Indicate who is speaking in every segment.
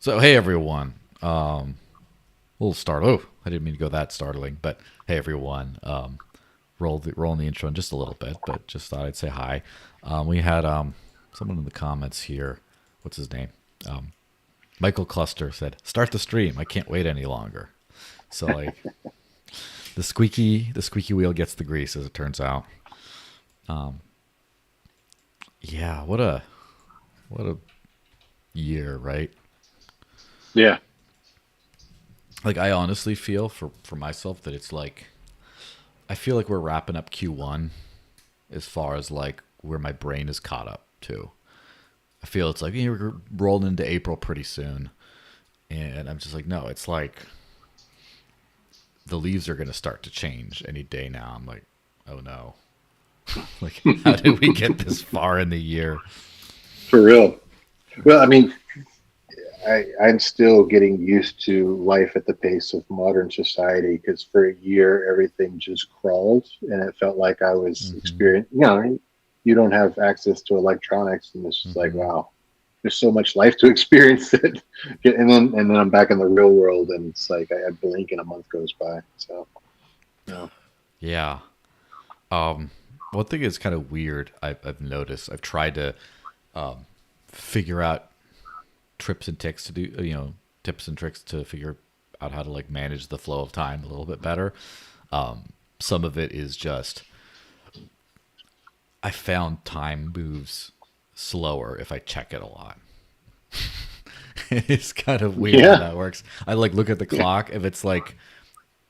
Speaker 1: So hey everyone, we'll start. Oh, I didn't mean to go that startling, but hey everyone, rolling the intro in just a little bit, but just thought I'd say hi. We had someone in the comments here. What's his name? Um, Michael Cluster said, "Start the stream. I can't wait any longer." So like the squeaky wheel gets the grease, as it turns out. Yeah, what a year, right?
Speaker 2: Yeah,
Speaker 1: Like I honestly feel for myself that it's like I feel like we're wrapping up Q1 as far as like where my brain is caught up to. I feel it's like we're rolling into April pretty soon, and I'm just like, no, it's like the leaves are going to start to change any day now. I'm like, oh no, like how did we get this far in the year?
Speaker 2: for real. Well, I mean, I'm still getting used to life at the pace of modern society because for a year everything just crawled, and it felt like I was
Speaker 1: Mm-hmm.
Speaker 2: experiencing. You don't have access to electronics, and it's just like,
Speaker 1: Mm-hmm.
Speaker 2: wow, there's so much life to experience that. And then I'm back in the real world, and it's like I blink and a month goes by. So, yeah.
Speaker 1: Yeah. Um, One thing is kind of weird. I've noticed. I've tried to figure out trips and ticks to do tips and tricks to figure out how to like manage the flow of time a little bit better. Some of it is just I found time moves slower if I check it a lot. It's kind of weird how
Speaker 2: Yeah.
Speaker 1: that works. I like look at the clock. If it's like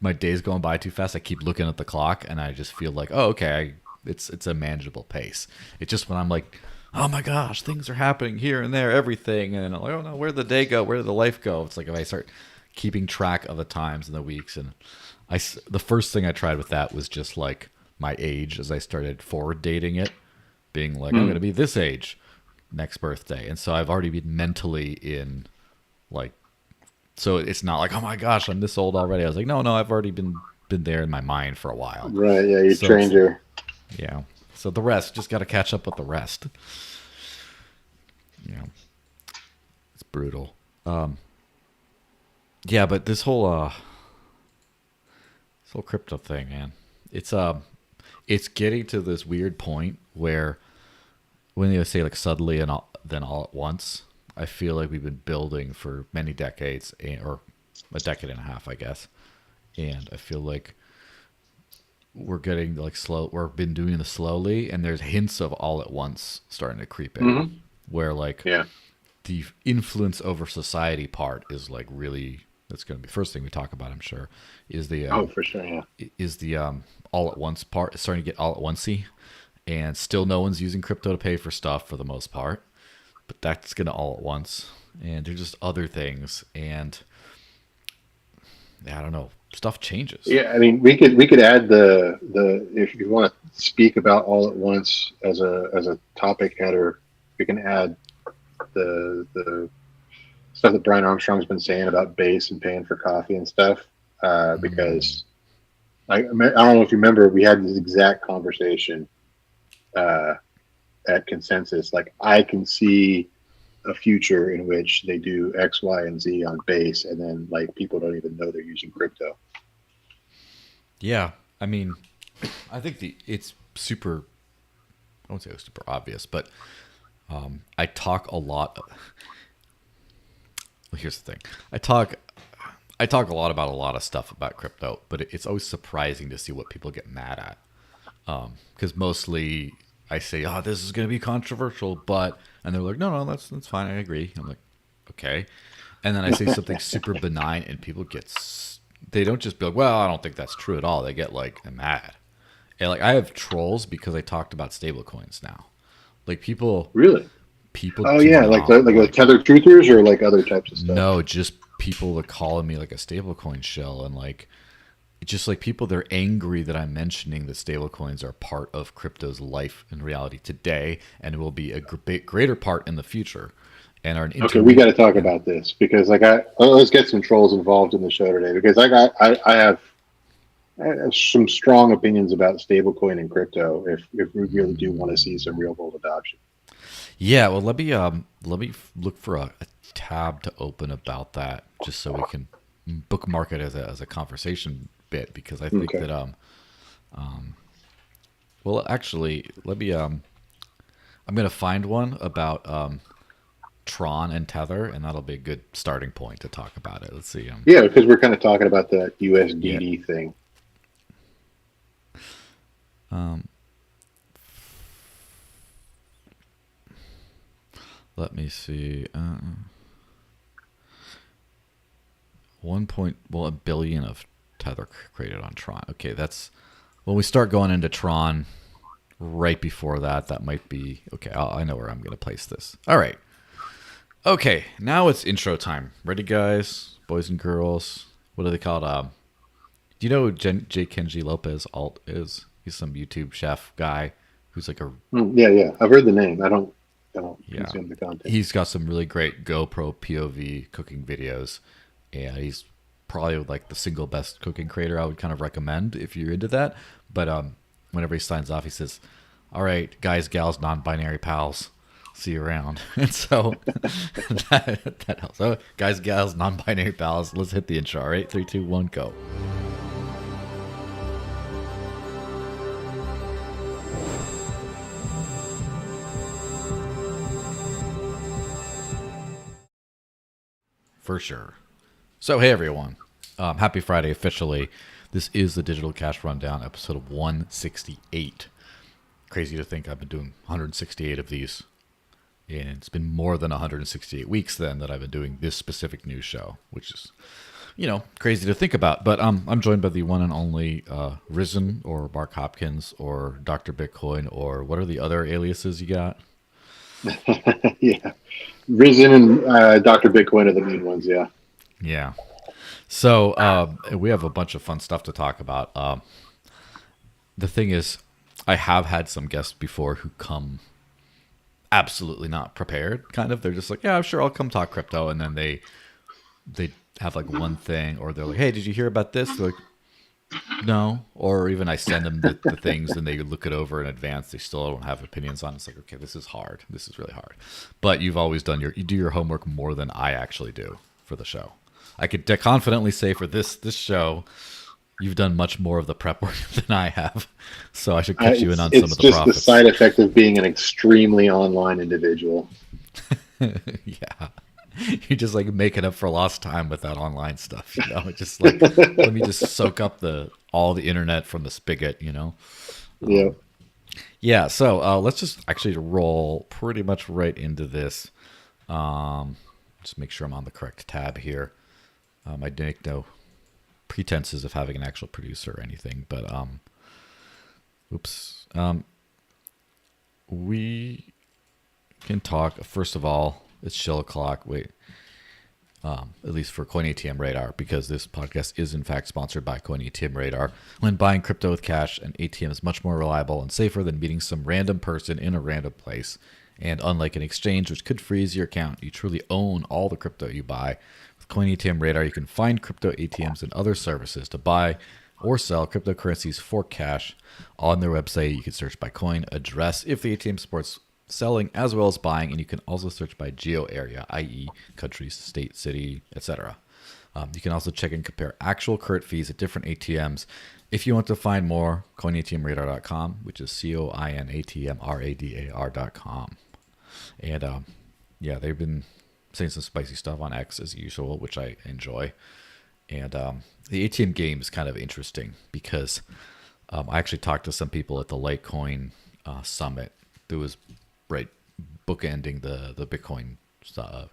Speaker 1: my day's going by too fast, I keep looking at the clock and I just feel like, oh, okay, it's a manageable pace. It's just when I'm like, oh my gosh, things are happening here and there, everything, and I'm like, oh no, where did the day go? Where did the life go? It's like if I start keeping track of the times and the weeks, and the first thing I tried with that was just like my age as I started forward dating it, being like, I'm going
Speaker 2: Hmm.
Speaker 1: to be this age next birthday, and so I've already been mentally in like so it's not like, oh my gosh, I'm this old already. I was like, no, no, I've already been there in my mind for a while.
Speaker 2: Right. Yeah. You
Speaker 1: So it's
Speaker 2: trained your.
Speaker 1: yeah. So the rest just got to catch up with the rest. Yeah, it's brutal. Yeah, but this whole crypto thing, man, it's it's getting to this weird point where when they say like suddenly and then all at once, I feel like we've been building for many decades or a decade and a half, I guess, and I feel like we're getting like slow. We've been doing this slowly, and there's hints of all at once starting to creep in,
Speaker 2: Hmm.
Speaker 1: where like
Speaker 2: Yeah.
Speaker 1: the influence over society part is like really. That's going to be first thing we talk about. I'm sure is the
Speaker 2: Oh, for sure. Yeah.
Speaker 1: all at once part. It's starting to get all at oncey, and still no one's using crypto to pay for stuff for the most part. But that's going to all at once, and there's just other things, and I don't know. Stuff changes.
Speaker 2: Yeah, I mean, we could add the if you want to speak about all at once as a topic header, we can add the stuff that Brian Armstrong's been saying about base and paying for coffee and stuff.
Speaker 1: Mm.
Speaker 2: Because I don't know if you remember, we had this exact conversation uh, at Consensus. Like, I can see a future in which they do X, Y, and Z on base, and then like people don't even know they're using crypto.
Speaker 1: Yeah, I mean, I think it's super. I won't say it's super obvious, but I talk a lot. Well, here's the thing: I talk, I talk a lot about a lot of stuff about crypto, but it's always surprising to see what people get mad at. Because mostly I say, "Oh, this is going to be controversial," but and they're like, "No, no, that's fine. I agree." I'm like, "Okay," and then I say something super benign, and people they don't just be like, "Well, I don't think that's true at all." They get like mad. And like I have trolls because I talked about stablecoins now. Like
Speaker 2: Really?
Speaker 1: people
Speaker 2: Oh
Speaker 1: do
Speaker 2: yeah, like
Speaker 1: not
Speaker 2: the
Speaker 1: like
Speaker 2: tethered truthers or like other types of stuff.
Speaker 1: no, just people are calling me like a stablecoin shell and like just like people they're angry that I'm mentioning that stablecoins are part of crypto's life and reality today and will be a greater part in the future and are an
Speaker 2: Okay, we
Speaker 1: intermediate.
Speaker 2: got to talk
Speaker 1: Yeah.
Speaker 2: about this because let's get some trolls involved in the show today because I have some strong opinions about stablecoin and crypto if we really do want to see some real world adoption.
Speaker 1: Yeah, well, let me look for a tab to open about that, just so we can bookmark it as a conversation bit, because I think
Speaker 2: Okay.
Speaker 1: that well, actually, let me I'm gonna find one about Tron and Tether, and that'll be a good starting point to talk about it. Let's see.
Speaker 2: Yeah, because we're kind of talking about the
Speaker 1: Yeah.
Speaker 2: USDD thing.
Speaker 1: Um, let me see. 1 billion of Tether created on Tron. Okay, that's when we start going into Tron. Right before that, that might be okay. I know where I'm going to place this. All right. Okay, now it's intro time. Ready, guys, boys and girls? What do they call it? Do you know who J. Kenji Lopez Alt is? He's some YouTube chef guy who's like a
Speaker 2: Yeah, yeah. I've heard the name. I don't
Speaker 1: yeah.
Speaker 2: consume the content.
Speaker 1: He's got some really great GoPro POV cooking videos, and he's probably like the single best cooking creator I would kind of recommend if you're into that. But whenever he signs off, he says, "All right, guys, gals, non-binary pals, see you around." And so that helps. So, guys, gals, non-binary pals, let's hit the intro. All right, 3, 2, 1, go. For sure. So, hey everyone, happy Friday officially. This is the Digital Cash Rundown, episode 168. Crazy to think I've been doing 168 of these, and it's been more than 168 weeks then that I've been doing this specific news show, which is, crazy to think about. But I'm joined by the one and only Risen, or Mark Hopkins, or Dr. Bitcoin, or what are the other aliases you got?
Speaker 2: Yeah. Risen and Dr. Bitcoin are the main ones, yeah.
Speaker 1: Yeah. So we have a bunch of fun stuff to talk about. The thing is, I have had some guests before who come absolutely not prepared. Kind of, they're just like, "Yeah, sure, I'll come talk crypto," and then they have like one thing, or they're like, "Hey, did you hear about this?" They're like, "No," or even I send them the things, and they look it over in advance. They still don't have opinions on it. It's like, okay, this is hard. This is really hard. But you've always you do your homework more than I actually do for the show. I could confidently say for this show, you've done much more of the prep work than I have, so I should cut you in on some of the
Speaker 2: It's just the
Speaker 1: profits.
Speaker 2: side effect of being an extremely online individual.
Speaker 1: Yeah, you're just like making up for lost time with that online stuff. It's just like, let me just soak up all the internet from the spigot.
Speaker 2: Yeah.
Speaker 1: Yeah. So let's just actually roll pretty much right into this. Just make sure I'm on the correct tab here. I make no pretenses of having an actual producer or anything, but oops. We can talk. First of all, it's chill o'clock. Wait, at least for Coin ATM Radar, because this podcast is in fact sponsored by Coin ATM Radar. When buying crypto with cash, an ATM is much more reliable and safer than meeting some random person in a random place. And unlike an exchange, which could freeze your account, you truly own all the crypto you buy. With Coin ATM Radar, you can find crypto ATMs and other services to buy or sell cryptocurrencies for cash. On their website, you can search by coin, address if the ATM supports selling as well as buying, and you can also search by geo area, i.e. country, state, city, etc. You can also check and compare actual current fees at different ATMs. If you want to find more, coinatmradar.com, which is coinatmradar.com. And yeah, they've been saying some spicy stuff on X as usual, which I enjoy. And the ATM game is kind of interesting because I actually talked to some people at the Litecoin Summit that was right bookending the Bitcoin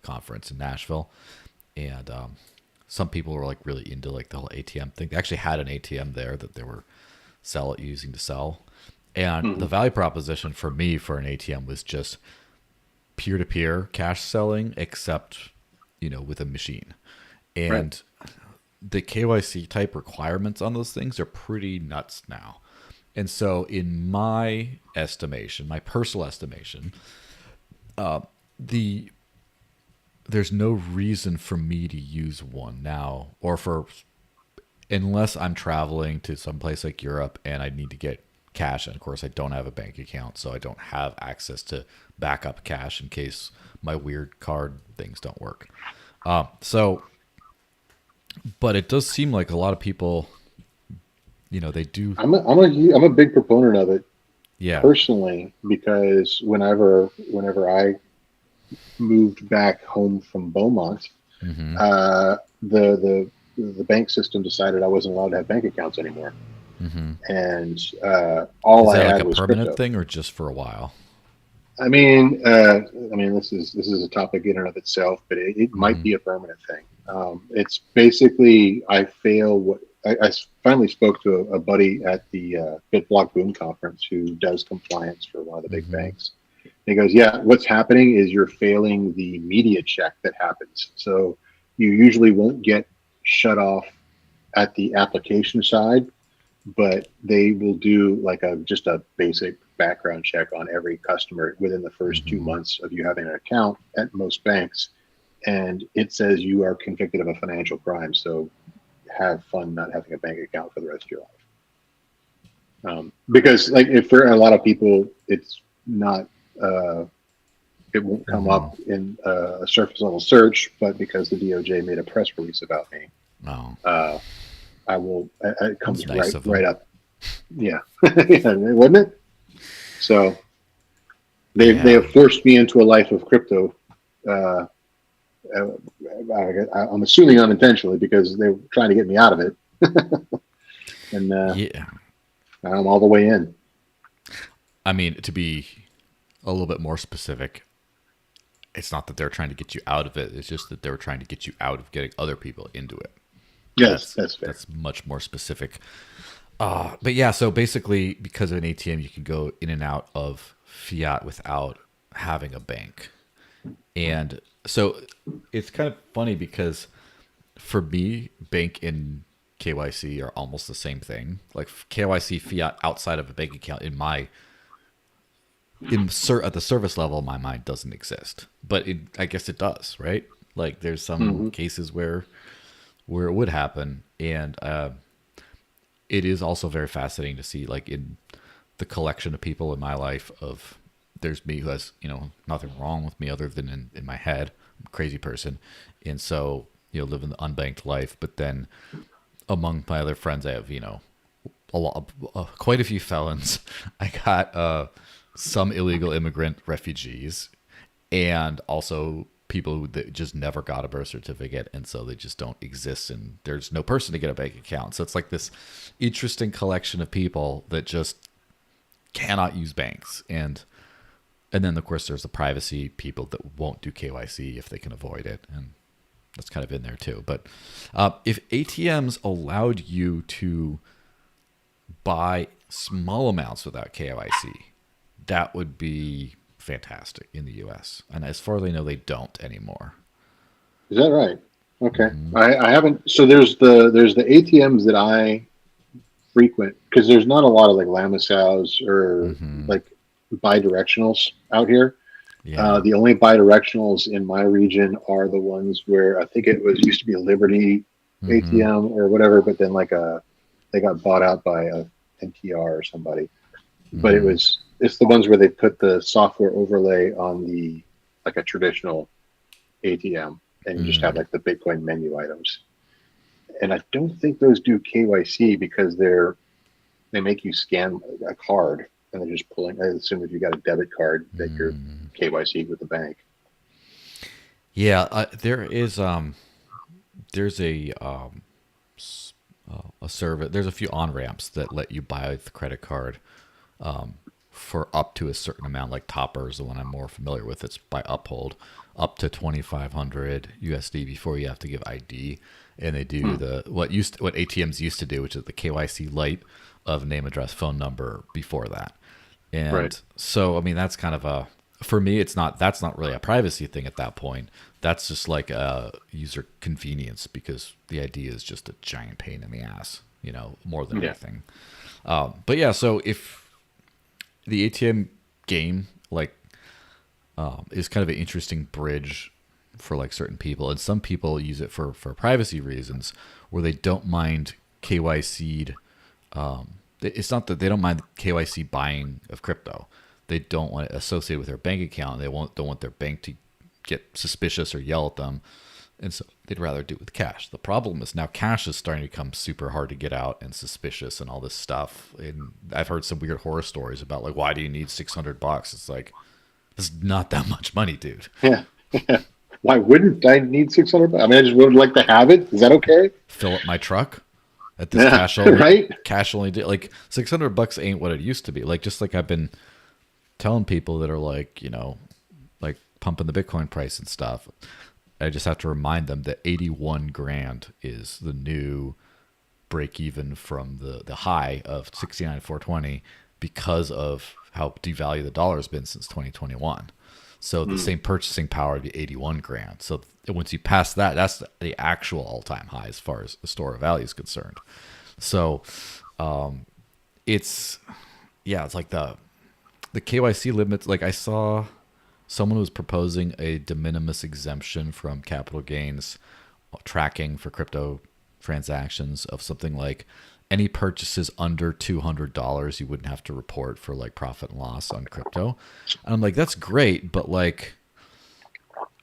Speaker 1: conference in Nashville. And some people were like really into like the whole ATM thing. They actually had an ATM there that they were using to sell. And the value proposition for me for an ATM was just peer-to-peer cash selling, except, with a machine. And the KYC type requirements on those things are pretty nuts now. And so in my estimation, my personal estimation, there's no reason for me to use one now, or unless I'm traveling to some place like Europe and I need to get cash. And of course, I don't have a bank account, so I don't have access to backup cash in case my weird card things don't work. So, but it does seem like a lot of people, they do.
Speaker 2: I'm a big proponent of it
Speaker 1: Yeah.
Speaker 2: personally, because whenever I moved back home from Beaumont,
Speaker 1: Mm-hmm.
Speaker 2: the bank system decided I wasn't allowed to have bank accounts anymore,
Speaker 1: Mm-hmm.
Speaker 2: and all
Speaker 1: Is
Speaker 2: I
Speaker 1: that like
Speaker 2: had
Speaker 1: a
Speaker 2: was
Speaker 1: permanent
Speaker 2: crypto.
Speaker 1: thing or just for a while?
Speaker 2: This is a topic in and of itself, but it might
Speaker 1: Mm-hmm.
Speaker 2: be a permanent thing. It's basically I fail. I finally spoke to a buddy at the BitBlock Boom conference who does compliance for one of the big
Speaker 1: Mm-hmm.
Speaker 2: banks. He goes, "Yeah, what's happening is you're failing the media check that happens. So you usually won't get shut off at the application side, but they will do like just a basic background check on every customer within the first two
Speaker 1: Mm-hmm.
Speaker 2: months of you having an account at most banks, and it says you are convicted of a financial crime. So have fun not having a bank account for the rest of your life." Because like if for a lot of people, it's not. It won't come
Speaker 1: Mm-hmm.
Speaker 2: up in a surface level search, but because the DOJ made a press release about me,
Speaker 1: Oh,
Speaker 2: uh, I will. It
Speaker 1: that's
Speaker 2: comes
Speaker 1: nice
Speaker 2: right
Speaker 1: of them.
Speaker 2: right up. Yeah, yeah, wouldn't it? So they
Speaker 1: Yeah.
Speaker 2: have forced me into a life of crypto. Uh, I'm assuming unintentionally because they were trying to get me out of it, and
Speaker 1: Yeah.
Speaker 2: I'm all the way in.
Speaker 1: I mean, to be a little bit more specific, it's not that they're trying to get you out of it. It's just that they're trying to get you out of getting other people into it.
Speaker 2: Yes,
Speaker 1: That's
Speaker 2: that's fair.
Speaker 1: that's much more specific. But yeah, so basically, because of an ATM, you can go in and out of fiat without having a bank. And so it's kind of funny because for me, bank and KYC are almost the same thing. Like KYC fiat outside of a bank account at the service level in my mind doesn't exist, but I guess it does, right? Like there's some
Speaker 2: Hmm.
Speaker 1: cases where it would happen, and it is also very fascinating to see like in the collection of people in my life of there's me who has nothing wrong with me other than in my head, I'm a crazy person, and so living the unbanked life, but then among my other friends I have a lot, quite a few felons. I got some illegal immigrant refugees, and also people that just never got a birth certificate, and so they just don't exist, and there's no person to get a bank account. So it's like this interesting collection of people that just cannot use banks, and then of course there's the privacy people that won't do KYC if they can avoid it, and that's kind of in there too. But if ATMs allowed you to buy small amounts without KYC, that would be fantastic in the US. And as far as I know, they don't anymore.
Speaker 2: Is that right? Okay,
Speaker 1: Hmm.
Speaker 2: I haven't. So there's the ATMs that I frequent because there's not a lot of like Lamasows or
Speaker 1: Hmm.
Speaker 2: like bidirectionals out here.
Speaker 1: Yeah.
Speaker 2: The only bidirectionals in my region are the ones where I think it was used to be a Liberty
Speaker 1: Hmm.
Speaker 2: ATM or whatever, but then they got bought out by a NTR or somebody. But
Speaker 1: Hmm.
Speaker 2: it's the ones where they put the software overlay on the like a traditional ATM, and you just have
Speaker 1: Mm.
Speaker 2: like the Bitcoin menu items. And I don't think those do KYC because they make you scan a card and they're just pulling. I assume if you got a debit card that you're
Speaker 1: Mm.
Speaker 2: KYC with the bank.
Speaker 1: Yeah, there's a service. There's a few on ramps that let you buy the credit card for up to a certain amount. Like Topper is the one I'm more familiar with. It's by Uphold, up to 2,500 USD before you have to give ID. And they do
Speaker 2: Hmm.
Speaker 1: what ATMs used to do, which is the KYC light of name, address, phone number before that.
Speaker 2: Right.
Speaker 1: And so, I mean, that's kind of for me, that's not really a privacy thing at that point. That's just like a user convenience because the idea is just a giant pain in the ass, more than
Speaker 2: Yeah.
Speaker 1: anything. But yeah, so if the ATM game, like, is kind of an interesting bridge for like certain people, and some people use it for privacy reasons where they don't mind KYC'd it's not that they don't mind KYC buying of crypto. They don't want it associated with their bank account. They don't want their bank to get suspicious or yell at them. And so they'd rather do it with cash. The problem is now cash is starting to become super hard to get out and suspicious and all this stuff. And I've heard some weird horror stories about like, why do you need $600? It's like, it's not that much money, dude.
Speaker 2: Yeah. Why wouldn't I need $600? I mean, I just would like to have it. Is that okay?
Speaker 1: Fill up my truck at this cash only,
Speaker 2: right?
Speaker 1: Cash only, like $600 ain't what it used to be. Like, just like I've been telling people that are like, you know, like pumping the Bitcoin price and stuff. I just have to remind them that 81 grand is the new break even from the high of 69,420 because of how devalued the dollar has been since 2021. So the same purchasing power would be 81 grand. So once you pass that, that's the actual all-time high as far as the store of value is concerned. So it's like the KYC limits. Like I saw someone was proposing a de minimis exemption from capital gains tracking for crypto transactions of something like any purchases under $200 you wouldn't have to report for like profit and loss on crypto. And I'm like, that's great, but like,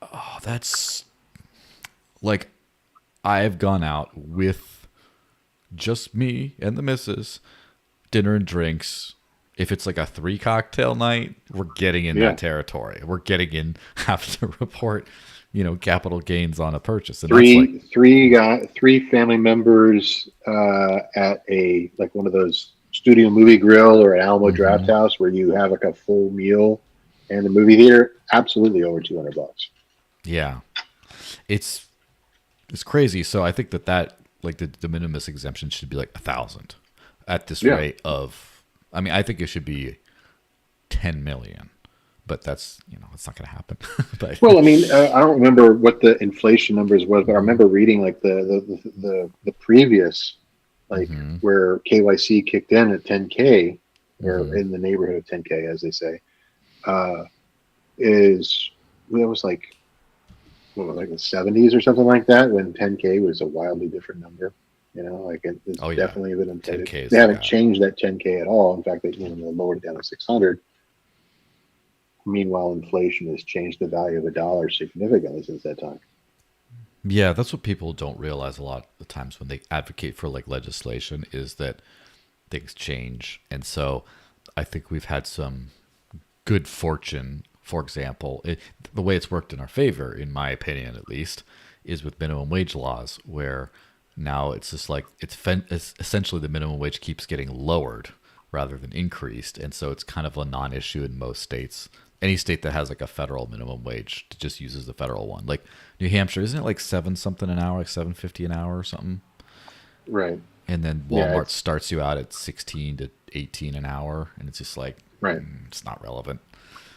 Speaker 1: oh, that's like, I've gone out with just me and the missus, dinner and drinks. If it's like a 3 cocktail night, we're getting in that territory. We're getting in, have to report, you know, capital gains on a purchase. And
Speaker 2: three family members at a like one of those studio movie grill or an Alamo Draft House where you have like a full meal and the movie theater. Absolutely over $200.
Speaker 1: Yeah, it's crazy. So I think that like the de minimis exemption should be like 1,000 at this rate of. I mean, I think it should be 10 million. But that's, you know, it's not going to happen. But
Speaker 2: well, I mean, I don't remember what the inflation numbers was, but I remember reading like the previous, like where KYC kicked in at 10K or in the neighborhood of 10K, as they say, it was like, what was it, like the 70s or something like that, when 10K was a wildly different number. You know, like it's definitely been inflated. They haven't changed that 10K at all. In fact, they lowered it down to 600. Meanwhile, inflation has changed the value of a dollar significantly since that time.
Speaker 1: Yeah, that's what people don't realize a lot of the times when they advocate for like legislation is that things change. And so I think we've had some good fortune. For example, the way it's worked in our favor, in my opinion at least, is with minimum wage laws, where now it's just like it's essentially the minimum wage keeps getting lowered rather than increased. And so it's kind of a non-issue in most states. Any state that has like a federal minimum wage just uses the federal one. Like New Hampshire, isn't it like $7 an hour, like $7.50 an hour or something?
Speaker 2: Right.
Speaker 1: And then Walmart starts you out at 16 to 18 an hour, and it's just like, it's not relevant.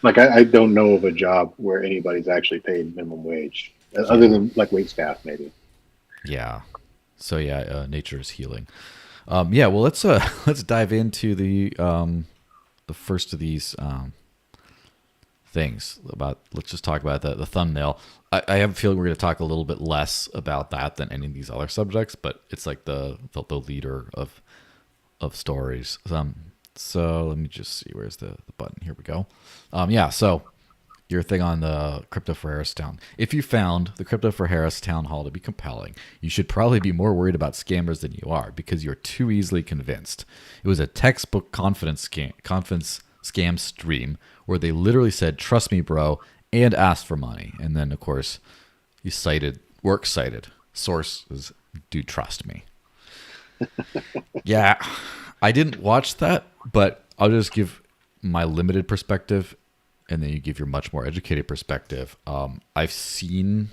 Speaker 2: Like I don't know of a job where anybody's actually paid minimum wage, other than like wait staff maybe.
Speaker 1: Yeah. So nature is healing. Well, let's dive into the first of these things. Let's just talk about the thumbnail. I have a feeling we're going to talk a little bit less about that than any of these other subjects, but it's like the leader of stories. So let me just see, where's the button? Here we go. So your thing on the Crypto for Harristown. If you found the Crypto for Harris town hall to be compelling, you should probably be more worried about scammers than you are, because you're too easily convinced. It was a textbook confidence scam stream where they literally said, "Trust me, bro," and asked for money. And then, of course, you works cited. Source is, "Do trust me." Yeah, I didn't watch that, but I'll just give my limited perspective, and then you give your much more educated perspective. I've seen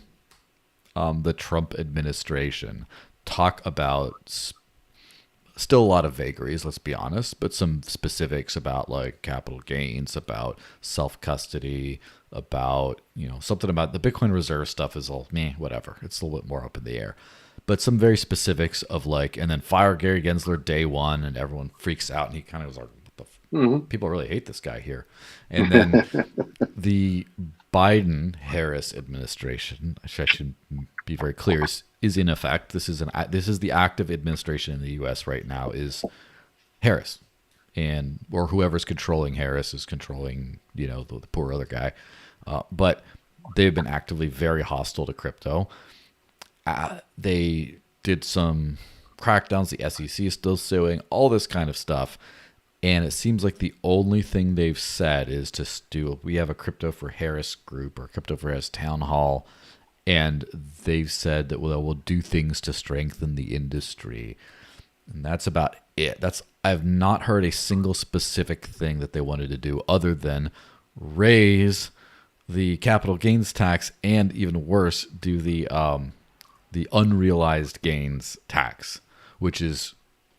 Speaker 1: the Trump administration talk about still a lot of vagaries, let's be honest, but some specifics about like capital gains, about self-custody, about, something about the Bitcoin reserve stuff is all whatever. It's a little bit more up in the air. But some very specifics of like, and then fire Gary Gensler day one, and everyone freaks out, and he kind of was like, people really hate this guy here. And then the Biden-Harris administration, I should be very clear, is in effect. This is the active administration in the U.S. right now, is Harris, and or whoever's controlling Harris is controlling, the poor other guy. But they've been actively very hostile to crypto. They did some crackdowns. The SEC is still suing, all this kind of stuff. And it seems like the only thing they've said is we have a Crypto for Harris group or Crypto for Harris town hall. And they've said that we'll do things to strengthen the industry. And that's about it. I've not heard a single specific thing that they wanted to do other than raise the capital gains tax and, even worse, do the unrealized gains tax, which is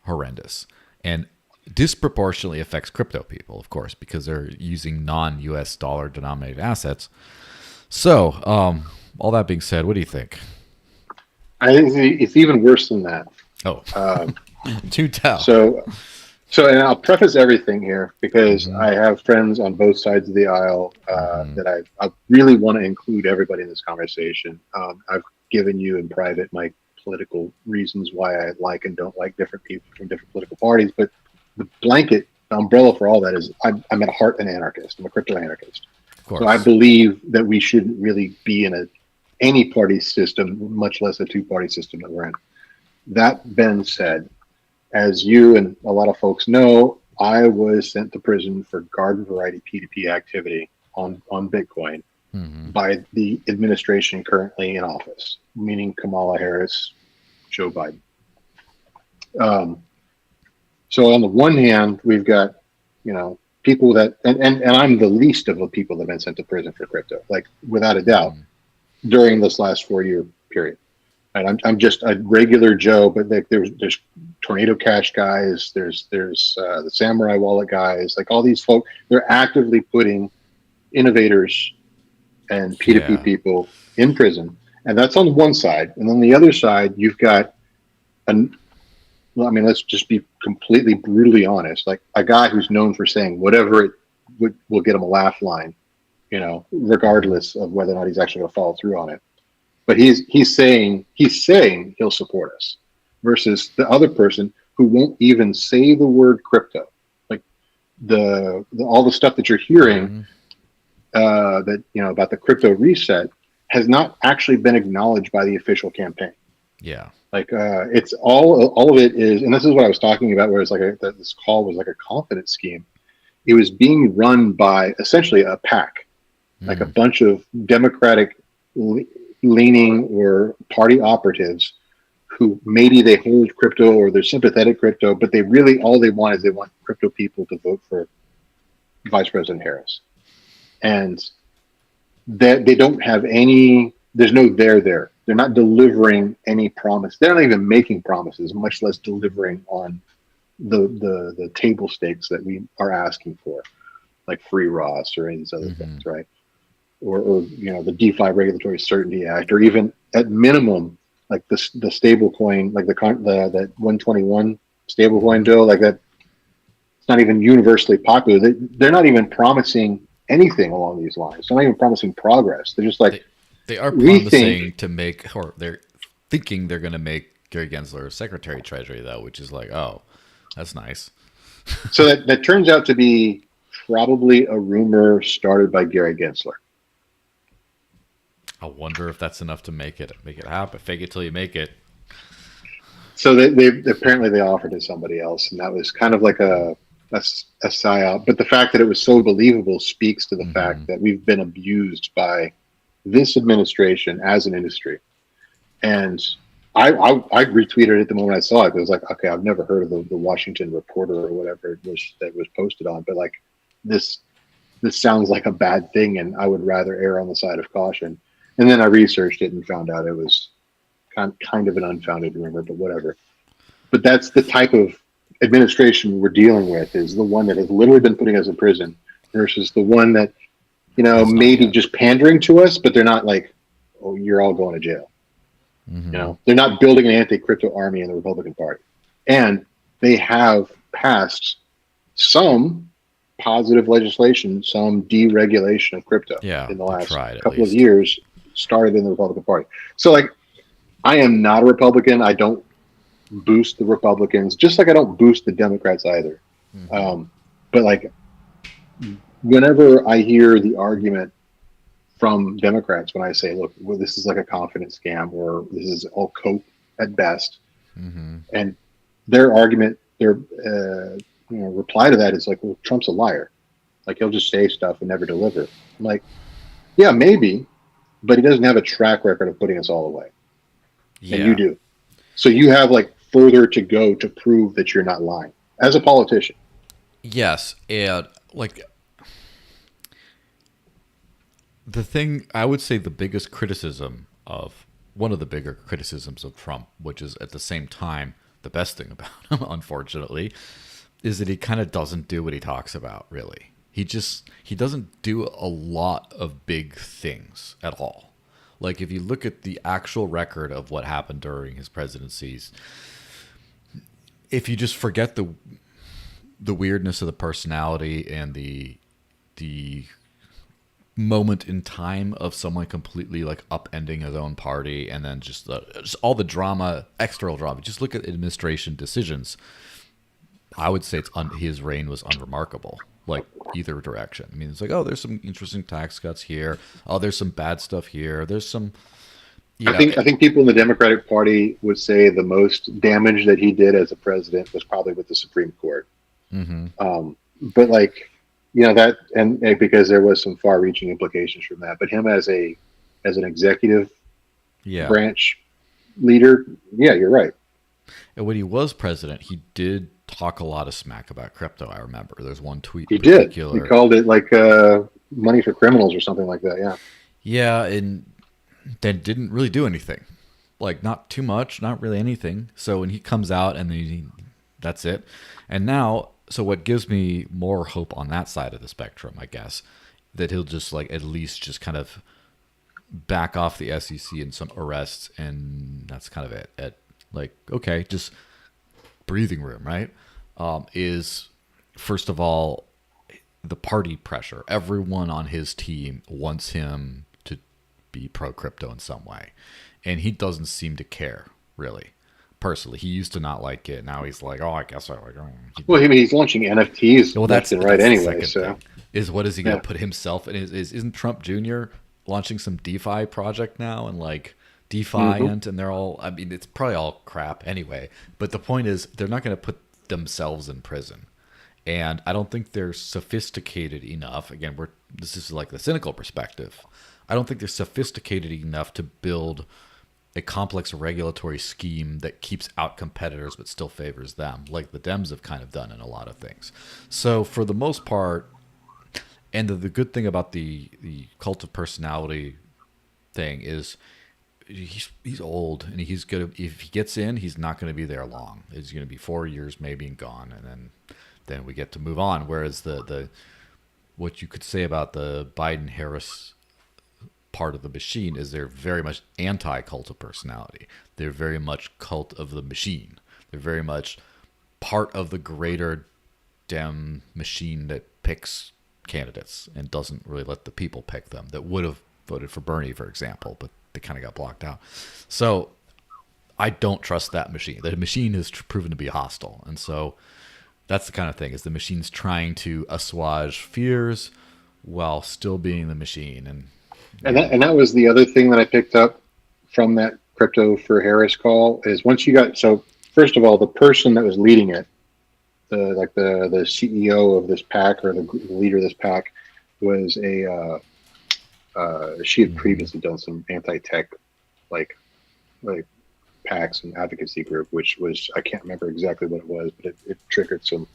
Speaker 1: horrendous and disproportionately affects crypto people, of course, because they're using non-US dollar denominated assets. So, all that being said, what do you think?
Speaker 2: I think it's even worse than that.
Speaker 1: Oh, do tell.
Speaker 2: So, and I'll preface everything here because I have friends on both sides of the aisle that I really want to include everybody in this conversation. I've given you in private my political reasons why I like and don't like different people from different political parties, but the blanket umbrella for all that is I'm at heart an anarchist. I'm a crypto anarchist. So I believe that we shouldn't really be in any party system, much less a two-party system that we're in. That being said, as you and a lot of folks know, I was sent to prison for garden variety P2P activity on Bitcoin by the administration currently in office, meaning Kamala Harris, Joe Biden. So on the one hand, we've got, people that, and I'm the least of the people that have been sent to prison for crypto, like without a doubt, during this last 4-year period. And I'm just a regular Joe, but there's Tornado Cash guys, there's the Samurai Wallet guys, like all these folks, they're actively putting innovators and P2P people in prison. And that's on one side. And on the other side, you've got let's just be completely brutally honest. Like a guy who's known for saying whatever it will get him a laugh line, regardless of whether or not he's actually going to follow through on it. But he's saying he'll support us, versus the other person who won't even say the word crypto. Like all the stuff that you're hearing that about the crypto reset has not actually been acknowledged by the official campaign.
Speaker 1: Yeah.
Speaker 2: Like it's all of it is, and this is what I was talking about, where it's like this call was like a confidence scheme. It was being run by essentially a PAC, like a bunch of Democratic leaning or party operatives who maybe they hold crypto or they're sympathetic crypto, but they really all they want is they want crypto people to vote for Vice President Harris, and that they don't have any. There's no there. They're not delivering any promise. They're not even making promises, much less delivering on the table stakes that we are asking for, like free Ross or any of these other things, right? Or the DeFi Regulatory Certainty Act, or even at minimum, like the stable coin, like that 121 stable coin bill, like that. It's not even universally popular. They're not even promising anything along these lines. They're not even promising progress. They're just like,
Speaker 1: They are promising to make, or they're thinking they're going to make Gary Gensler Secretary of Treasury, though, which is like, oh, that's nice.
Speaker 2: So that turns out to be probably a rumor started by Gary Gensler.
Speaker 1: I wonder if that's enough to make it happen. Fake it till you make it.
Speaker 2: So they apparently offered it to somebody else, and that was kind of like a psyop. But the fact that it was so believable speaks to the fact that we've been abused by this administration as an industry. And I retweeted it the moment I saw it. It was like, okay, I've never heard of the Washington Reporter or whatever it was that was posted on, but like this sounds like a bad thing, and I would rather err on the side of caution. And then I researched it and found out it was kind of an unfounded rumor, but whatever. But that's the type of administration we're dealing with, is the one that has literally been putting us in prison versus the one that, maybe just pandering to us, but they're not like, oh, you're all going to jail. They're not building an anti-crypto army in the Republican Party. And they have passed some positive legislation, some deregulation of crypto in the last couple of years, started in the Republican Party. So like, I am not a Republican. I don't boost the Republicans, just like I don't boost the Democrats either.
Speaker 1: Mm-hmm.
Speaker 2: But like, whenever I hear the argument from Democrats when I say, look, well, this is like a confidence scam, or this is all cope at best,
Speaker 1: Mm-hmm.
Speaker 2: and their argument, their reply to that is like, well, Trump's a liar. Like, he'll just say stuff and never deliver. I'm like, yeah, maybe, but he doesn't have a track record of putting us all away, and you
Speaker 1: Yeah.
Speaker 2: do. So you have like further to go to prove that you're not lying as a politician.
Speaker 1: Yes, and like the thing I would say the biggest criticism of one of the bigger criticisms of Trump, which is at the same time the best thing about him, unfortunately, is that he kind of doesn't do what he talks about, really. He doesn't do a lot of big things at all. Like if you look at the actual record of what happened during his presidencies, if you just forget the weirdness of the personality and the moment in time of someone completely like upending his own party, and then just all the drama, external drama. Just look at administration decisions. I would say his reign was unremarkable, like either direction. I mean, it's like, oh, there's some interesting tax cuts here. Oh, there's some bad stuff here. There's some,
Speaker 2: I think people in the Democratic Party would say the most damage that he did as a president was probably with the Supreme Court.
Speaker 1: Mm-hmm.
Speaker 2: But like, that, and because there was some far-reaching implications from that. But him as an executive
Speaker 1: Yeah.
Speaker 2: branch leader, yeah, you're right.
Speaker 1: And when he was president, he did talk a lot of smack about crypto. I remember there's one tweet
Speaker 2: He
Speaker 1: in
Speaker 2: did.
Speaker 1: particular.
Speaker 2: He called it like money for criminals or something like that. Yeah.
Speaker 1: Yeah, and then didn't really do anything. Like not too much, not really anything. So when he comes out and that's it. And now, so what gives me more hope on that side of the spectrum, I guess, that he'll just like at least just kind of back off the SEC and some arrests, and that's kind of it. At like, okay, just breathing room, right? Is first of all the party pressure. Everyone on his team wants him to be pro crypto in some way, and he doesn't seem to care really. Personally, he used to not like it. Now he's like, oh, I guess I like.
Speaker 2: Well, I mean, he's launching NFTs
Speaker 1: Well,
Speaker 2: left and right
Speaker 1: that's the
Speaker 2: anyway.
Speaker 1: second
Speaker 2: So,
Speaker 1: thing. Is what is he going
Speaker 2: yeah.
Speaker 1: to put himself in? Isn't Trump Jr. launching some DeFi project now and like Defiant, and they're all? I mean, it's probably all crap anyway. But the point is, they're not going to put themselves in prison, and I don't think they're sophisticated enough. Again, this is like the cynical perspective. I don't think they're sophisticated enough to build a complex regulatory scheme that keeps out competitors but still favors them, like the Dems have kind of done in a lot of things. So for the most part, and the good thing about the cult of personality thing is he's old, and he's gonna, if he gets in, he's not going to be there long. It's going to be 4 years maybe and gone, and then we get to move on. Whereas the what you could say about the Biden Harris part of the machine is they're very much anti-cult of personality. They're very much cult of the machine. They're very much part of the greater Dem machine that picks candidates and doesn't really let the people pick them, that would have voted for Bernie, for example, but they kind of got blocked out. So I don't trust that machine. The machine has proven to be hostile. And so that's the kind of thing, is the machine's trying to assuage fears while still being the machine. And
Speaker 2: that was the other thing that I picked up from that crypto for Harris call is once you got, so first of all, the person that was leading it, the CEO of this pack, or the leader of this pack, was she had previously done some anti-tech like packs and advocacy group, which was, I can't remember exactly what it was, but it triggered some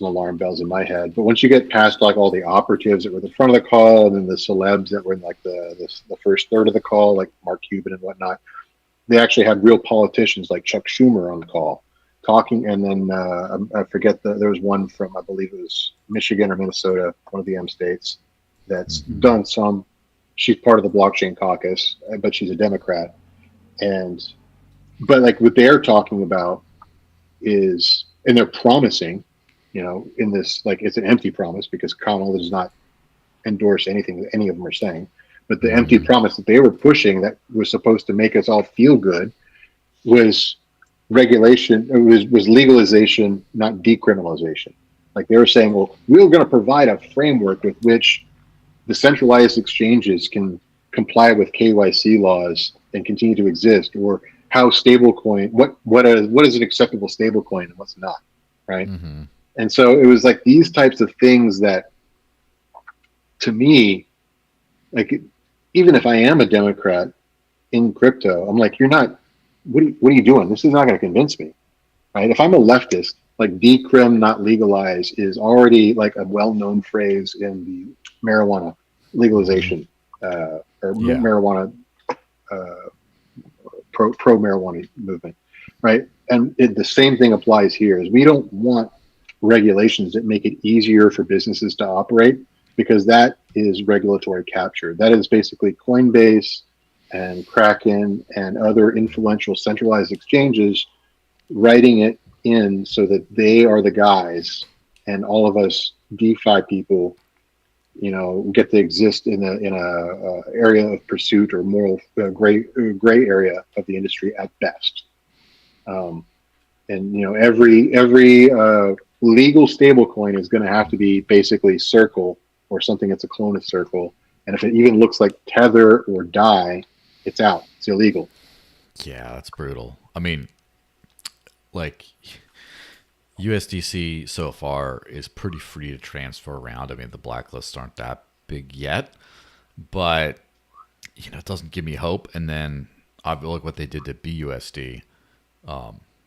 Speaker 2: alarm bells in my head. But once you get past like all the operatives that were at the front of the call, and then the celebs that were in like the first third of the call, like Mark Cuban and whatnot, they actually had real politicians like Chuck Schumer on the call talking. And then I forget, there was one from, I believe it was Michigan or Minnesota, one of the M states, that's done some. She's part of the blockchain caucus, but she's a Democrat. But like what they're talking about is, and they're promising, in this, like, it's an empty promise because Connell does not endorse anything that any of them are saying. But the empty promise that they were pushing that was supposed to make us all feel good was regulation. It was legalization, not decriminalization. Like they were saying, well, we're going to provide a framework with which the centralized exchanges can comply with KYC laws and continue to exist, or how stablecoin, what is an acceptable stablecoin and what's not, right?
Speaker 1: Mm-hmm.
Speaker 2: And so it was like these types of things that, to me, like even if I am a Democrat in crypto, I'm like, you're not. What are you doing? This is not going to convince me, right? If I'm a leftist, like decrim, not legalize, is already like a well-known phrase in the marijuana legalization or
Speaker 1: Yeah.
Speaker 2: marijuana pro marijuana movement, right? And the same thing applies here. Is we don't want regulations that make it easier for businesses to operate, because that is regulatory capture. That is basically Coinbase and Kraken and other influential centralized exchanges writing it in so that they are the guys, and all of us DeFi people, get to exist in a area of pursuit or moral gray area of the industry at best. And every legal stablecoin is going to have to be basically Circle or something that's a clone of Circle. And if it even looks like Tether or Dai, it's out. It's illegal.
Speaker 1: Yeah, that's brutal. I mean, like USDC so far is pretty free to transfer around. I mean, the blacklists aren't that big yet, but it doesn't give me hope. And then I look what they did to BUSD,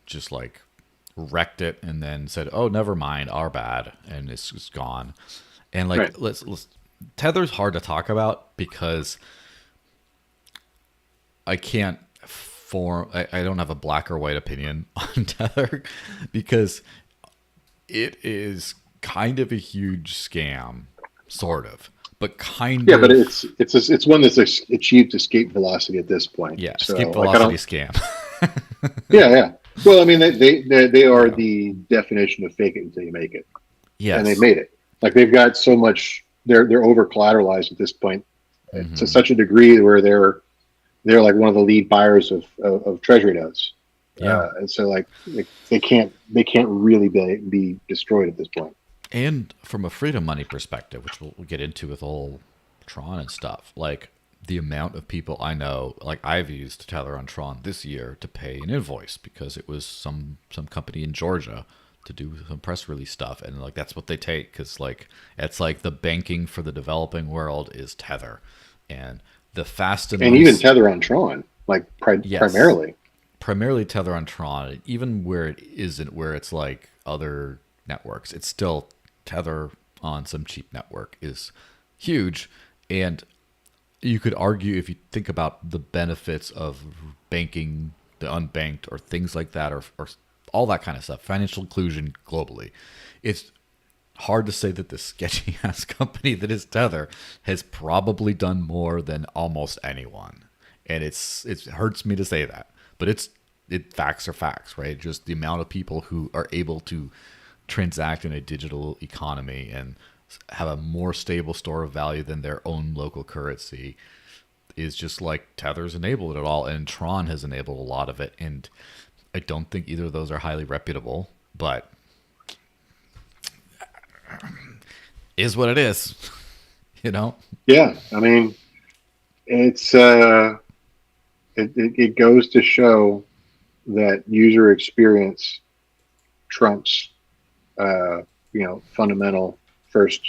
Speaker 1: just like wrecked it and then said, "Oh, never mind, our bad," and it's just gone. And like,
Speaker 2: Right.
Speaker 1: let's Tether's hard to talk about because I can't I don't have a black or white opinion on Tether because it is kind of a huge scam, sort of, but kind
Speaker 2: Yeah,
Speaker 1: of.
Speaker 2: but it's one that's achieved escape velocity at this point.
Speaker 1: Yeah,
Speaker 2: So
Speaker 1: escape
Speaker 2: like I
Speaker 1: velocity
Speaker 2: don't.
Speaker 1: scam.
Speaker 2: Yeah, yeah. Well, I mean, they are
Speaker 1: Yeah.
Speaker 2: the definition of fake it until you make it, and they've
Speaker 1: Yes.
Speaker 2: made it. Like they've got so much. They're over collateralized at this point to
Speaker 1: Hmm.
Speaker 2: such a degree where they're like one of the lead buyers of treasury notes,
Speaker 1: Yeah.
Speaker 2: and so like they can't really be destroyed at this point.
Speaker 1: And from a freedom money perspective, which we'll get into with all Tron and stuff, like the amount of people I know, like I've used Tether on Tron this year to pay an invoice because it was some company in Georgia to do some press release stuff, and like that's what they take because like it's like the banking for the developing world is Tether, and the fast and
Speaker 2: And even
Speaker 1: loose.
Speaker 2: Tether on Tron, like
Speaker 1: Yes,
Speaker 2: primarily.
Speaker 1: primarily Tether on Tron, even where it isn't, where it's like other networks, it's still Tether on some cheap network is huge. And you could argue, if you think about the benefits of banking the unbanked or things like that, or all that kind of stuff, financial inclusion globally, it's hard to say that this sketchy ass company that is Tether has probably done more than almost anyone. And it hurts me to say that, but facts are facts, right? Just the amount of people who are able to transact in a digital economy and have a more stable store of value than their own local currency is just like Tether's enabled it all, and Tron has enabled a lot of it. And I don't think either of those are highly reputable, but is what it is, you know?
Speaker 2: Yeah, I mean, it's it goes to show that user experience trumps fundamental first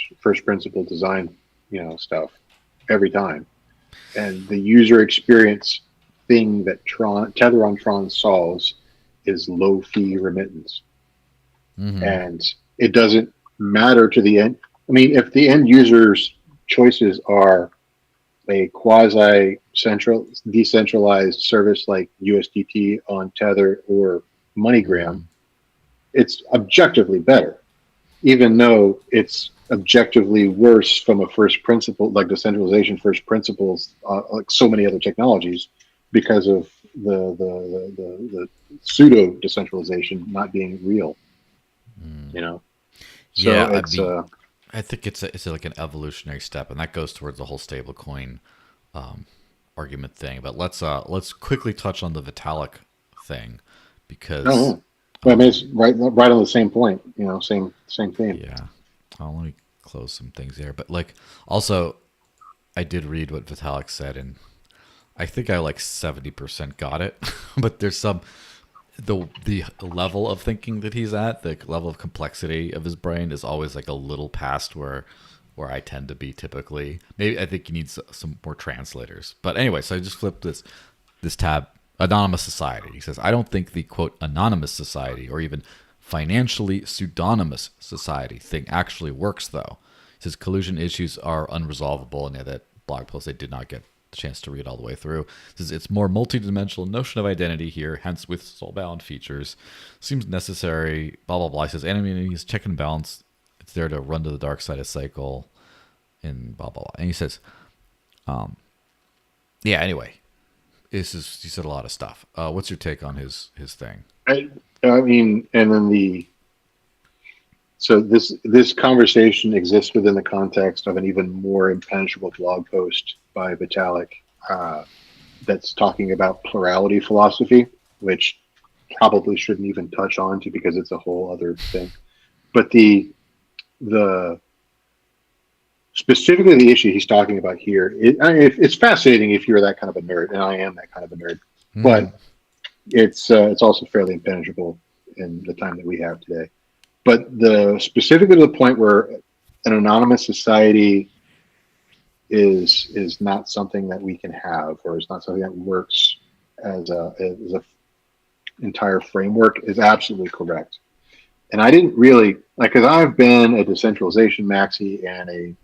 Speaker 2: principle design stuff every time. And the user experience thing that Tether on Tron solves is low fee remittance.
Speaker 1: Mm-hmm.
Speaker 2: And it doesn't matter to the end. I mean, if the end user's choices are a quasi central decentralized service like USDT on Tether or MoneyGram,
Speaker 1: Mm-hmm.
Speaker 2: it's objectively better, even though it's objectively worse from a first principle, like decentralization first principles, like so many other technologies, because of the pseudo decentralization not being real. You know, so
Speaker 1: Yeah, I
Speaker 2: it's
Speaker 1: mean, I think it's like an evolutionary step, and that goes towards the whole stablecoin argument thing. But let's quickly touch on the Vitalik thing because
Speaker 2: No, well, I mean, it's right on the same point. Same theme.
Speaker 1: yeah. Let me close some things here, but like also I did read what Vitalik said, and I think I like 70% got it, but there's some the level of thinking that he's at, the level of complexity of his brain is always like a little past where I tend to be typically. Maybe I think he needs some more translators. But anyway, so I just flipped this tab. Anonymous society. He says, I don't think the quote anonymous society or even financially pseudonymous society thing actually works though. He says collusion issues are unresolvable, and that blog post I did not get the chance to read all the way through. He says it's more multidimensional notion of identity here, hence with soul-bound features. Seems necessary, blah blah blah. He says enemies check and balance. It's there to run to the dark side of cycle, and blah blah blah. And he says, yeah. Anyway, he said a lot of stuff. What's your take on his thing?
Speaker 2: I mean, and then so this conversation exists within the context of an even more impenetrable blog post by Vitalik that's talking about plurality philosophy, which probably shouldn't even touch on to because it's a whole other thing. But the specifically the issue he's talking about here, it's fascinating if you're that kind of a nerd, and I am that kind of a nerd. But it's also fairly impenetrable in the time that we have today. But specifically to the point where an anonymous society is not something that we can have, or is not something that works as a entire framework, is absolutely correct. And I didn't really because I've been a decentralization maxi and I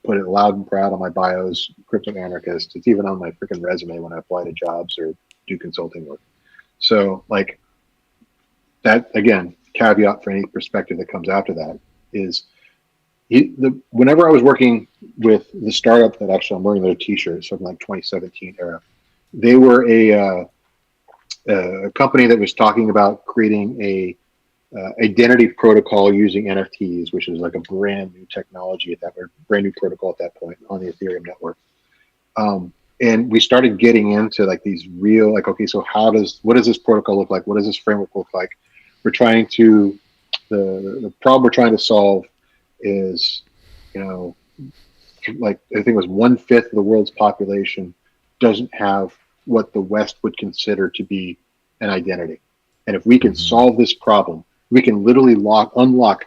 Speaker 2: put it loud and proud on my bios, crypto anarchist. It's even on my freaking resume when I apply to jobs or do consulting work. So that, again, caveat for any perspective that comes after that is whenever I was working with the startup that actually I'm wearing their t-shirt, something like 2017 era, they were a company that was talking about creating a identity protocol using NFTs, which is like a brand new technology brand new protocol at that point on the Ethereum network. And we started getting into like these real, okay, so what does this protocol look like? What does this framework look like? We're trying to, the problem we're trying to solve is, like I think it was 1/5 of the world's population doesn't have what the West would consider to be an identity. And if we can solve this problem, we can literally unlock,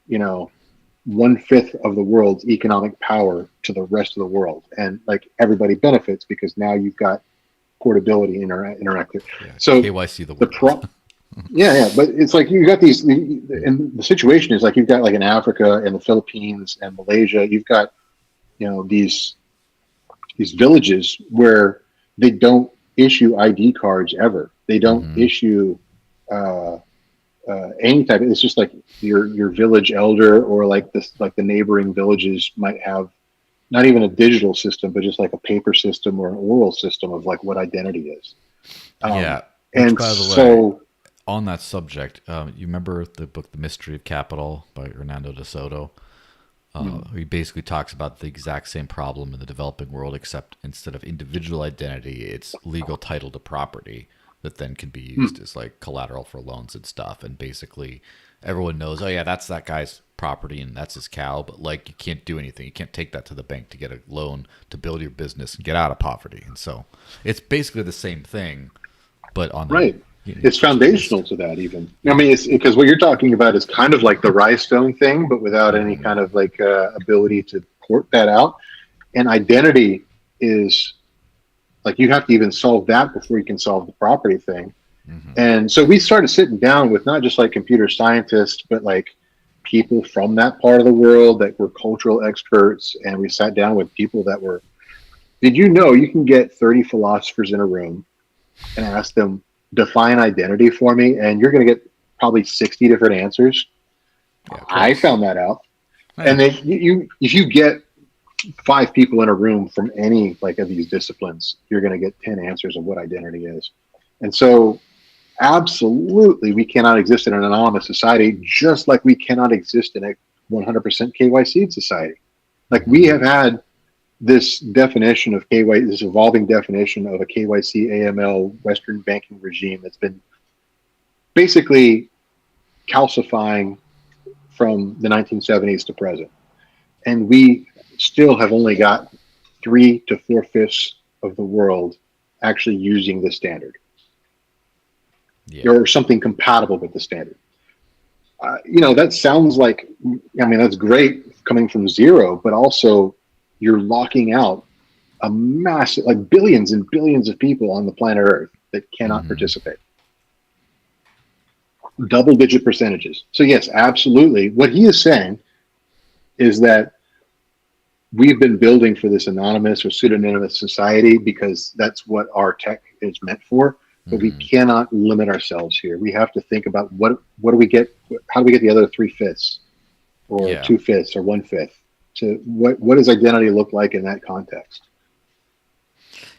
Speaker 2: 1/5 of the world's economic power to the rest of the world, and like everybody benefits because now you've got portability interactive.
Speaker 1: Yeah,
Speaker 2: so
Speaker 1: KYC the world.
Speaker 2: Yeah, but it's like you got these, and the situation is like you've got like in Africa and the Philippines and Malaysia, you've got these villages where they don't issue ID cards ever. They don't issue any type. It's just like your village elder or like the neighboring villages might have not even a digital system, but just like a paper system or an oral system of like what identity is.
Speaker 1: Yeah.
Speaker 2: And
Speaker 1: by the
Speaker 2: so
Speaker 1: way, on that subject, you remember the book The Mystery of Capital by Hernando de Soto? He basically talks about the exact same problem in the developing world, except instead of individual identity, it's legal title to property that then can be used as like collateral for loans and stuff. And basically everyone knows, oh yeah, that's that guy's property and that's his cow, but like you can't do anything. You can't take that to the bank to get a loan to build your business and get out of poverty. And so it's basically the same thing, but on the,
Speaker 2: it's foundational to that even. I mean, it's because what you're talking about is kind of like the rhinestone thing, but without any kind of like ability to port that out. And identity is like you have to even solve that before you can solve the property thing. And so we started sitting down with not just like computer scientists, but like people from that part of the world that were cultural experts. And we sat down with people that were, did you know you can get 30 philosophers in a room and ask them, define identity for me, and you're going to get probably 60 different answers. Yeah, I found that out. And then if you get 5 people in a room from any like of these disciplines, you're going to get 10 answers of what identity is. And so absolutely we cannot exist in an anonymous society, just like we cannot exist in a 100% KYC society. Like we have had this definition of KYC, this evolving definition of a KYC AML Western banking regime that's been basically calcifying from the 1970s to present. And we still have only got 3 to 4 fifths of the world actually using the standard
Speaker 1: Yeah.
Speaker 2: or something compatible with the standard. That sounds like, I mean, that's great coming from zero, but also you're locking out a massive, like billions and billions of people on the planet Earth that cannot participate. Double digit percentages. So, yes, absolutely. What he is saying is that we've been building for this anonymous or pseudonymous society because that's what our tech is meant for. But we cannot limit ourselves here. We have to think about what do we get? How do we get the other 3 fifths, or 2 fifths, or 1 fifth? To what does identity look like in that context?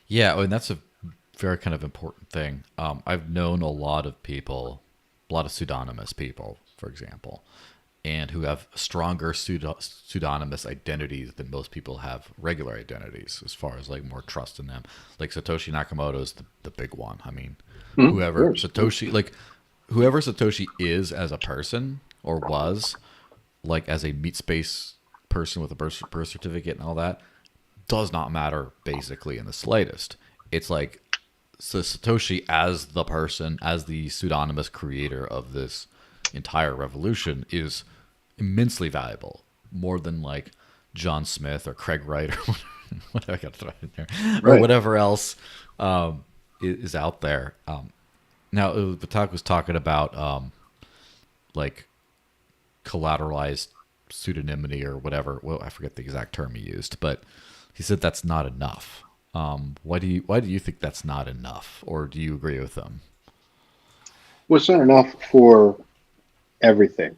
Speaker 1: Yeah, and that's a very kind of important thing. I've known a lot of people, a lot of pseudonymous people, for example, and who have stronger pseudonymous identities than most people have regular identities, as far as like more trust in them. Like Satoshi Nakamoto is the big one. I mean, whoever Satoshi is as a person, or was, like as a meat space person with a birth certificate and all that, does not matter basically in the slightest. It's like, so Satoshi as the person, as the pseudonymous creator of this entire revolution, is immensely valuable, more than like John Smith or Craig Wright or whatever I got to throw in there, or whatever else is out there. Now, Vitalk was talking about like collateralized pseudonymity or whatever. Well, I forget the exact term he used, but he said that's not enough. Why do you think that's not enough, or do you agree with them?
Speaker 2: Well, it's not enough for everything.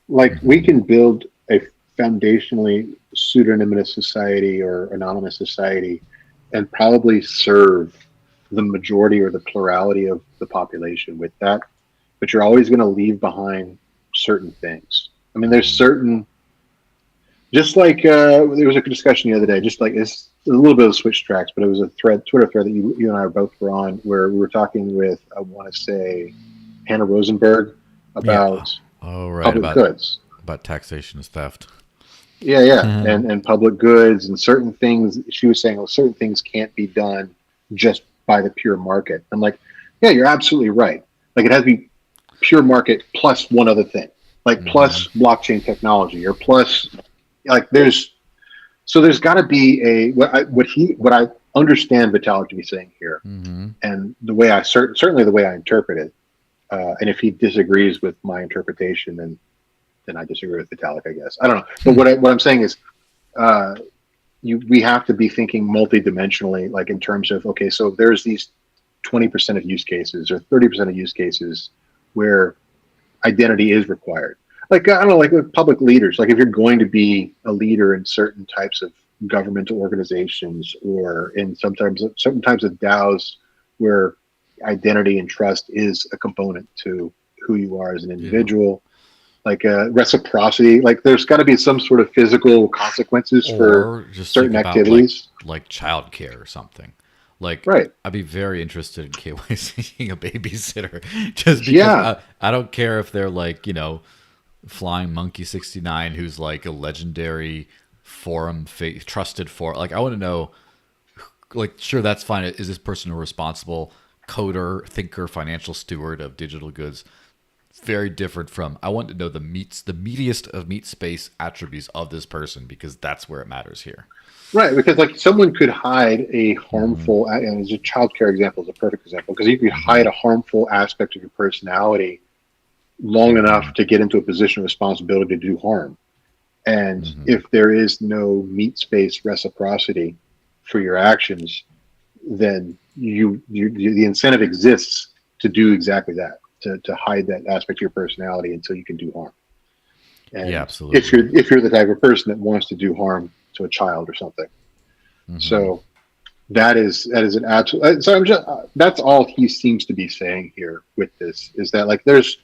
Speaker 2: Like we can build a foundationally pseudonymous society or anonymous society and probably serve the majority or the plurality of the population with that, but you're always going to leave behind certain things. I mean, there's certain, just like there was a discussion the other day, just like it's a little bit of switch tracks, but it was a Twitter thread that you and I both were on, where we were talking with, I want to say, Hannah Rosenberg about public goods.
Speaker 1: About taxation as theft.
Speaker 2: Yeah. And public goods and certain things. She was saying, well, certain things can't be done just by the pure market. I'm like, yeah, you're absolutely right. Like it has to be pure market plus one other thing, like plus blockchain technology, or plus, like there's got to be what I understand Vitalk to be saying here, and the way I certainly the way I interpret it. And if he disagrees with my interpretation, then I disagree with Vitalk, I guess. I don't know. But what I'm saying is, we have to be thinking multidimensionally, like in terms of, okay, so there's these 20% of use cases or 30% of use cases where identity is required. Like, I don't know, like with public leaders, like if you're going to be a leader in certain types of governmental organizations or in certain types of DAOs where identity and trust is a component to who you are as an individual, like reciprocity, like there's got to be some sort of physical consequences for just certain activities,
Speaker 1: like childcare or something. Like, I'd be very interested in KYCing a babysitter, just because I don't care if they're like, Flying Monkey 69, who's like a legendary forum trusted for, like, I want to know, like, sure, that's fine. Is this person a responsible coder, thinker, financial steward of digital goods? Very different from, I want to know the meatiest of meat space attributes of this person, because that's where it matters here.
Speaker 2: Right, because like someone could hide a harmful, and a childcare example is a perfect example, because you could hide a harmful aspect of your personality long enough to get into a position of responsibility to do harm. And if there is no meat space reciprocity for your actions, then the incentive exists to do exactly that, to hide that aspect of your personality until you can do harm. And
Speaker 1: yeah, absolutely.
Speaker 2: If you're the type of person that wants to do harm to a child or something, so that is an absolute. So that's all he seems to be saying here with this, is that like there's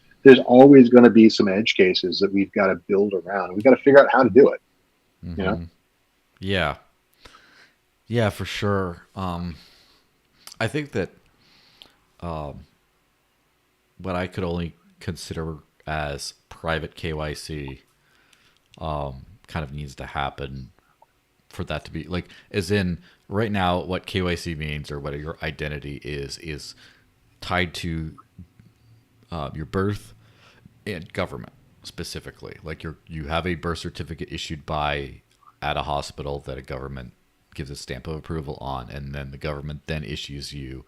Speaker 2: always going to be some edge cases that we've got to build around. We've got to figure out how to do it.
Speaker 1: Yeah, for sure. I think that what I could only consider as private KYC kind of needs to happen for that to be like, as in right now, what KYC means or what your identity is tied to your birth and government specifically. Like you have a birth certificate issued by at a hospital that a government gives a stamp of approval on, and then the government then issues you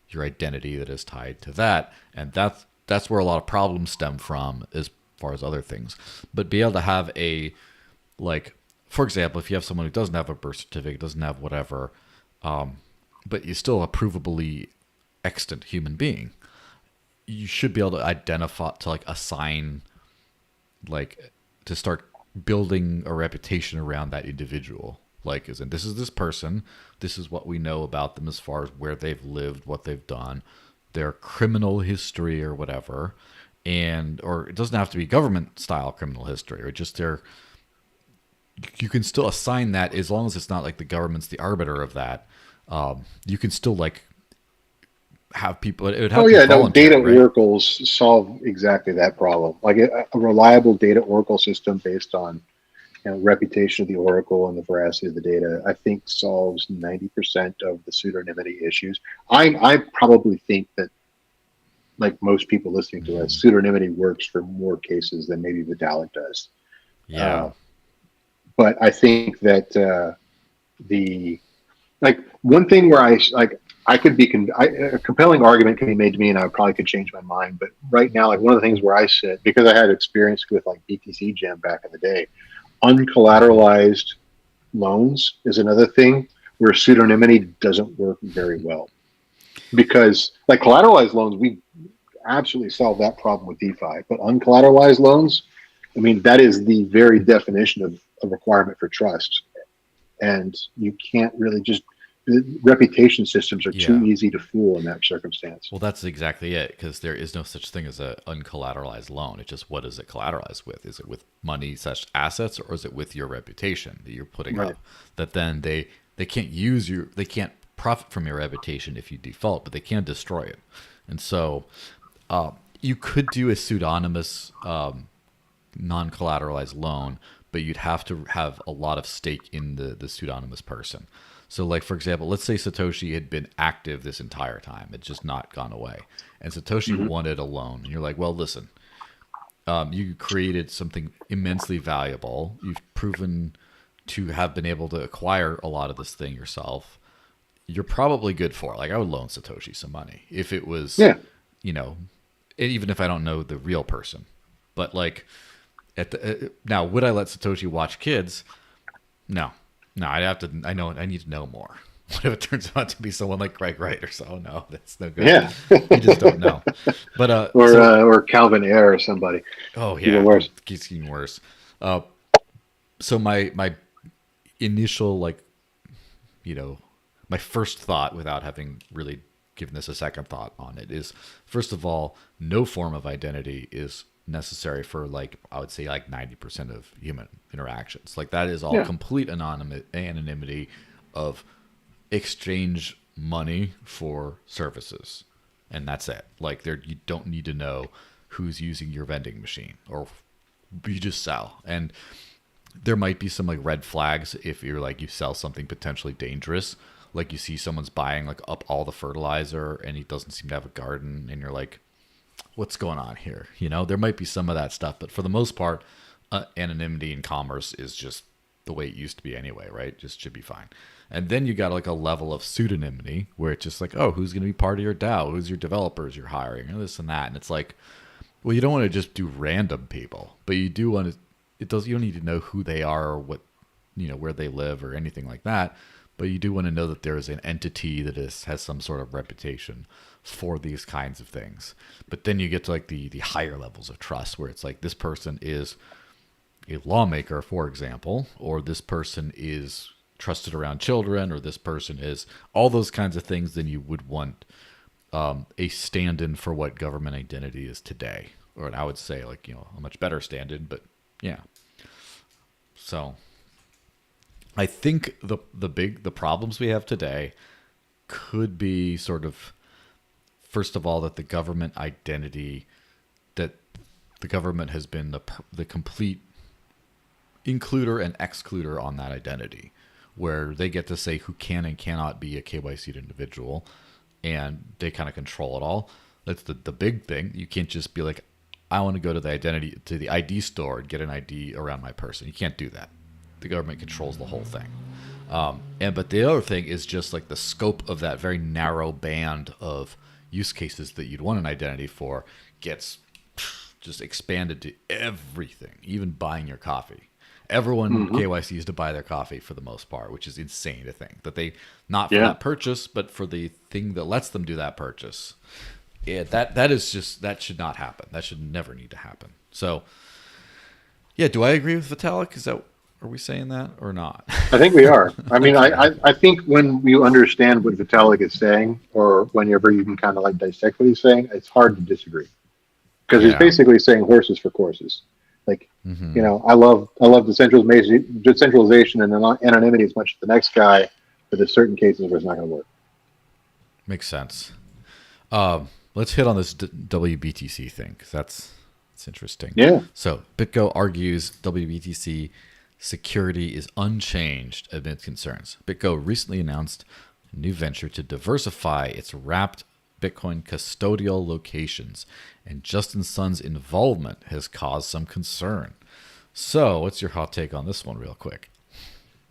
Speaker 1: your identity that is tied to that, and that's where a lot of problems stem from as far as other things. But be able to have a, like, for example, if you have someone who doesn't have a birth certificate, doesn't have whatever, but you're still a provably extant human being, you should be able to identify, to like assign, like to start building a reputation around that individual. Like, as in, this is this person, this is what we know about them as far as where they've lived, what they've done, their criminal history or whatever. And, or it doesn't have to be government style criminal history, or just their, you can still assign that as long as it's not like the government's the arbiter of that. You can still like have people. It would have
Speaker 2: Oh
Speaker 1: to be
Speaker 2: yeah, no,
Speaker 1: voluntary,
Speaker 2: data
Speaker 1: right?
Speaker 2: oracles solve exactly that problem. Like a reliable data oracle system based on, reputation of the oracle and the veracity of the data, I think solves 90% of the pseudonymity issues. I probably think that, like most people listening to us, pseudonymity works for more cases than maybe Vitalk does.
Speaker 1: Yeah.
Speaker 2: Uh, but I think that the like one thing where I could be a compelling argument can be made to me, and I probably could change my mind. But right now, like one of the things where I sit, because I had experience with like BTC Gem back in the day, uncollateralized loans is another thing where pseudonymity doesn't work very well, because like collateralized loans, we absolutely solve that problem with DeFi, but uncollateralized loans, I mean, that is the very definition of a requirement for trust. And you can't really just, reputation systems are too
Speaker 1: Yeah.
Speaker 2: easy to fool in that circumstance.
Speaker 1: Well, that's exactly it, because there is no such thing as a uncollateralized loan. It's just, what is it collateralized with? Is it with money such assets, or is it with your reputation that you're putting
Speaker 2: Right.
Speaker 1: up? That then they can't use your, they can't profit from your reputation if you default, but they can destroy it. And so you could do a pseudonymous non-collateralized loan, but you'd have to have a lot of stake in the pseudonymous person. So, like, for example, let's say Satoshi had been active this entire time. It's just not gone away. And Satoshi
Speaker 2: Mm-hmm.
Speaker 1: wanted a loan. And you're like, well, listen, you created something immensely valuable. You've proven to have been able to acquire a lot of this thing yourself. You're probably good for it. Like, I would loan Satoshi some money if it was,
Speaker 2: Yeah.
Speaker 1: you know, even if I don't know the real person. But, like, now, would I let Satoshi watch kids? No. No, I'd have to. I need to know more. What if it turns out to be someone like Greg Wright or so? Oh, no, that's no good.
Speaker 2: Yeah.
Speaker 1: You just don't know. But
Speaker 2: Or Calvin Ayre or somebody.
Speaker 1: oh
Speaker 2: Even
Speaker 1: yeah,
Speaker 2: worse.
Speaker 1: it keeps getting worse. Uh, so my initial, like, my first thought, without having really given this a second thought on it, is, first of all, no form of identity is necessary for, like, I would say, like 90% of human interactions. Like, that is all
Speaker 2: Yeah.
Speaker 1: complete anonymity of exchange money for services, and that's it. Like, there, you don't need to know who's using your vending machine, or you just sell. And there might be some, like, red flags if you're like, you sell something potentially dangerous, like you see someone's buying like up all the fertilizer and he doesn't seem to have a garden, and you're like, what's going on here? There might be some of that stuff, but for the most part, anonymity in commerce is just the way it used to be anyway, right? Just should be fine. And then you got like a level of pseudonymity where it's just like, oh, who's going to be part of your DAO? Who's your developers you're hiring? And this and that. And it's like, well, you don't want to just do random people, but you do want to, you don't need to know who they are or what, where they live or anything like that. But you do want to know that there is an entity that has some sort of reputation for these kinds of things. But then you get to like the higher levels of trust, where it's like, this person is a lawmaker, for example, or this person is trusted around children, or this person is all those kinds of things. Then you would want a stand-in for what government identity is today, or I would say, like, a much better stand-in. But yeah, so I think the problems we have today could be sort of first of all, that the government identity, that the government has been the complete includer and excluder on that identity, where they get to say who can and cannot be a KYC'd individual, and they kind of control it all. That's the big thing. You can't just be like, I want to go to the ID store and get an ID around my person. You can't do that. The government controls the whole thing. But the other thing is just like the scope of that very narrow band of use cases that you'd want an identity for gets just expanded to everything, even buying your coffee. Everyone KYCs to buy their coffee for the most part, which is insane to think that they, not for that purchase, but for the thing that lets them do that purchase. Yeah, that should not happen. That should never need to happen. So, yeah, do I agree with Vitalk? Are we saying that or not?
Speaker 2: I think we are. I mean, I think when you understand what Vitalk is saying, or whenever you can kind of like dissect what he's saying, it's hard to disagree. Because he's basically saying horses for courses. Like, I love decentralization and anonymity as much as the next guy, but there's certain cases where it's not going to work.
Speaker 1: Makes sense. Let's hit on this WBTC thing, because that's interesting.
Speaker 2: Yeah.
Speaker 1: So BitGo argues WBTC security is unchanged amid concerns. BitGo recently announced a new venture to diversify its wrapped Bitcoin custodial locations, and Justin Sun's involvement has caused some concern. So what's your hot take on this one real quick?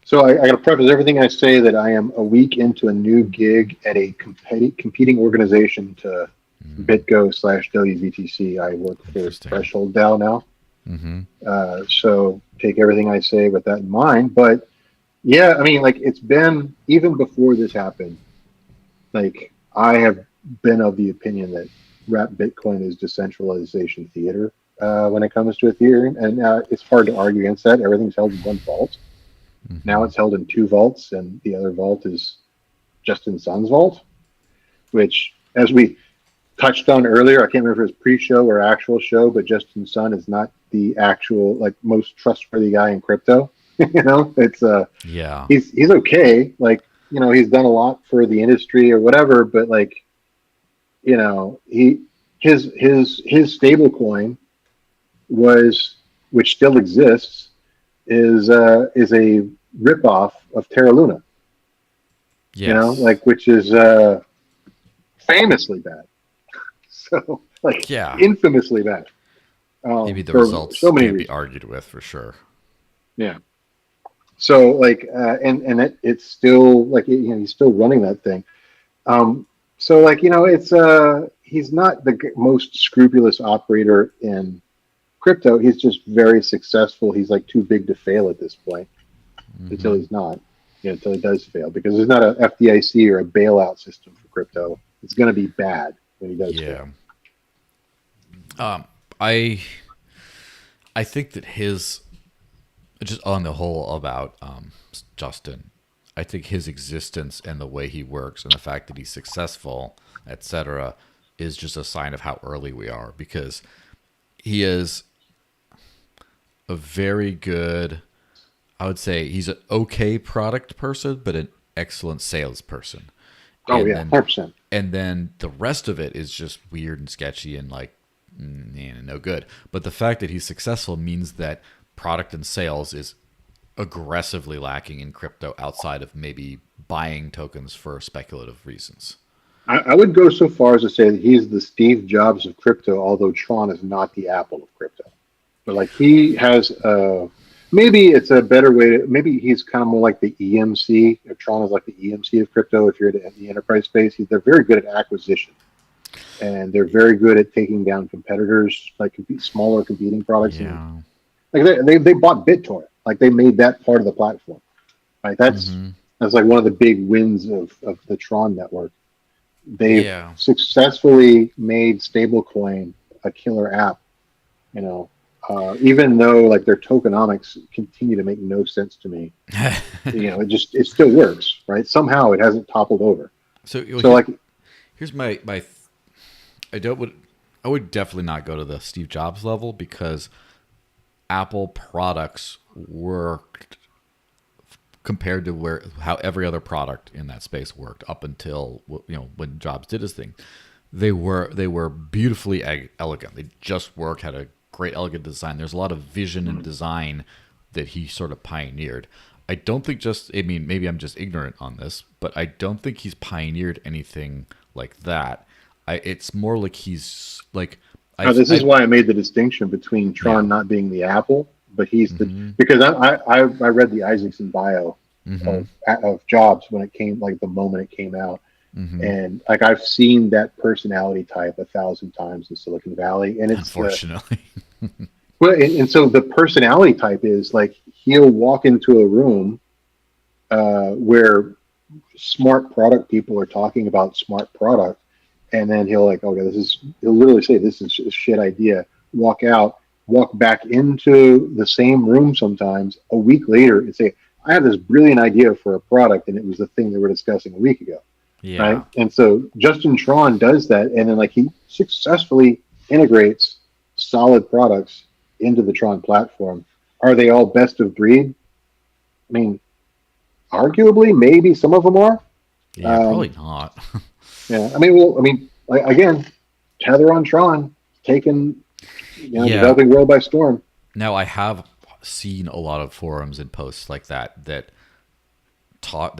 Speaker 2: So I got to preface everything I say that I am a week into a new gig at a competing organization to BitGo/WBTC. I work for Threshold DAO now. So take everything I say with that in mind. But yeah, I mean, like, it's been, even before this happened, like, I have been of the opinion that wrapped Bitcoin is decentralization theater when it comes to Ethereum. And it's hard to argue against that. Everything's held in one vault. Now it's held in two vaults, and the other vault is Justin Sun's vault, which, as we touched on earlier, I can't remember if it was pre-show or actual show, but Justin Sun is not the actual, like, most trustworthy guy in crypto. It's he's okay. Like, he's done a lot for the industry or whatever, but like, his stable coin which still exists, is a ripoff of Terra Luna.
Speaker 1: Yes.
Speaker 2: Which is famously bad. So, infamously bad.
Speaker 1: Maybe the results can be argued with for sure.
Speaker 2: Yeah. So, it's still he's still running that thing. So, it's he's not the most scrupulous operator in crypto. He's just very successful. He's like too big to fail at this point until he's not, until he does fail, because there's not a FDIC or a bailout system for crypto. It's going to be bad when he does fail.
Speaker 1: I think that just on the whole about Justin, I think his existence and the way he works and the fact that he's successful, etc., is just a sign of how early we are, because he is a very good, I would say he's an okay product person, but an excellent salesperson.
Speaker 2: Oh, yeah, 100%.
Speaker 1: And then the rest of it is just weird and sketchy and like no good. But the fact that he's successful means that product and sales is aggressively lacking in crypto outside of maybe buying tokens for speculative reasons.
Speaker 2: I would go so far as to say that he's the Steve Jobs of crypto, although Tron is not the Apple of crypto. But like, he has maybe it's a better way to, maybe he's kind of more like the EMC. Tron is like the EMC of crypto. If you're at the enterprise space, they're very good at acquisition, and they're very good at taking down competitors, like smaller competing products.
Speaker 1: Yeah.
Speaker 2: And, like they bought BitTorrent, like they made that part of the platform. Right. That's like one of the big wins of the Tron network. They've successfully made stablecoin a killer app, even though like their tokenomics continue to make no sense to me. It still works, right? Somehow it hasn't toppled over.
Speaker 1: Here's my I would definitely not go to the Steve Jobs level, because Apple products worked compared to how every other product in that space worked up until when Jobs did his thing. They were beautifully elegant. They just worked, had a great elegant design. There's a lot of vision and design that he sort of pioneered. I don't think I mean, maybe I'm just ignorant on this, but I don't think he's pioneered anything like that. It's more like he's like,
Speaker 2: This is why I made the distinction between Tron
Speaker 1: yeah.
Speaker 2: not being the Apple, but he's the,
Speaker 1: Mm-hmm.
Speaker 2: because I read the Isaacson bio
Speaker 1: Mm-hmm.
Speaker 2: of Jobs when it came, like the moment it came out.
Speaker 1: Mm-hmm.
Speaker 2: And like I've seen that personality type 1,000 times in Silicon Valley, and it's the
Speaker 1: Unfortunately.
Speaker 2: well, and so the personality type is like he'll walk into a room where smart product people are talking about smart product, and then he'll like, okay, he'll literally say this is a shit idea. Walk out, walk back into the same room sometimes a week later and say, I have this brilliant idea for a product, and it was the thing they were discussing a week ago. Right.
Speaker 1: Yeah.
Speaker 2: And so Justin Tron does that. And then like he successfully integrates solid products into the Tron platform. Are they all best of breed? I mean, arguably, maybe some of them are.
Speaker 1: Yeah, probably not.
Speaker 2: Yeah. I mean, well, I mean, like, again, Tether on Tron, taking,
Speaker 1: Yeah.
Speaker 2: developing world by storm.
Speaker 1: Now I have seen a lot of forums and posts like that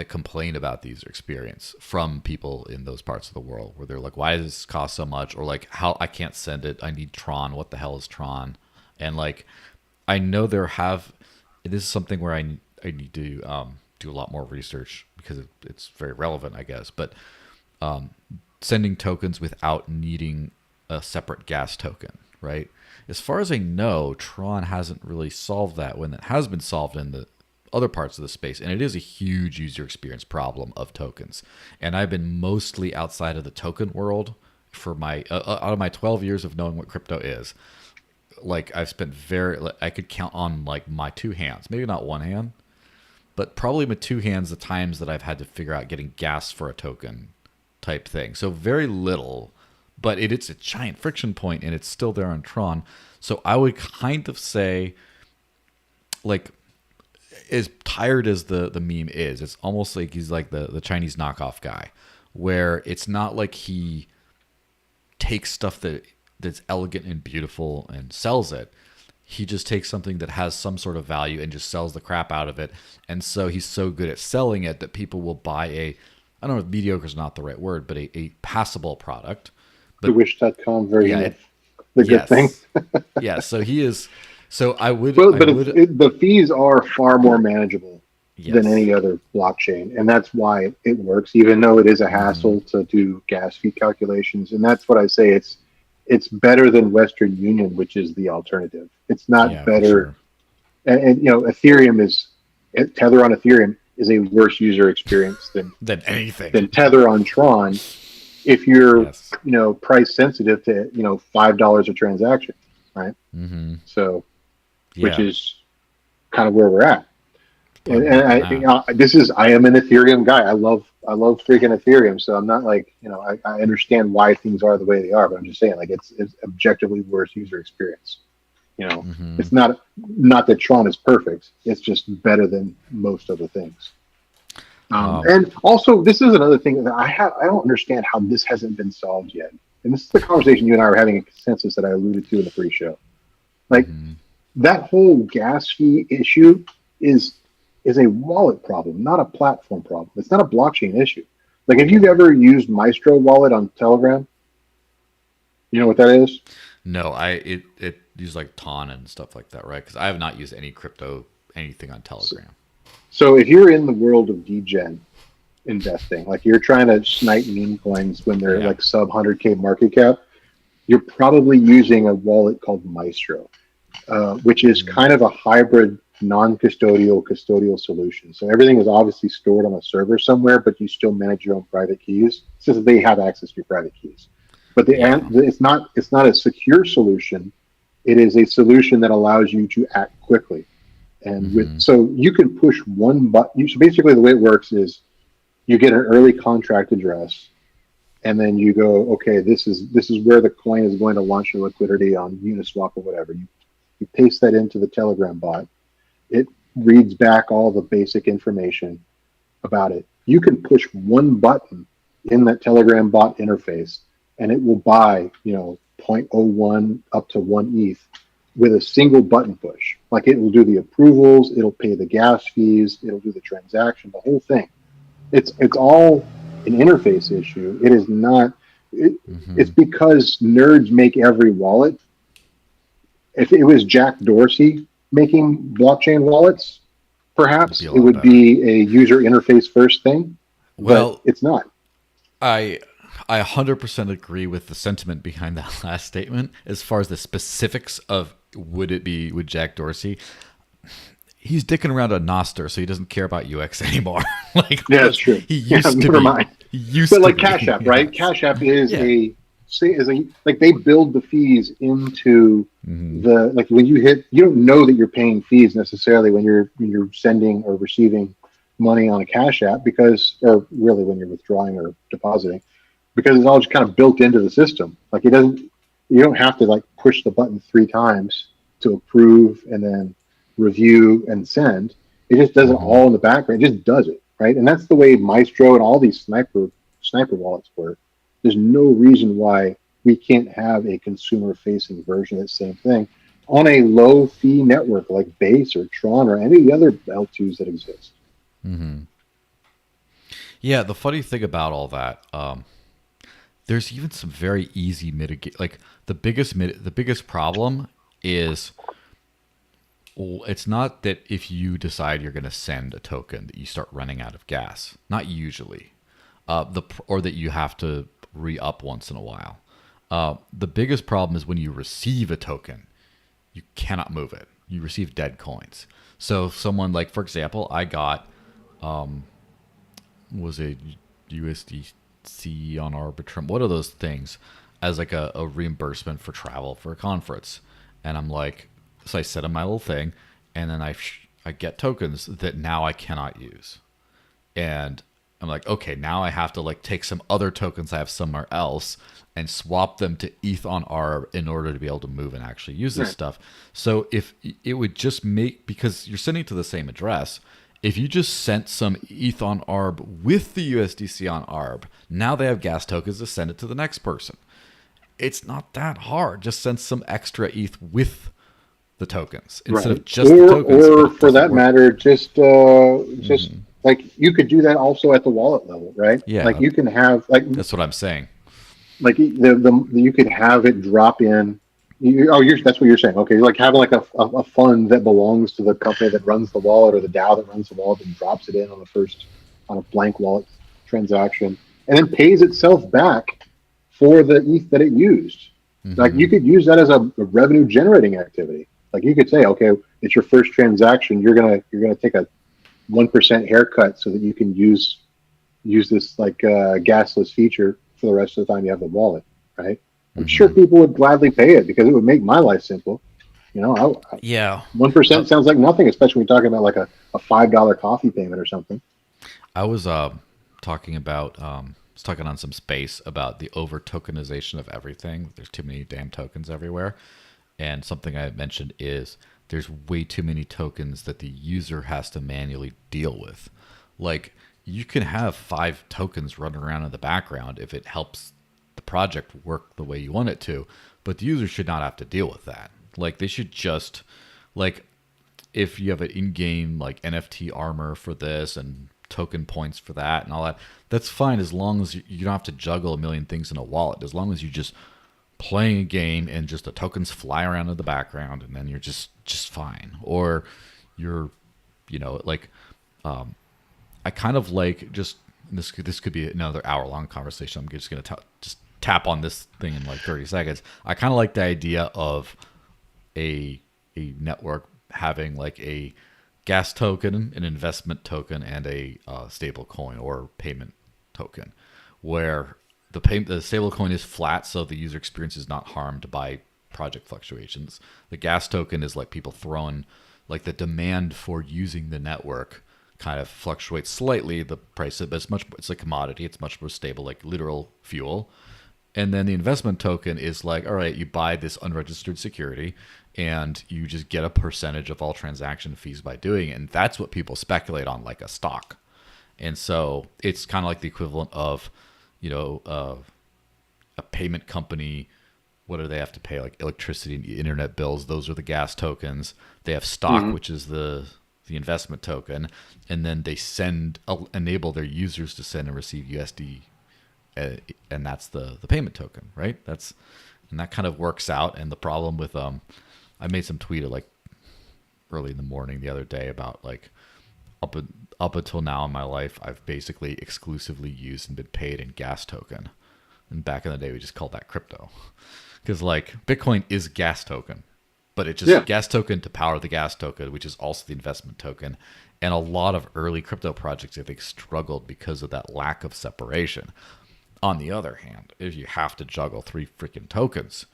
Speaker 1: complain about the user experience from people in those parts of the world where they're like, why does this cost so much? Or like, how I can't send it. I need Tron. What the hell is Tron? And like, I know this is something where I need to do a lot more research because it's very relevant, I guess. But sending tokens without needing a separate gas token, right? As far as I know, Tron hasn't really solved that when it has been solved in the other parts of the space, and it is a huge user experience problem of tokens. And I've been mostly outside of the token world for my out of my 12 years of knowing what crypto is. Like I've spent I could count on like my two hands, maybe not one hand, but probably my two hands the times that I've had to figure out getting gas for a token type thing. So very little, but it's a giant friction point, and it's still there on Tron. So I would kind of say, like, as tired as the meme is, it's almost like he's like the Chinese knockoff guy, where it's not like he takes stuff that's elegant and beautiful and sells it. He just takes something that has some sort of value and just sells the crap out of it. And so he's so good at selling it that people will buy I don't know if mediocre is not the right word, but a passable product. But
Speaker 2: The Wish.com version
Speaker 1: yeah,
Speaker 2: of the good thing.
Speaker 1: yeah. So he is. So I would.
Speaker 2: Well, but the fees are far more manageable than any other blockchain, and that's why it works. Even though it is a hassle to do gas fee calculations, and that's what I say. It's better than Western Union, which is the alternative. It's not better,
Speaker 1: sure.
Speaker 2: and Ethereum Tether on Ethereum is a worse user experience than
Speaker 1: anything
Speaker 2: than Tether on Tron. If you're price sensitive to $5 a transaction, right?
Speaker 1: Mm-hmm.
Speaker 2: So. Which is kind of where we're at. And I am an Ethereum guy. I love freaking Ethereum. So I'm not like, I understand why things are the way they are, but I'm just saying like it's objectively worse user experience. It's not that Tron is perfect. It's just better than most other things. And also, this is another thing that I don't understand how this hasn't been solved yet. And this is the conversation you and I were having in Consensus that I alluded to in the pre-show. Like, that whole gas fee issue is a wallet problem, not a platform problem. It's not a blockchain issue. Like, if you've ever used Maestro wallet on Telegram, you know what that is?
Speaker 1: No, it uses like TON and stuff like that, right? Because I have not used any crypto anything on Telegram.
Speaker 2: So if you're in the world of degen investing, like you're trying to snipe meme coins when they're like sub 100K market cap, you're probably using a wallet called Maestro. Which is kind of a hybrid non-custodial solution. So everything is obviously stored on a server somewhere, but you still manage your own private keys. It's just that they have access to your private keys. But it's not a secure solution. It is a solution that allows you to act quickly. And so you can push one button. So basically the way it works is you get an early contract address, and then you go, okay, this is where the coin is going to launch your liquidity on Uniswap or whatever. You paste that into the Telegram bot. It reads back all the basic information about it. You can push one button in that Telegram bot interface, and it will buy, you know, 0.01 up to 1 ETH with a single button push. Like it will do the approvals, it'll pay the gas fees, it'll do the transaction, the whole thing. It's all an interface issue. It is not. It's because nerds make every wallet. If it was Jack Dorsey making blockchain wallets, perhaps it would be a user interface first thing.
Speaker 1: Well,
Speaker 2: but it's not.
Speaker 1: I 100% agree with the sentiment behind that last statement. As far as the specifics of would Jack Dorsey, he's dicking around a Noster, so he doesn't care about UX anymore. Like,
Speaker 2: yeah, that's true.
Speaker 1: He used to
Speaker 2: never
Speaker 1: be.
Speaker 2: Mind.
Speaker 1: He used
Speaker 2: but
Speaker 1: to
Speaker 2: like
Speaker 1: be.
Speaker 2: Cash App, right? Cash App is like they build the fees into the, like when you don't know that you're paying fees necessarily when you're sending or receiving money on a Cash App, because, or really when you're withdrawing or depositing, because it's all just kind of built into the system. Like you don't have to like push the button 3 times to approve and then review and send. It just does it all in the background. It just does it, right? And that's the way Maestro and all these sniper wallets work. There's no reason why we can't have a consumer-facing version of the same thing on a low-fee network like Base or Tron or any of the other L2s that exist.
Speaker 1: Yeah, the funny thing about all that, there's even some very easy mitigate. Like the biggest problem is, it's not that if you decide you're going to send a token that you start running out of gas. Not usually, or that you have to re-up once in a while. The biggest problem is when you receive a token, you cannot move it. You receive dead coins. So someone like, for example, I got was a USDC on Arbitrum. What are those things? As like a reimbursement for travel for a conference, and I'm like, so I set up my little thing, and then I get tokens that now I cannot use, and I'm like, okay, now I have to like take some other tokens I have somewhere else and swap them to ETH on Arb in order to be able to move and actually use this stuff. So if it would just make, because you're sending to the same address, if you just sent some ETH on Arb with the USDC on Arb, now they have gas tokens to send it to the next person. It's not that hard. Just send some extra ETH with the tokens instead of just the tokens.
Speaker 2: Or for that matter, just like you could do that also at the wallet level, right?
Speaker 1: Yeah.
Speaker 2: Like you can have like,
Speaker 1: that's what I'm saying.
Speaker 2: Like you could have it drop in. That's what you're saying. Okay, like having like a fund that belongs to the company that runs the wallet or the DAO that runs the wallet and drops it in on a blank wallet transaction and then pays itself back for the ETH that it used. Like you could use that as a revenue generating activity. Like you could say, okay, it's your first transaction. You're gonna take a 1% haircut so that you can use this like gasless feature for the rest of the time you have the wallet, right? I'm sure people would gladly pay it because it would make my life simple. You know, 1% sounds like nothing, especially when you're talking about like a $5 coffee payment or something.
Speaker 1: I was talking on some space about the over tokenization of everything. There's too many damn tokens everywhere. And something I mentioned is there's way too many tokens that the user has to manually deal with. Like you can have 5 tokens running around in the background if it helps the project work the way you want it to, but the user should not have to deal with that. Like they should just, like if you have an in-game like NFT armor for this and token points for that and all that, that's fine as long as you don't have to juggle a million things in a wallet. As long as you just playing a game and just the tokens fly around in the background and then you're just fine. Or you're, like I kind of like just this could be another hour-long conversation. I'm just going to just tap on this thing in like 30 seconds. I kind of like the idea of a network having like a gas token, an investment token, and a stable coin or payment token, where the stable coin is flat, so the user experience is not harmed by project fluctuations. The gas token is like people throwing, like the demand for using the network kind of fluctuates slightly, the price, but it's a commodity. It's much more stable, like literal fuel. And then the investment token is like, all right, you buy this unregistered security and you just get a percentage of all transaction fees by doing it. And that's what people speculate on, like a stock. And so it's kind of like the equivalent of, a payment company, what do they have to pay? Like electricity and internet bills. Those are the gas tokens. They have stock,
Speaker 2: Mm-hmm.
Speaker 1: which is the investment token, and then they enable their users to send and receive USD, and that's the payment token, right? And that kind of works out. And the problem with I made some tweet like early in the morning the other day about like up up until now in my life, I've basically exclusively used and been paid in gas token. And back in the day, we just called that crypto, because like Bitcoin is gas token, but it's just
Speaker 2: Yeah.
Speaker 1: gas token to power the gas token, which is also the investment token. And a lot of early crypto projects, I think, struggled because of that lack of separation. On the other hand, if you have to juggle three freaking tokens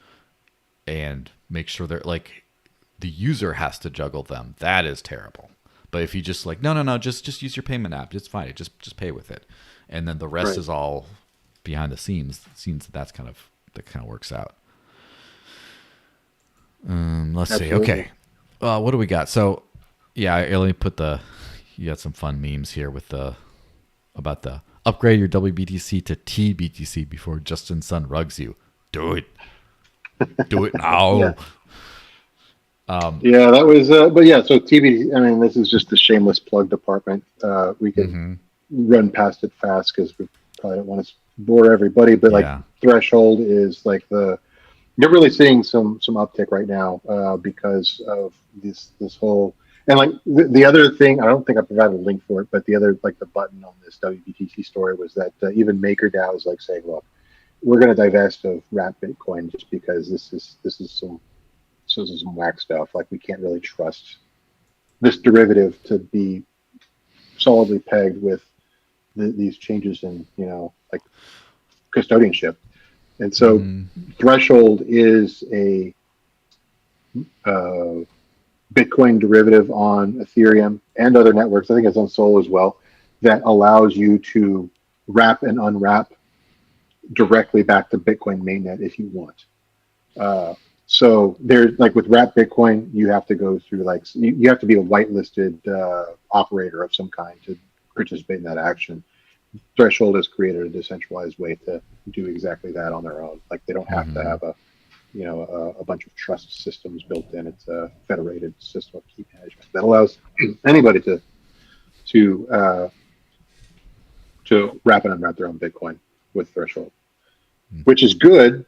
Speaker 1: and make sure they're like the user has to juggle them, that is terrible. But if you just like no, just use your payment app, it's fine. Just pay with it, and then the rest
Speaker 2: Right.
Speaker 1: is all behind the scenes. It seems that kind of works out. Let's see.
Speaker 2: Absolutely.
Speaker 1: Okay, what do we got? So yeah, let me put you got some fun memes here with about the upgrade your WBTC to TBTC before Justin Sun rugs you. Do it. Do it now.
Speaker 2: Yeah, that was. But yeah, so TV. I mean, this is just the shameless plug department. We can run past it fast because we probably don't want to bore everybody. But like
Speaker 1: Yeah.
Speaker 2: Threshold is like you're really seeing some uptick right now because of this whole. And like the other thing, I don't think I provided a link for it, but the other like the button on this WBTC story was that even MakerDAO is like saying, look, we're going to divest of wrap Bitcoin just because this is some whack stuff. Like we can't really trust this derivative to be solidly pegged with these changes in like custodianship. And so Threshold is a Bitcoin derivative on Ethereum and other networks. I think it's on Sol as well, that allows you to wrap and unwrap directly back to Bitcoin mainnet if you want. So there's like with wrap Bitcoin, you have to go through like you have to be a whitelisted operator of some kind to participate in that action. Threshold has created a decentralized way to do exactly that on their own. Like they don't have to have a bunch of trust systems built in. It's a federated system of key management that allows anybody to wrap and unwrap their own Bitcoin with Threshold, which is good.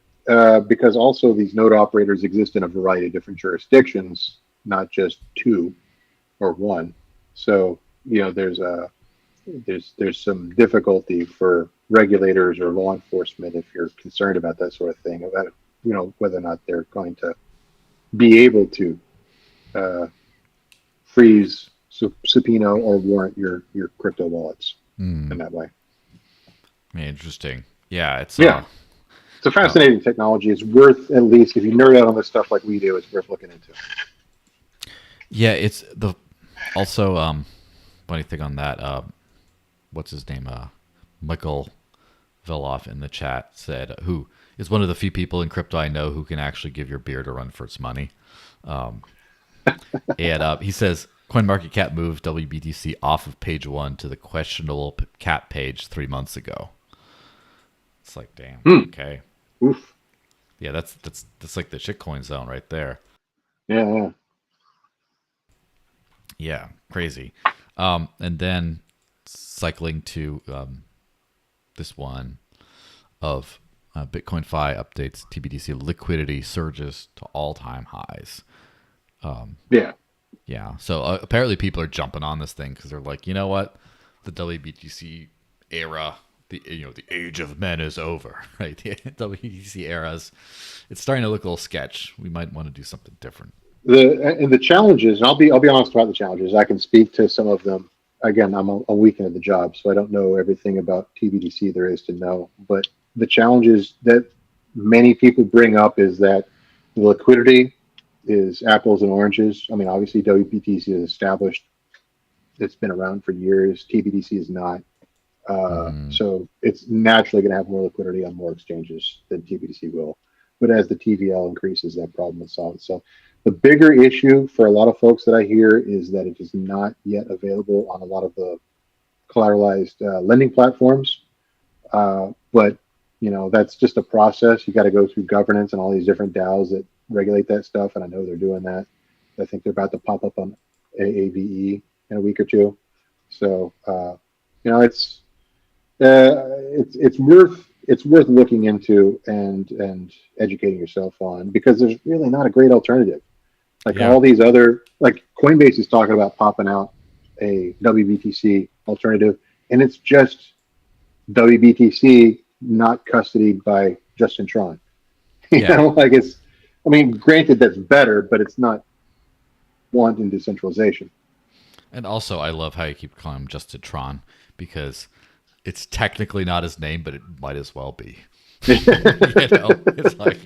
Speaker 2: Because also these node operators exist in a variety of different jurisdictions, not just two or one. So there's some difficulty for regulators or law enforcement if you're concerned about that sort of thing, about whether or not they're going to be able to freeze, subpoena, or warrant your crypto wallets in that way.
Speaker 1: Interesting. Yeah, it's
Speaker 2: It's a fascinating technology. It's worth, at least if you nerd out on this stuff like we do, it's worth looking into.
Speaker 1: Yeah, it's also funny thing on that. What's his name? Michael Veloff in the chat said, "Who is one of the few people in crypto I know who can actually give your beard a run for its money." And he says CoinMarketCap moved WBTC off of page 1 to the questionable cap page 3 months ago. It's like, damn. Okay.
Speaker 2: Oof.
Speaker 1: Yeah, that's like the shitcoin zone right there.
Speaker 2: Yeah.
Speaker 1: Yeah, crazy. And then cycling to this one of Bitcoin Fi updates TBDC liquidity surges to all-time highs. Yeah. So apparently people are jumping on this thing because they're like, you know what, the WBTC era, the age of men is over, right? The WBTC eras, it's starting to look a little sketch. We might want to do something different.
Speaker 2: The challenges, and I'll be honest about the challenges. I can speak to some of them. Again, I'm a week into the job, so I don't know everything about TBDC there is to know. But the challenges that many people bring up is that the liquidity is apples and oranges. I mean, obviously WBTC is established; it's been around for years. TBDC is not. So it's naturally going to have more liquidity on more exchanges than TBDC will. But as the TVL increases, that problem is solved. So the bigger issue for a lot of folks that I hear is that it is not yet available on a lot of the collateralized lending platforms. But That's just a process. You got to go through governance and all these different DAOs that regulate that stuff. And I know they're doing that. I think they're about to pop up on AAVE in a week or two. So, it's worth looking into and educating yourself on, because there's really not a great alternative. Like
Speaker 1: Yeah.
Speaker 2: all these other, like Coinbase is talking about popping out a WBTC alternative, and it's just WBTC not custodied by Justin Tron.
Speaker 1: Yeah.
Speaker 2: Like I mean, granted that's better, but it's not wanting decentralization.
Speaker 1: And also, I love how you keep calling him Justin Tron because it's technically not his name, but it might as well be. It's like,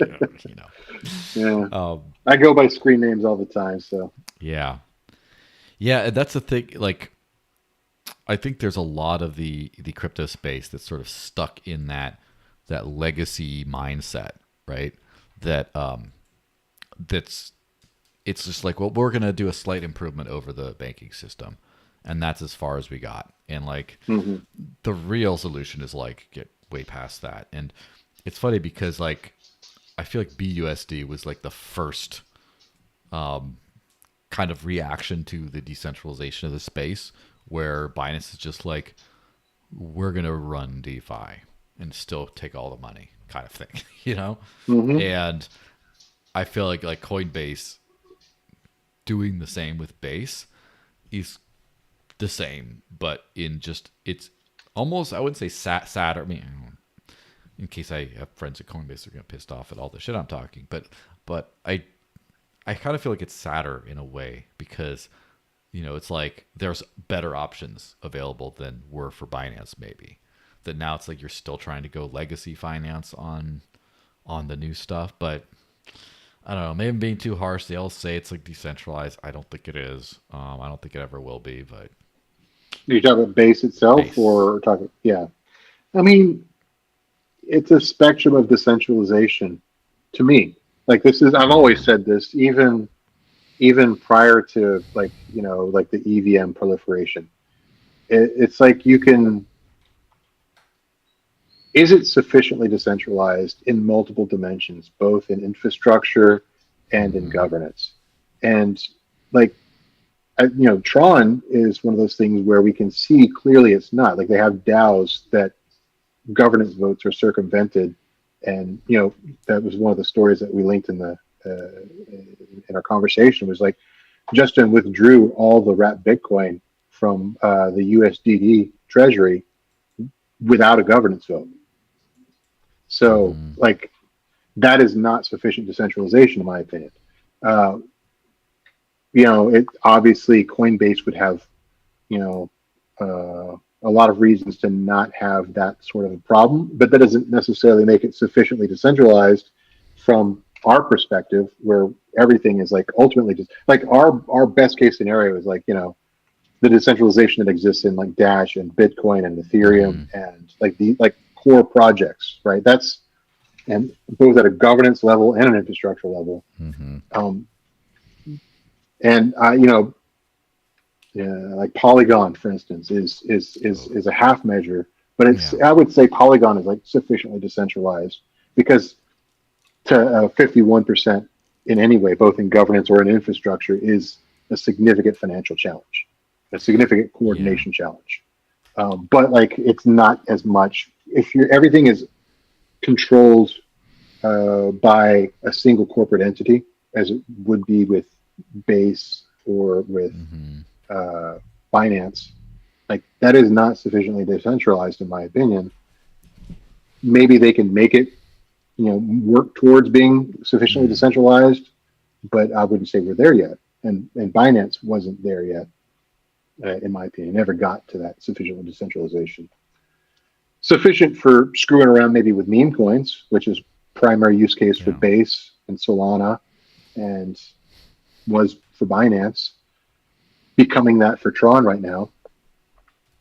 Speaker 2: Yeah,
Speaker 1: um,
Speaker 2: I go by screen names all the time, so.
Speaker 1: yeah. Yeah, and that's the thing. Like, I think there's a lot of the crypto space that's sort of stuck in that legacy mindset, right? That that's it's just like, well, we're gonna do a slight improvement over the banking system, and that's as far as we got. And like,
Speaker 2: Mhm.
Speaker 1: the real solution is like get way past that. And it's funny because like I feel like BUSD was like the first kind of reaction to the decentralization of the space, where Binance is just like, we're gonna run DeFi and still take all the money, kind of thing.
Speaker 2: Mhm.
Speaker 1: And I feel like Coinbase doing the same with Base is the same, but in just it's almost, I wouldn't say sadder. I mean, in case I have friends at Coinbase, they're gonna pissed off at all the shit I'm talking, but I kind of feel like it's sadder in a way because it's like there's better options available than were for Binance maybe. That now it's like you're still trying to go legacy finance on the new stuff, but I don't know. Maybe I'm being too harsh. They all say it's like decentralized. I don't think it is. I don't think it ever will be. But
Speaker 2: You talk about base itself,
Speaker 1: base,
Speaker 2: or talking? Yeah, I mean, it's a spectrum of decentralization to me. Like this is, I've always
Speaker 1: yeah,
Speaker 2: said this, even prior to like the EVM proliferation. It's like you can. Is it sufficiently decentralized in multiple dimensions, both in infrastructure and in
Speaker 1: mm-hmm.
Speaker 2: governance? And like Tron is one of those things where we can see clearly it's not. Like they have DAOs that governance votes are circumvented, and that was one of the stories that we linked in our conversation. Was like Justin withdrew all the wrapped Bitcoin from the USDD treasury without a governance vote. So
Speaker 1: Mm-hmm.
Speaker 2: like that is not sufficient decentralization, in my opinion. Uh, it obviously Coinbase would have you know a lot of reasons to not have that sort of a problem, but that doesn't necessarily make it sufficiently decentralized from our perspective, where everything is like ultimately just like our best case scenario is like the decentralization that exists in like Dash and Bitcoin and Ethereum
Speaker 1: Mm-hmm.
Speaker 2: and like the like core projects, right? That's and both at a governance level and an infrastructure level.
Speaker 1: Mm-hmm.
Speaker 2: Um, and like Polygon, for instance, is a half measure, but it's
Speaker 1: Yeah.
Speaker 2: I would say Polygon is like sufficiently decentralized because to 51% in any way, both in governance or in infrastructure, is a significant financial challenge, a significant
Speaker 1: Yeah.
Speaker 2: coordination challenge. But like it's not as much if everything is controlled by a single corporate entity as it would be with Base or with
Speaker 1: Mm-hmm.
Speaker 2: uh, Binance. Like that is not sufficiently decentralized, in my opinion. Maybe they can make it, work towards being sufficiently
Speaker 1: Mm-hmm.
Speaker 2: decentralized, but I wouldn't say we're there yet. And Binance wasn't there yet, in my opinion. Never got to that sufficient decentralization. Sufficient for screwing around maybe with meme coins, which is primary use case for
Speaker 1: Yeah.
Speaker 2: Base and Solana, and was for Binance, becoming that for Tron right now.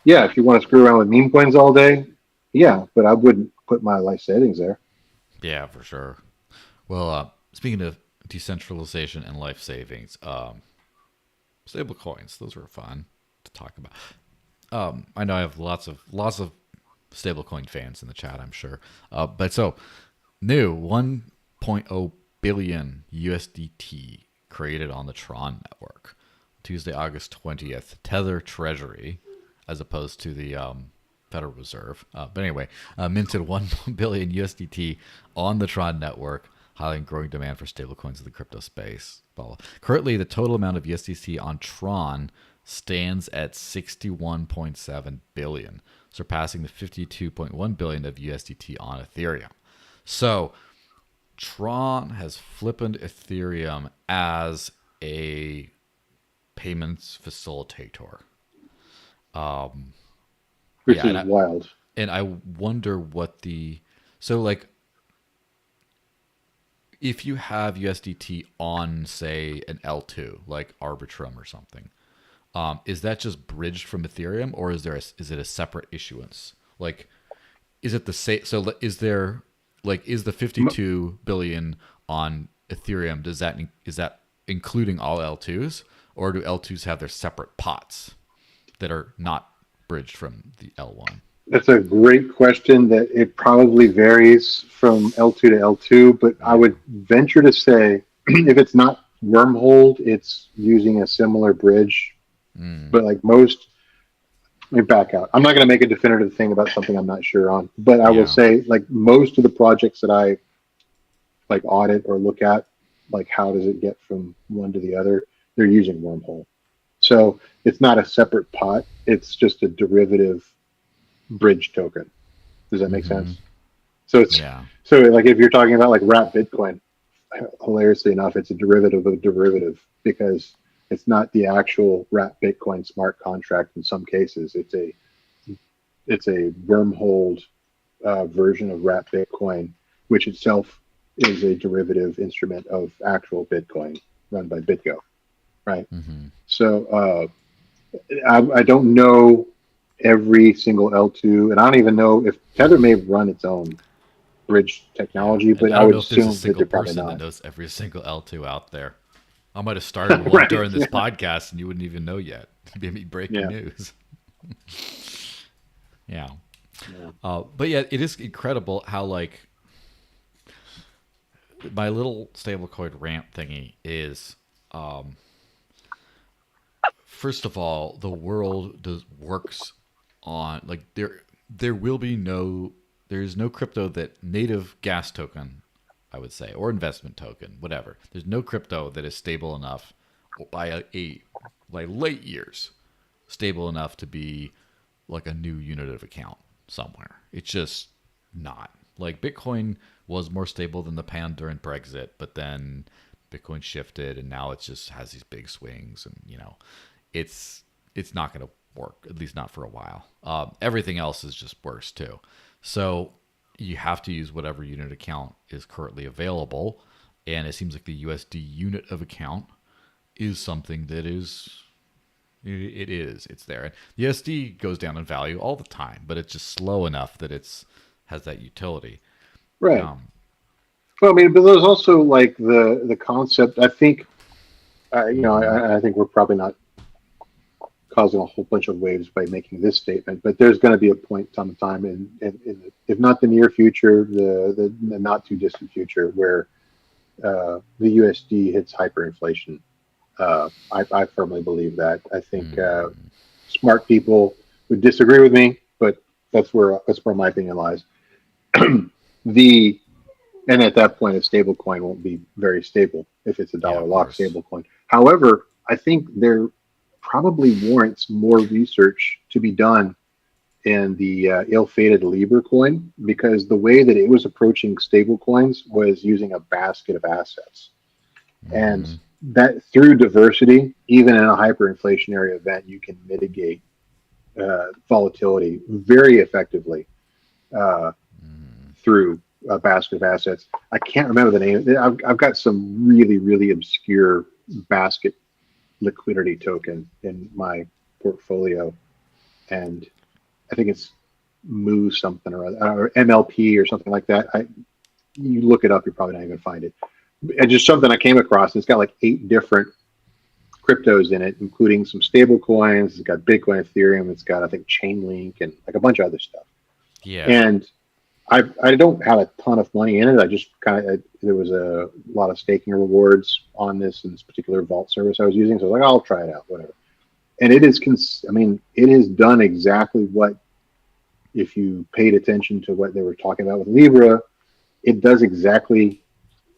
Speaker 2: Yeah, if you want to screw around with meme coins all day, yeah, but I wouldn't put my life savings there.
Speaker 1: Yeah, for sure. Well, speaking of decentralization and life savings, stable coins, those were fun to talk about. I know I have lots of stablecoin fans in the chat, I'm sure. But so new 1.0 billion USDT created on the Tron network. Tuesday, August 20th. Tether Treasury, as opposed to the Federal Reserve. But anyway, minted 1 billion USDT on the Tron network, highlighting growing demand for stablecoins in the crypto space. Currently, the total amount of USDT on Tron stands at 61.7 billion, surpassing the 52.1 billion of USDT on Ethereum. So, Tron has flipped Ethereum as a payments facilitator.
Speaker 2: Which is wild.
Speaker 1: And I wonder what if you have USDT on, say, an L2, like Arbitrum or something, is that just bridged from Ethereum, or is it a separate issuance? Like, is it the same? So is there, like, is the 52 billion on Ethereum, is that including all L2s, or do L2s have their separate pots that are not bridged from the L1?
Speaker 2: That's a great question. That it probably varies from L2 to L2, but I would venture to say if it's not wormholed, it's using a similar bridge. But like most, let me back out. I'm not going to make a definitive thing about something I'm not sure on, but I will say, like, most of the projects that I like audit or look at, like, how does it get from one to the other, they're using wormhole. So it's not a separate pot. It's just a derivative bridge token. Does that make sense? So it's so like if you're talking about like wrap Bitcoin, hilariously enough, it's a derivative of a derivative, because it's not the actual wrap Bitcoin smart contract. In some cases, it's a wormhole version of wrap Bitcoin, which itself is a derivative instrument of actual Bitcoin run by BitGo, right? So I don't know every single L2, and I don't even know if Tether may run its own bridge technology, but I would assume that they're probably not.
Speaker 1: That knows every single L2 out there. I might have started one during this podcast, and you wouldn't even know yet. It'd be breaking news. But yeah, it is incredible how, like, my little stablecoin rant thingy is, first of all, the world works on, like, there's no crypto that native gas token, I would say, or investment token, whatever. There's no crypto that is stable enough by late years, stable enough to be like a new unit of account somewhere. It's just not. Like, Bitcoin was more stable than the pound during Brexit, but then Bitcoin shifted, and now it just has these big swings, and it's not going to work, at least not for a while. Everything else is just worse too. So you have to use whatever unit account is currently available, and it seems like the USD unit of account is something that it's there. And the USD goes down in value all the time, but it's just slow enough that has that utility.
Speaker 2: Right. Well, I mean, but there's also like the concept. I think, I think we're probably not causing a whole bunch of waves by making this statement, but there's going to be a point sometime in if not the near future, the not too distant future, where the USD hits hyperinflation. I firmly believe that. I think smart people would disagree with me, but that's where my opinion lies. And at that point, a stable coin won't be very stable if it's a dollar lock stable coin. However, I think there probably warrants more research to be done in the ill-fated Libra coin, because the way that it was approaching stable coins was using a basket of assets. And that through diversity, even in a hyperinflationary event, you can mitigate volatility very effectively through a basket of assets. I can't remember the name. I've got some really, really obscure basket liquidity token in my portfolio, and I think it's Moo something or MLP or something like that. You look it up, you're probably not even going to find it. And just something I came across. It's got like 8 different cryptos in it, including some stable coins. It's got Bitcoin, Ethereum. It's got, I think, Chainlink and like a bunch of other stuff.
Speaker 1: Yeah.
Speaker 2: And I don't have a ton of money in it. I just kind of there was a lot of staking rewards on this particular vault service I was using, so I was like, I'll try it out, whatever. And it is, I mean, it has done exactly what, if you paid attention to what they were talking about with Libra, it does exactly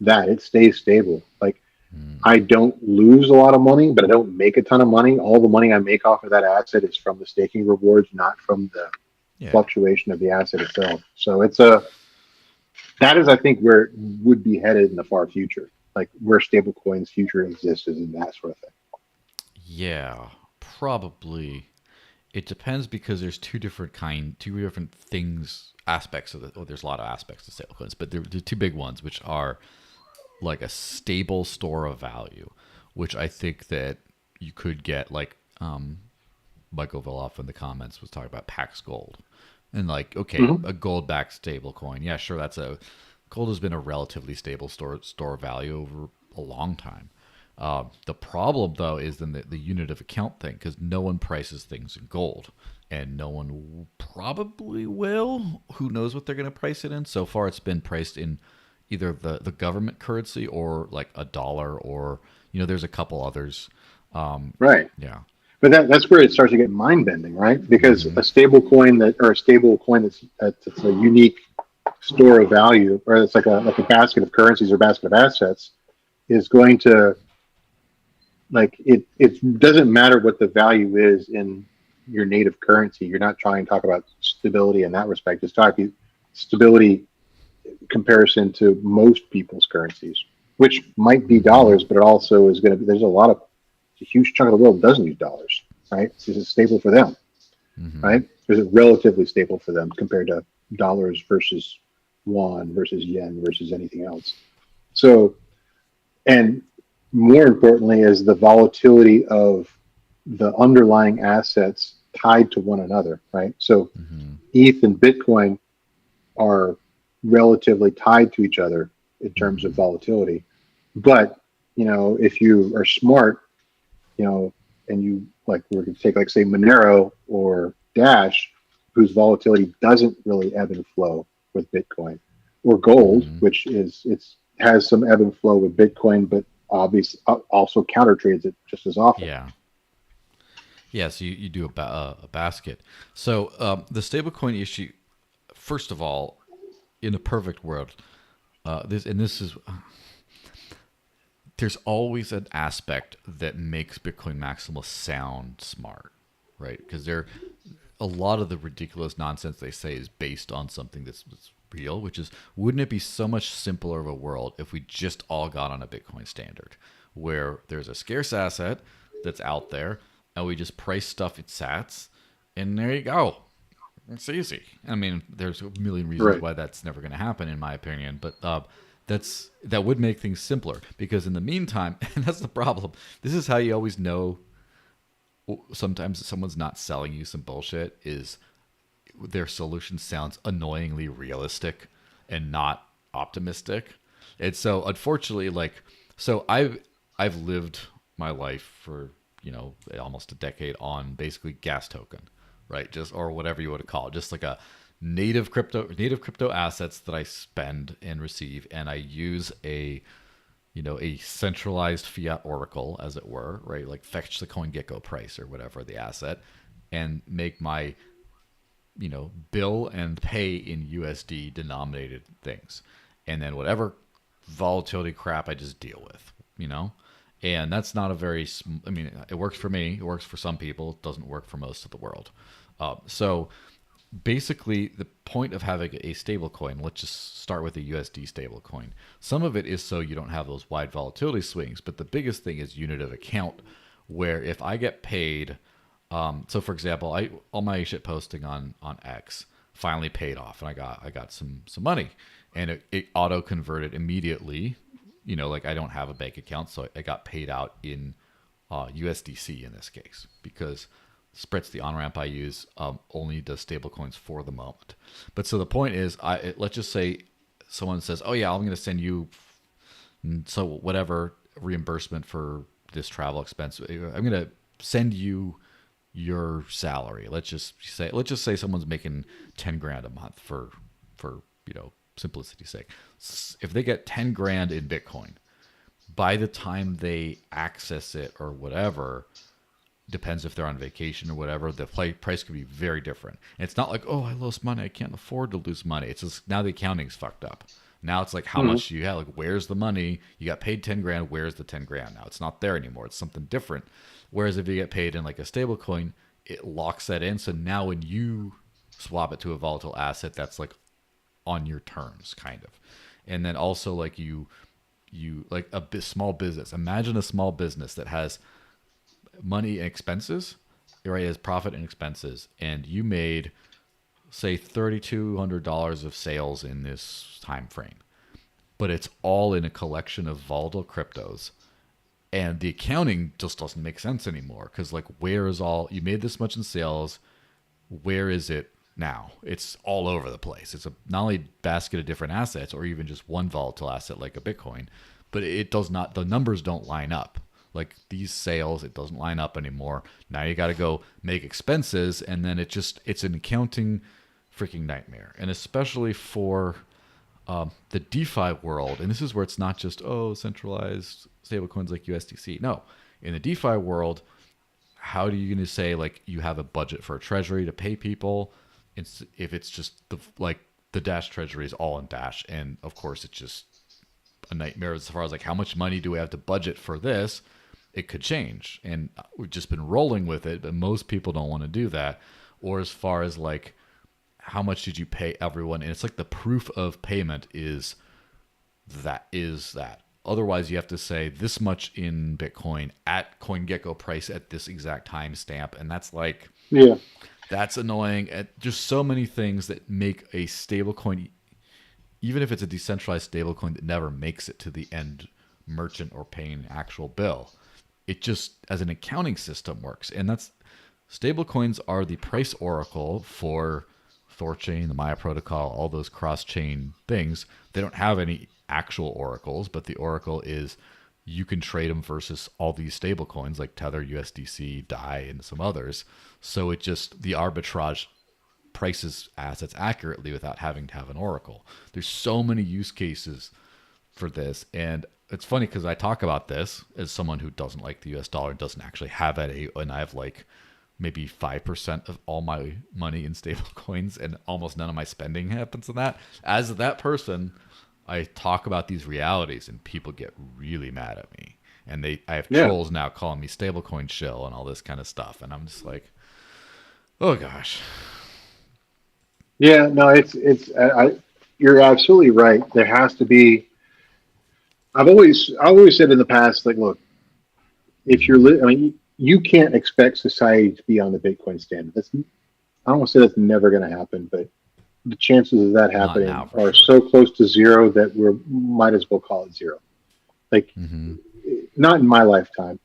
Speaker 2: that. It stays stable. Like,
Speaker 1: Mm.
Speaker 2: I don't lose a lot of money, but I don't make a ton of money. All the money I make off of that asset is from the staking rewards, not from the
Speaker 1: Yeah.
Speaker 2: fluctuation of the asset itself. So it's a that is, I think, where it would be headed in the far future, like where stablecoins future exists is in that sort of thing.
Speaker 1: Yeah. Probably. It depends because there's two different things, aspects of it. Oh, there's a lot of aspects to stablecoins, but there are two big ones, which are like a stable store of value, which I think that you could get like Michael Villoff in the comments was talking about Pax Gold. And like, okay,
Speaker 2: Mm-hmm.
Speaker 1: a gold backed stable coin. Yeah, sure, that's a gold has been a relatively stable store of value over a long time. The problem though is then the unit of account thing because no one prices things in gold, and no one probably will. Who knows what they're going to price it in? So far, it's been priced in either the government currency or like a dollar, or there's a couple others.
Speaker 2: Right.
Speaker 1: Yeah.
Speaker 2: But that's where it starts to get mind bending, right? Because
Speaker 1: Mm-hmm.
Speaker 2: a stable coin or a stable coin that's a unique store of value, or it's like a basket of currencies or basket of assets, is going to, like, it doesn't matter what the value is in your native currency. You're not trying to talk about stability in that respect. It's talking stability comparison to most people's currencies, which might be
Speaker 1: Mm-hmm.
Speaker 2: dollars, but it also is going to be, there's a huge chunk of the world doesn't use dollars, right? So this is stable for them,
Speaker 1: Mm-hmm.
Speaker 2: right? Is it relatively stable for them compared to dollars versus won versus yen versus anything else? So, and more importantly, is the volatility of the underlying assets tied to one another, right? So
Speaker 1: Mm-hmm.
Speaker 2: ETH and Bitcoin are relatively tied to each other in terms of
Speaker 1: Mm-hmm.
Speaker 2: volatility. But, if you are smart, and you, like, we're going to take, like, say, Monero or Dash, whose volatility doesn't really ebb and flow with Bitcoin, or gold,
Speaker 1: Mm-hmm.
Speaker 2: which it's has some ebb and flow with Bitcoin, but obviously also counter trades it just as often.
Speaker 1: Yeah. Yeah. So you do a basket. So the stablecoin issue, first of all, in a perfect world, this is there's always an aspect that makes Bitcoin Maximalist sound smart, right? Because a lot of the ridiculous nonsense they say is based on something that's real, which is, wouldn't it be so much simpler of a world if we just all got on a Bitcoin standard where there's a scarce asset that's out there and we just price stuff at sats, and there you go. It's easy. I mean, there's a million reasons
Speaker 2: Right.
Speaker 1: why that's never going to happen, in my opinion, but that would make things simpler. Because in the meantime, and that's the problem. This is how you always know. Sometimes someone's not selling you some bullshit. Is their solution sounds annoyingly realistic and not optimistic. And so, unfortunately, like, so I've lived my life for almost a decade on basically gas token, right? Just, or whatever you want to call it, just like a native crypto assets that I spend and receive, and I use a centralized fiat oracle, as it were, right? Like fetch the CoinGecko price or whatever the asset, and make my bill and pay in USD denominated things, and then whatever volatility crap I just deal with, and that's not a very. I mean, it works for me. It works for some people. It doesn't work for most of the world. So basically, the point of having a stable coin, let's just start with a USD stable coin. Some of it is so you don't have those wide volatility swings, but the biggest thing is unit of account, where if I get paid, so for example, all my shit posting on X finally paid off, and I got some money, and it auto converted immediately. Like, I don't have a bank account, so I got paid out in USDC in this case, because Spritz, the on ramp I use, only does stablecoins for the moment. But so the point is, let's just say someone says, "Oh yeah, I'm going to send you so whatever reimbursement for this travel expense. I'm going to send you your salary. Let's just say someone's making 10 grand a month for simplicity's sake. If they get 10 grand in Bitcoin, by the time they access it or whatever, depends if they're on vacation or whatever, the price could be very different. And it's not like, oh, I lost money, I can't afford to lose money. It's just now the accounting's fucked up. Now it's like, how much do you have? Like, where's the money? You got paid 10 grand. Where's the 10 grand now? It's not there anymore. It's something different. Whereas if you get paid in like a stable coin, it locks that in. So now when you swap it to a volatile asset, that's like on your terms, kind of. And then also like you like small business. Imagine a small business that has money and expenses, right? As profit and expenses, and you made say $3,200 of sales in this time frame, but it's all in a collection of volatile cryptos, and the accounting just doesn't make sense anymore because like where is all you made this much in sales, where is it now? It's all over the place. It's a not only basket of different assets or even just one volatile asset like a Bitcoin, but it does not, the numbers don't line up. Like these sales, it doesn't line up anymore. Now you got to go make expenses, and then it's an accounting freaking nightmare. And especially for the DeFi world, and this is where it's not just centralized stablecoins like USDC. No, in the DeFi world, how are you going to say like you have a budget for a treasury to pay people? If it's just the Dash treasury is all in Dash, and of course it's just a nightmare as far as like how much money do we have to budget for this. It could change, and we've just been rolling with it, but most people don't want to do that. Or as far as like how much did you pay everyone, and it's like the proof of payment is that. Otherwise you have to say this much in Bitcoin at CoinGecko price at this exact time stamp, and that's like,
Speaker 2: Yeah.
Speaker 1: that's annoying. Just so many things that make a stablecoin, even if it's a decentralized stablecoin that never makes it to the end merchant or paying an actual bill, it just as an accounting system works. And that's, stablecoins are the price oracle for Thorchain, the Maya protocol, all those cross-chain things. They don't have any actual oracles, but the oracle is you can trade them versus all these stablecoins like Tether, USDC, DAI, and some others. So it just, the arbitrage prices assets accurately without having to have an oracle. There's so many use cases for this, and it's funny because I talk about this as someone who doesn't like the US dollar and doesn't actually have it, and I have like maybe 5% of all my money in stable coins, and almost none of my spending happens in that. As that person, I talk about these realities and people get really mad at me, and I have trolls now calling me stablecoin shill and all this kind of stuff, and I'm just like, oh gosh.
Speaker 2: Yeah, no, you're absolutely right. There has to be. I've always said in the past, like, look, if I mean, you can't expect society to be on the Bitcoin standard. I don't want to say that's never going to happen, but the chances of that happening are so close to zero that we might as well call it zero. Like, not in my lifetime.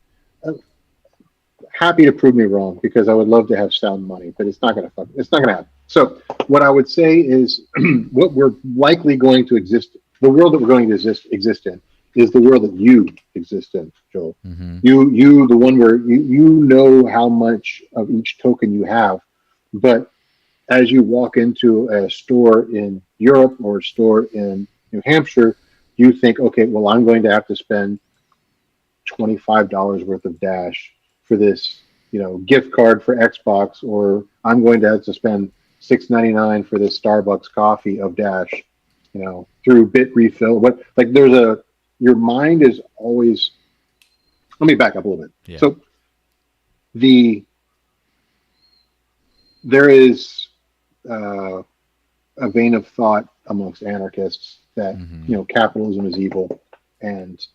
Speaker 2: Happy to prove me wrong, because I would love to have sound money, but it's not going to happen. So what I would say is what we're likely going to exist, the world that we're going to exist in is the world that you exist in, Joel. You, the one where you know how much of each token you have, but as you walk into a store in Europe or a store in New Hampshire, you think, okay, well, I'm going to have to spend $25 worth of Dash for this, gift card for Xbox, or I'm going to have to spend $6.99 for this Starbucks coffee of Dash, through Bit Refill. But like, your mind is always. Let me back up a little bit.
Speaker 1: Yeah.
Speaker 2: So there is a vein of thought amongst anarchists that capitalism is evil, and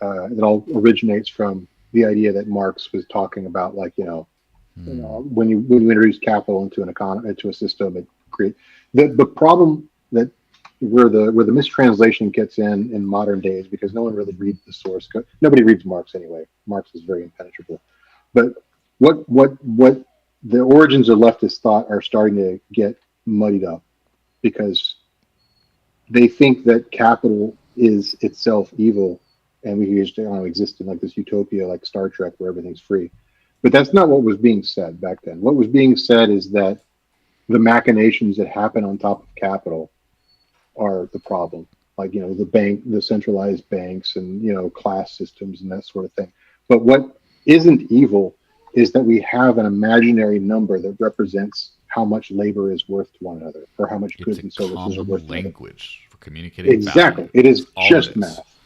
Speaker 2: it all originates from the idea that Marx was talking about, like, when you introduce capital into an economy, into a system, it creates the problem that where the mistranslation gets in modern days, because no one really reads the source code. Nobody reads Marx anyway. Marx is very impenetrable. But what the origins of leftist thought are starting to get muddied up, because they think that capital is itself evil, and we just exist in like this utopia like Star Trek where everything's free. But that's not what was being said back then. What was being said is that the machinations that happen on top of capital are the problem. Like, the centralized banks and, class systems and that sort of thing. But what isn't evil is that we have an imaginary number that represents how much labor is worth to one another, or how much
Speaker 1: It's
Speaker 2: goods
Speaker 1: a
Speaker 2: and services are worth
Speaker 1: common
Speaker 2: to another.
Speaker 1: language for communicating
Speaker 2: Exactly.
Speaker 1: value.
Speaker 2: It is
Speaker 1: That's all it
Speaker 2: just
Speaker 1: is.
Speaker 2: math.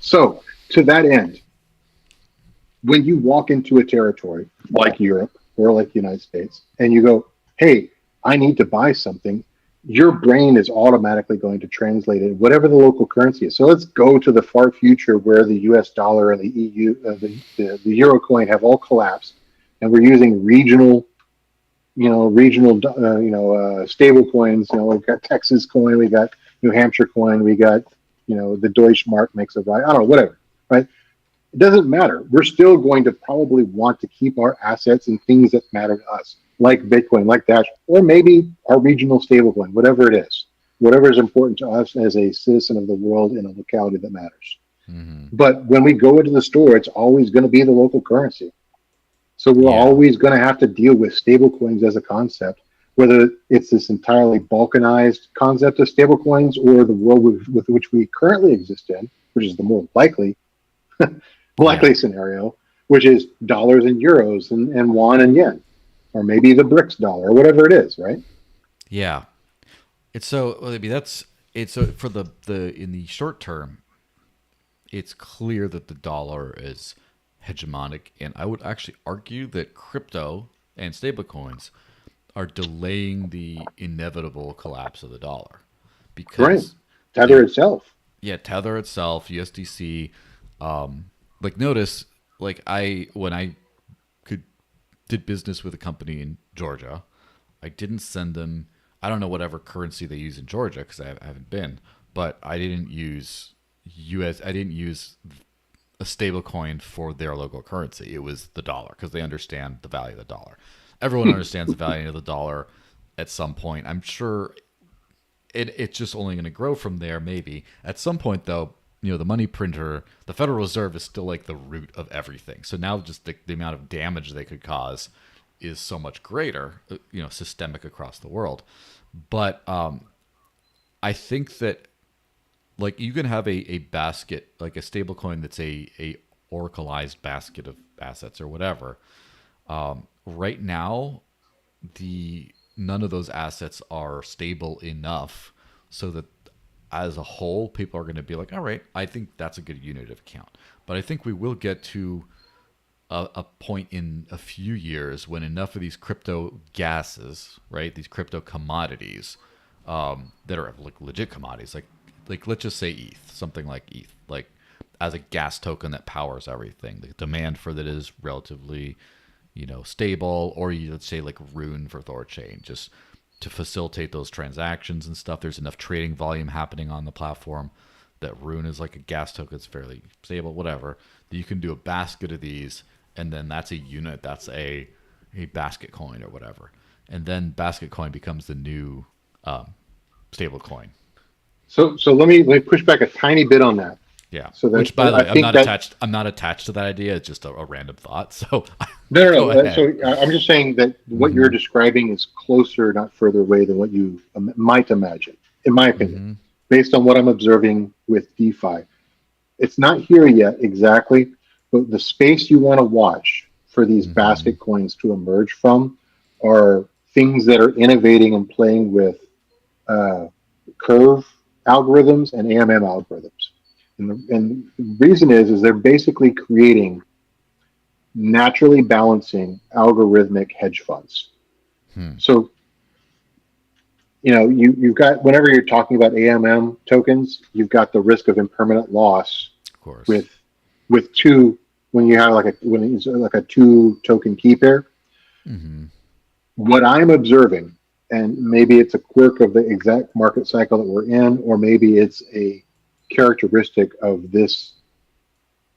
Speaker 2: So, to that end, when you walk into a territory like Europe or like the United States and you go, hey, I need to buy something, your brain is automatically going to translate it, whatever the local currency is. So let's go to the far future where the US dollar and the EU, the Euro coin have all collapsed, and we're using stable coins. We've got Texas coin, we got New Hampshire coin, we got, the Deutschmark makes a right, I don't know, whatever, right? It doesn't matter. We're still going to probably want to keep our assets in things that matter to us, like Bitcoin, like Dash, or maybe our regional stablecoin, whatever it is, whatever is important to us as a citizen of the world in a locality that matters.
Speaker 1: Mm-hmm.
Speaker 2: But when we go into the store, it's always going to be the local currency. So we're
Speaker 1: Yeah.
Speaker 2: always going to have to deal with stablecoins as a concept, whether it's this entirely balkanized concept of stablecoins or the world with which we currently exist in, which is the more likely
Speaker 1: Yeah.
Speaker 2: scenario, which is dollars and euros and won and yen, or maybe the BRICS dollar or whatever it is, right?
Speaker 1: Yeah. It's so, well, I mean, that's, it's so for the, in the short term, it's clear that the dollar is hegemonic. And I would actually argue that crypto and stablecoins are delaying the inevitable collapse of the dollar
Speaker 2: Right.
Speaker 1: because
Speaker 2: Tether
Speaker 1: they're,
Speaker 2: itself.
Speaker 1: yeah, Tether itself, USDC, like notice, like when I could did business with a company in Georgia, I didn't send them. I don't know whatever currency they use in Georgia because I haven't been, but I didn't use US. I didn't use a stable coin for their local currency. It was the dollar because they understand the value of the dollar. Everyone understands the value of the dollar at some point. I'm sure it's just only going to grow from there. Maybe at some point, though, the money printer, the Federal Reserve is still like the root of everything. So now just the amount of damage they could cause is so much greater, systemic across the world. But I think that like you can have a basket, like a stable coin that's a oracleized basket of assets or whatever. Right now, the none of those assets are stable enough so that as a whole people are going to be like, all right, I think that's a good unit of account. But I think we will get to a point in a few years when enough of these crypto gases, right, these crypto commodities that are like legit commodities, like let's just say ETH, something like ETH, like as a gas token that powers everything, the demand for that is relatively stable, or let's say like Rune for Thorchain, just to facilitate those transactions and stuff. There's enough trading volume happening on the platform that Rune is like a gas token. It's fairly stable, whatever. That you can do a basket of these, and then that's a unit. That's a basket coin or whatever. And then basket coin becomes the new stable coin.
Speaker 2: So let me push back a tiny bit on that.
Speaker 1: Yeah.
Speaker 2: So
Speaker 1: Which,
Speaker 2: that
Speaker 1: by the
Speaker 2: I
Speaker 1: way, I'm
Speaker 2: think
Speaker 1: not
Speaker 2: that
Speaker 1: attached. I'm not attached to that idea. It's just a random thought. So
Speaker 2: no.
Speaker 1: go ahead.
Speaker 2: So I'm just saying that what you're
Speaker 1: Mm-hmm.
Speaker 2: describing is closer, not further away than what you might imagine, in my opinion,
Speaker 1: Mm-hmm.
Speaker 2: based on what I'm observing with DeFi. It's not here yet exactly, but the space you want to watch for these
Speaker 1: Mm-hmm.
Speaker 2: basket coins to emerge from are things that are innovating and playing with uh, curve algorithms and AMM algorithms. And the reason is they're basically creating naturally balancing algorithmic hedge funds.
Speaker 1: Hmm.
Speaker 2: So, you've got, whenever you're talking about AMM tokens, you've got the risk of impermanent loss
Speaker 1: Of course.
Speaker 2: with two, when you have when it's like a two token key pair.
Speaker 1: Mm-hmm.
Speaker 2: What I'm observing, and maybe it's a quirk of the exact market cycle that we're in, or maybe it's a characteristic of this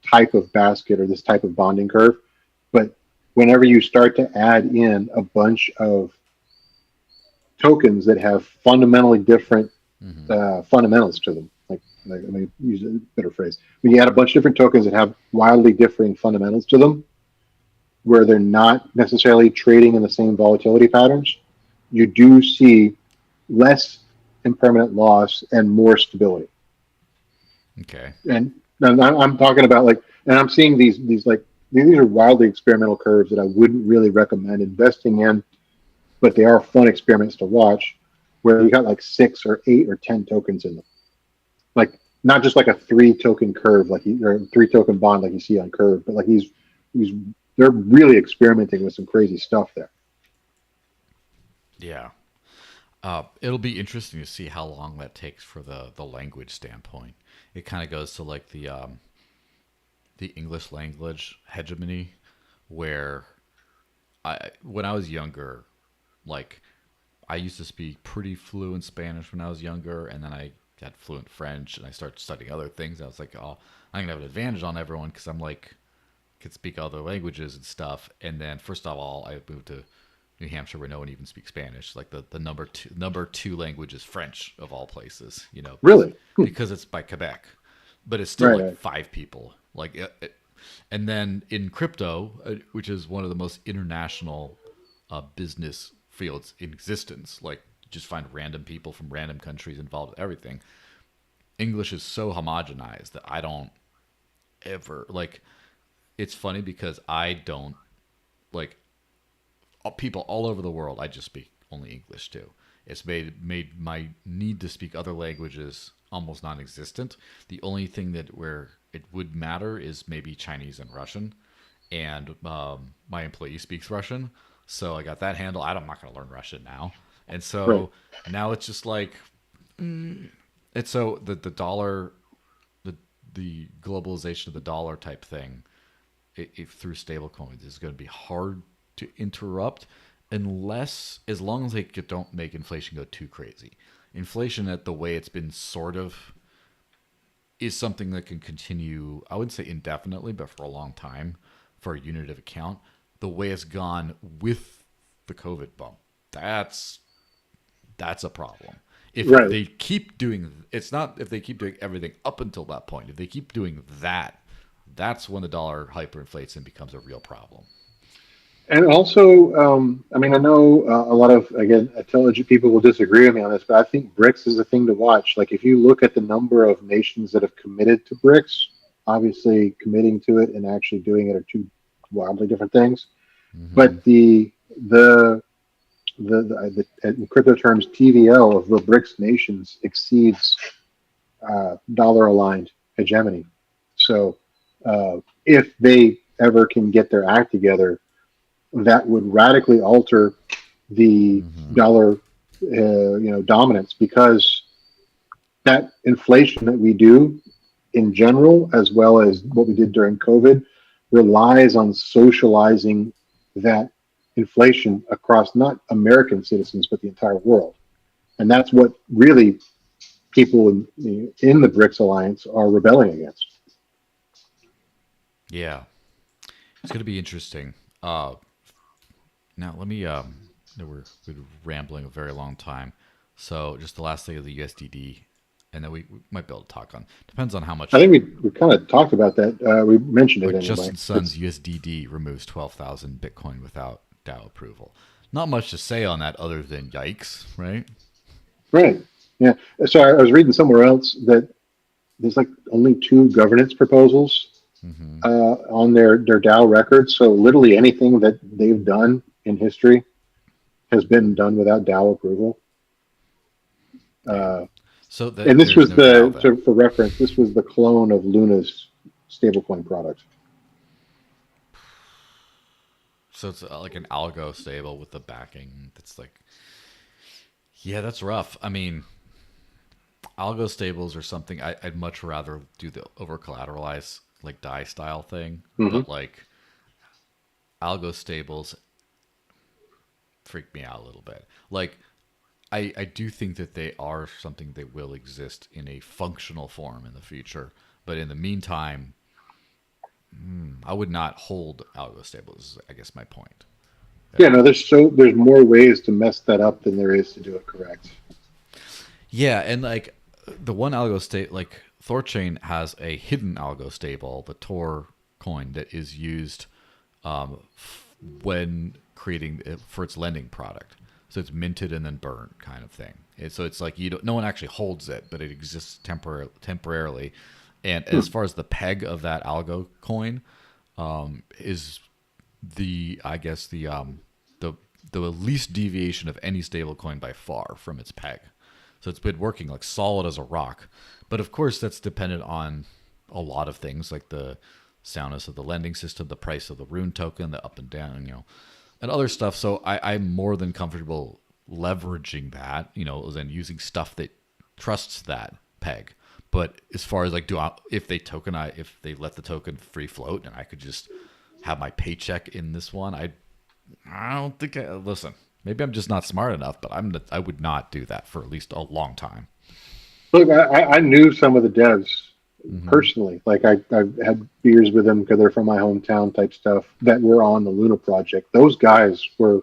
Speaker 2: type of basket or this type of bonding curve, but whenever you start to add in a bunch of tokens that have fundamentally different
Speaker 1: Mm-hmm.
Speaker 2: fundamentals to them, like let me use a better phrase. When you add a bunch of different tokens that have wildly differing fundamentals to them, where they're not necessarily trading in the same volatility patterns, you do see less impermanent loss and more stability.
Speaker 1: Okay.
Speaker 2: And I'm talking about like, and I'm seeing these like these are wildly experimental curves that I wouldn't really recommend investing in, but they are fun experiments to watch, where you got like 6 or 8 or 10 tokens in them, like not just like a 3 token curve or a 3 token bond like you see on curve, but like these they're really experimenting with some crazy stuff there.
Speaker 1: Yeah. It'll be interesting to see how long that takes for the language standpoint. It kind of goes to like the English language hegemony, where when I was younger, like I used to speak pretty fluent Spanish when I was younger, and then I got fluent French, and I started studying other things. I was like, oh, I'm gonna have an advantage on everyone because I'm like could speak other languages and stuff. And then first of all, I moved to New Hampshire where no one even speaks Spanish. Like the number two language is French of all places,
Speaker 2: Really?
Speaker 1: because it's by Quebec, but it's still
Speaker 2: Right,
Speaker 1: like
Speaker 2: right.
Speaker 1: 5 people. Like, and then in crypto, which is one of the most international business fields in existence, like you just find random people from random countries involved with everything. English is so homogenized that I don't ever like. It's funny because I don't like people all over the world. I just speak only English too. It's made my need to speak other languages almost non-existent. The only thing that where it would matter is maybe Chinese and Russian, and my employee speaks Russian, so I got that handle. I'm not going to learn Russian now, and
Speaker 2: Right.
Speaker 1: so now it's just like it's so the dollar, the the globalization of the dollar type thing, if through stablecoins is going to be hard to interrupt unless as long as they don't make inflation go too crazy. Inflation at the way it's been sort of is something that can continue, I wouldn't say indefinitely, but for a long time for a unit of account. The way it's gone with the COVID bump, that's a problem. If
Speaker 2: Right.
Speaker 1: they keep doing, it's not if they keep doing everything up until that point. If they keep doing that, that's when the dollar hyperinflates and becomes a real problem.
Speaker 2: And also, I mean, I know a lot of, again, intelligent people will disagree with me on this, but I think BRICS is a thing to watch. Like, if you look at the number of nations that have committed to BRICS, obviously committing to it and actually doing it are two wildly different things.
Speaker 1: Mm-hmm.
Speaker 2: But in crypto terms, TVL of the BRICS nations exceeds dollar aligned hegemony. So, if they ever can get their act together, that would radically alter the
Speaker 1: Mm-hmm.
Speaker 2: dollar, dominance, because that inflation that we do in general, as well as what we did during COVID, relies on socializing that inflation across not American citizens but the entire world, and that's what really people in the BRICS alliance are rebelling against.
Speaker 1: Yeah, it's going to be interesting. Now let me. No, we're rambling a very long time, so just the last thing of the USDD, and then we might be able to talk on. Depends on how
Speaker 2: I
Speaker 1: much.
Speaker 2: think we kind of talked about that. We mentioned it
Speaker 1: But
Speaker 2: anyway.
Speaker 1: Justin Sun's
Speaker 2: It's
Speaker 1: USDD removes 12,000 Bitcoin without DAO approval. Not much to say on that other than yikes, right?
Speaker 2: right. Yeah. So I was reading somewhere else that there's like only 2 governance proposals
Speaker 1: Mm-hmm.
Speaker 2: on their DAO record. So literally anything that they've done in history has been done without DAO approval.
Speaker 1: Yeah.
Speaker 2: Uh,
Speaker 1: So
Speaker 2: and this
Speaker 1: there's
Speaker 2: was
Speaker 1: no DAO then.
Speaker 2: for reference, this was the clone of Luna's stablecoin product.
Speaker 1: So it's like an algo stable with the backing. That's like, yeah, that's rough. I mean, algo stables are something I'd much rather do the over collateralized like DAI style thing.
Speaker 2: Hmm.
Speaker 1: But like algo stables freak me out a little bit. Like I do think that they are something that will exist in a functional form in the future. But in the meantime, I would not hold algo stables. I guess my point.
Speaker 2: Yeah, no, there's more ways to mess that up than there is to do it correct.
Speaker 1: Yeah, and like the one algo state, like Thorchain has a hidden algo stable, the Tor coin that is used when creating it for its lending product. So it's minted and then burned kind of thing. So it's like no one actually holds it, but it exists temporarily. And as far as the peg of that algo coin, is I guess the least deviation of any stable coin by far from its peg. So it's been working like solid as a rock. But of course, that's dependent on a lot of things like the soundness of the lending system, the price of the rune token, the up and down, and other stuff. So I'm more than comfortable leveraging that, and using stuff that trusts that peg. But as far as like, if they let the token free float and I could just have my paycheck in this one, I don't think listen, maybe I'm just not smart enough, but I would not do that for at least a long time.
Speaker 2: Look, I knew some of the devs personally. Like I've had beers with them because they're from my hometown type stuff that were on the Luna project. Those guys were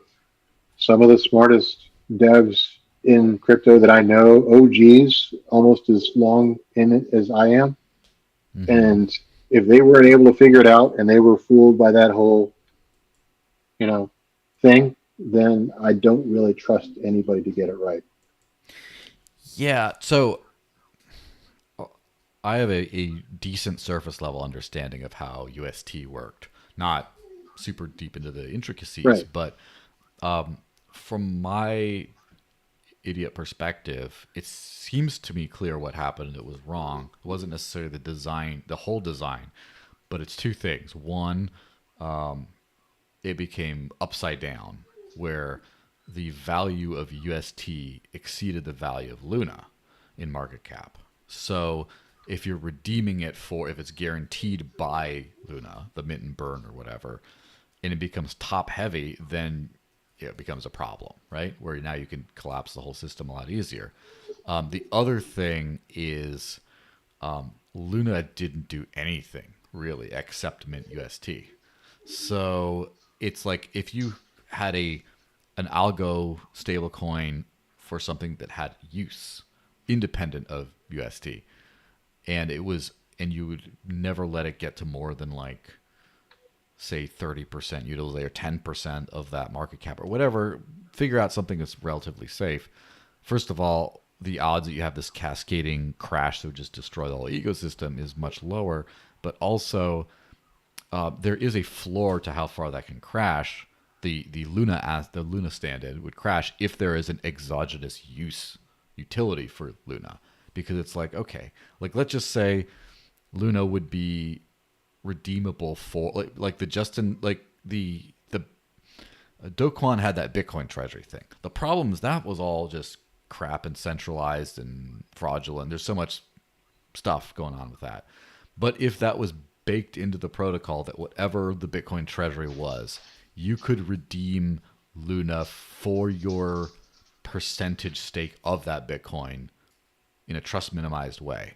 Speaker 2: some of the smartest devs in crypto that I know, OGs, almost as long in it as I am. And if they weren't able to figure it out and they were fooled by that whole, thing, then I don't really trust anybody to get it right.
Speaker 1: Yeah, so I have a decent surface level understanding of how UST worked. Not super deep into the intricacies,
Speaker 2: Right.
Speaker 1: but from my idiot perspective, it seems to me clear what happened and it was wrong. It wasn't necessarily the whole design, but it's two things. One, it became upside down, where the value of UST exceeded the value of Luna in market cap. So if you're redeeming it if it's guaranteed by Luna, the mint and burn or whatever, and it becomes top heavy, then it becomes a problem, right? Where now you can collapse the whole system a lot easier. The other thing is Luna didn't do anything really except mint UST. So it's like if you had an algo stablecoin for something that had use independent of UST, and you would never let it get to more than like say 30% utilization or 10% of that market cap or whatever, figure out something that's relatively safe. First of all, the odds that you have this cascading crash that would just destroy the whole ecosystem is much lower, but also there is a floor to how far that can crash. The Luna standard would crash if there is an exogenous utility for Luna, because it's like, okay, like let's just say Luna would be redeemable for like the Justin like the Do Kwon had that Bitcoin treasury thing. The problem is that was all just crap and centralized and fraudulent. There's so much stuff going on with that. But if that was baked into the protocol, that whatever the Bitcoin treasury was, you could redeem Luna for your percentage stake of that Bitcoin in a trust minimized way,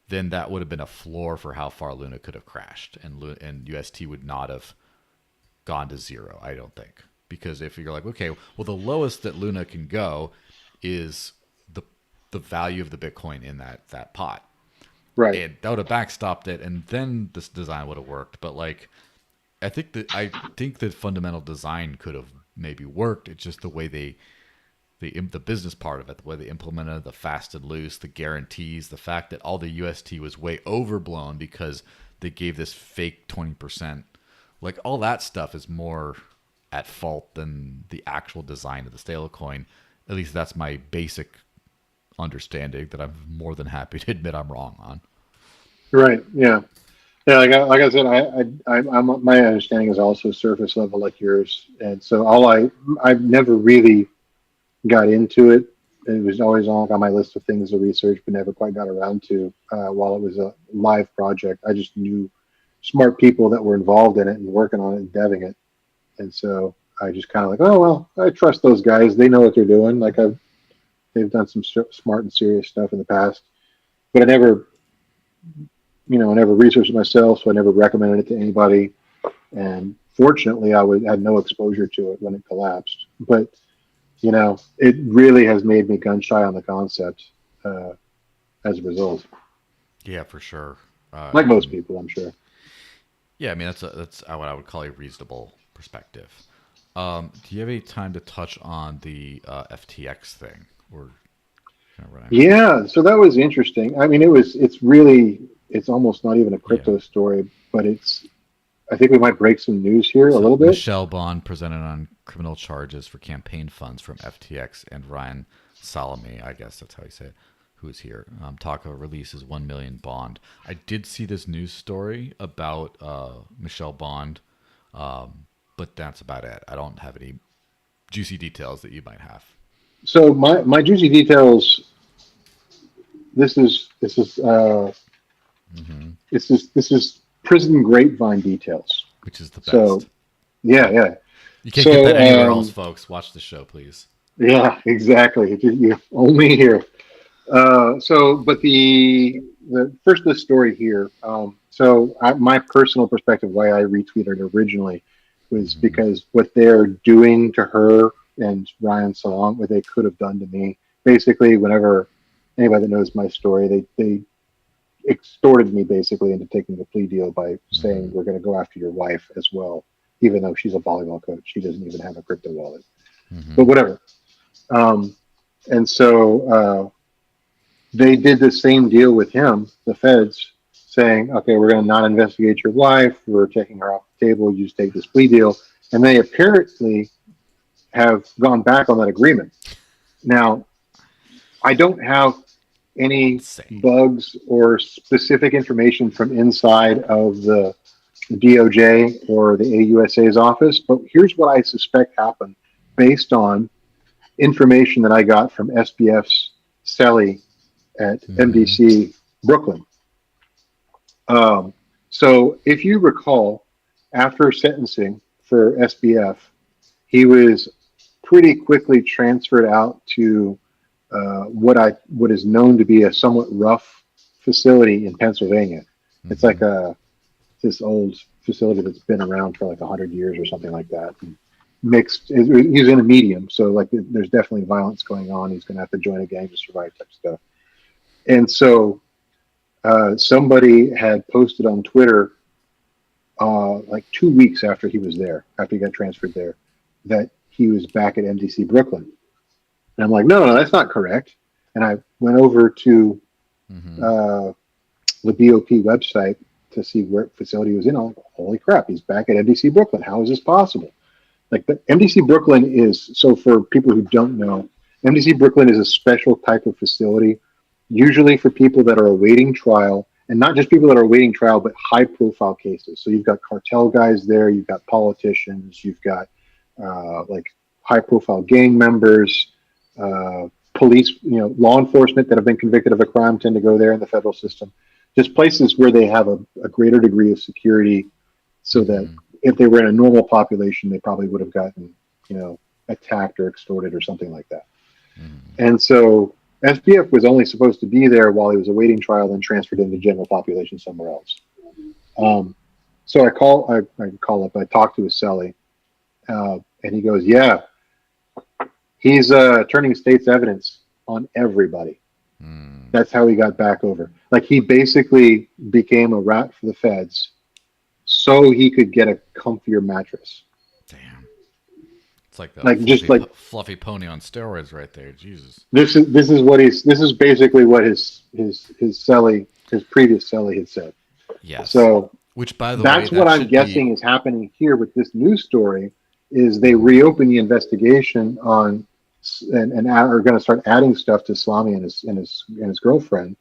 Speaker 1: then that would have been a floor for how far Luna could have crashed, and UST would not have gone to zero, I don't think. Because if you're like, okay, well, the lowest that Luna can go is the value of the Bitcoin in that pot.
Speaker 2: Right.
Speaker 1: And that would have backstopped it, and then this design would have worked. But like, I think the fundamental design could have maybe worked. It's just the way the business part of it, the way they implemented the fast and loose, the guarantees, the fact that all the UST was way overblown because they gave this fake 20%. Like all that stuff is more at fault than the actual design of the stablecoin. At least that's my basic understanding that I'm more than happy to admit I'm wrong on.
Speaker 2: Right. Yeah. Yeah. Like I said, my understanding is also surface level like yours, and so I've never really got into it. It was always on my list of things to research, but never quite got around to while it was a live project. I just knew smart people that were involved in it and working on it and deving it, and so I just kind of like, oh well, I trust those guys. They know what they're doing. They've done some smart and serious stuff in the past, but I never researched it myself, so I never recommended it to anybody. And fortunately, had no exposure to it when it collapsed. But it really has made me gun shy on the concept as a result.
Speaker 1: Yeah, for sure.
Speaker 2: Like most people, I'm sure.
Speaker 1: Yeah, I mean that's what I would call a reasonable perspective. Do you have any time to touch on the FTX thing, or kind of run out of time?
Speaker 2: Yeah, so that was interesting. I mean, it's almost not even a
Speaker 1: Yeah.
Speaker 2: crypto story, but I think we might break some news here a
Speaker 1: So
Speaker 2: little bit.
Speaker 1: Michelle Bond presented on criminal charges for campaign funds from FTX, and Ryan Salome, I guess that's how you say it, who is here. Taka releases 1 million bond. I did see this news story about Michelle Bond, but that's about it. I don't have any juicy details that you might have.
Speaker 2: So my juicy details.
Speaker 1: Hmm.
Speaker 2: This is prison grapevine details.
Speaker 1: Which is the
Speaker 2: So
Speaker 1: best.
Speaker 2: yeah, yeah.
Speaker 1: You can't get that
Speaker 2: So
Speaker 1: anywhere else, folks. Watch the show, please.
Speaker 2: yeah, exactly. You only here. But the first the story here. My personal perspective, why I retweeted originally, was
Speaker 1: Hmm.
Speaker 2: because what they're doing to her and Ryan Salong, what they could have done to me. Basically, whenever anybody that knows my story, they extorted me basically into taking a plea deal by
Speaker 1: Hmm.
Speaker 2: saying we're going to go after your wife as well, even though she's a volleyball coach. She doesn't even have a crypto wallet, but
Speaker 1: Hmm.
Speaker 2: whatever. Um, and so they did the same deal with him, the feds, saying, okay, we're going to not investigate your wife. We're taking her off the table. You just take this plea deal. And they apparently have gone back on that agreement. Now, I don't have any
Speaker 1: Insane.
Speaker 2: bugs or specific information from inside of the DOJ or the AUSA's office, but here's what I suspect happened based on information that I got from SBF's Sally at
Speaker 1: Hmm.
Speaker 2: MDC Brooklyn. Um, so, if you recall, after sentencing for SBF, he was pretty quickly transferred out to what is known to be a somewhat rough facility in Pennsylvania. It's like
Speaker 1: Hmm.
Speaker 2: this old facility that's been around for like 100 years or something like that. And mixed, he's in a medium, so like there's definitely violence going on. He's going to have to join a gang to survive type stuff. And so somebody had posted on Twitter like 2 weeks after he was there, after he got transferred there, that he was back at MDC Brooklyn. And I'm like, no, no, that's not correct. And I went over to
Speaker 1: Hmm.
Speaker 2: uh, the BOP website to see where facility he was in. I'm like, holy crap, he's back at MDC Brooklyn. How is this possible? Like the MDC Brooklyn is, so for people who don't know, MDC Brooklyn is a special type of facility, usually for people that are awaiting trial, and not just people that are awaiting trial, but high profile cases. So you've got cartel guys there, you've got politicians, you've got like high profile gang members, police, law enforcement that have been convicted of a crime tend to go there in the federal system. Just places where they have a greater degree of security so that
Speaker 1: Hmm.
Speaker 2: if they were in a normal population, they probably would have gotten, attacked or extorted or something like that.
Speaker 1: Hmm.
Speaker 2: And so SPF was only supposed to be there while he was awaiting trial, then transferred into general population somewhere else. Um, so I call up, I talk to his cellie, and he goes, yeah, he's turning state's evidence on everybody.
Speaker 1: Hmm.
Speaker 2: That's how he got back over. Like he basically became a rat for the feds so he could get a comfier mattress.
Speaker 1: Damn. It's like the
Speaker 2: Like just like
Speaker 1: fluffy pony on steroids right there. Jesus.
Speaker 2: this is basically what his celly his previous celly had said.
Speaker 1: Yes.
Speaker 2: So
Speaker 1: Which, by the way,
Speaker 2: that's what
Speaker 1: that
Speaker 2: I'm
Speaker 1: should be.
Speaker 2: guessing is happening here with this news story. Is they
Speaker 1: Mhm.
Speaker 2: reopen the investigation on and are going to start adding stuff to Slami and his girlfriend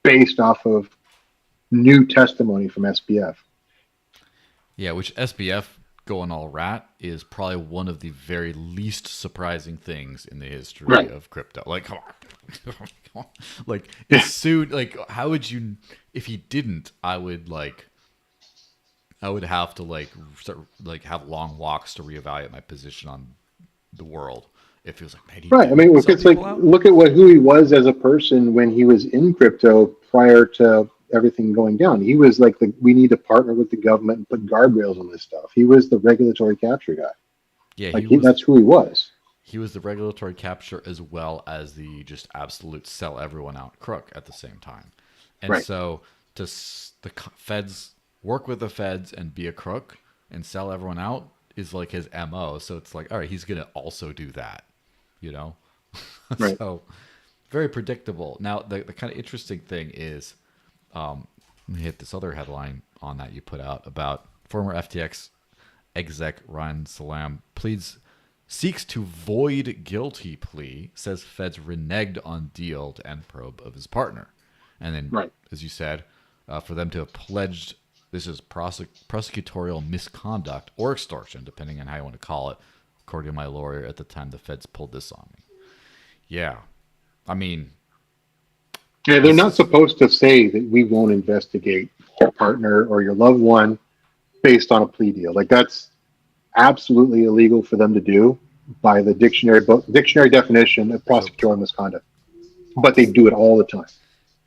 Speaker 2: based off of new testimony from SBF.
Speaker 1: Yeah, which SBF going all rat is probably one of the very least surprising things in the history
Speaker 2: Right.
Speaker 1: of crypto. Like, come on. Come on. Like, as soon, like, how would you, if he didn't, I would have to, like, start, like, have long walks to reevaluate my position on the world. If he was like, man, he
Speaker 2: Right. I
Speaker 1: didn't
Speaker 2: mean,
Speaker 1: sell
Speaker 2: it's like
Speaker 1: people out?
Speaker 2: look at who he was as a person when he was in crypto prior to everything going down. He was like we need to partner with the government and put guardrails on this stuff. He was the regulatory capture guy.
Speaker 1: Yeah,
Speaker 2: Like that's who he was.
Speaker 1: he was the regulatory capture as well as the just absolute sell everyone out crook at the same time. And
Speaker 2: Right.
Speaker 1: so the feds work with the feds and be a crook and sell everyone out is like his MO. So it's like, all right, he's going to also do that, you know?
Speaker 2: Right.
Speaker 1: So very predictable. Now, the kind of interesting thing is, let me hit this other headline on that you put out about former FTX exec Ryan Salam seeks to void guilty plea, says feds reneged on deal to end probe of his partner. And then,
Speaker 2: Right.
Speaker 1: as you said, for them to have pledged, this is prosecutorial misconduct or extortion, depending on how you want to call it, according to my lawyer at the time the feds pulled this on me. Yeah. I mean,
Speaker 2: Yeah, they're not supposed to say that we won't investigate your partner or your loved one based on a plea deal. Like that's absolutely illegal for them to do by the dictionary definition of prosecutorial misconduct. But they do it all the time.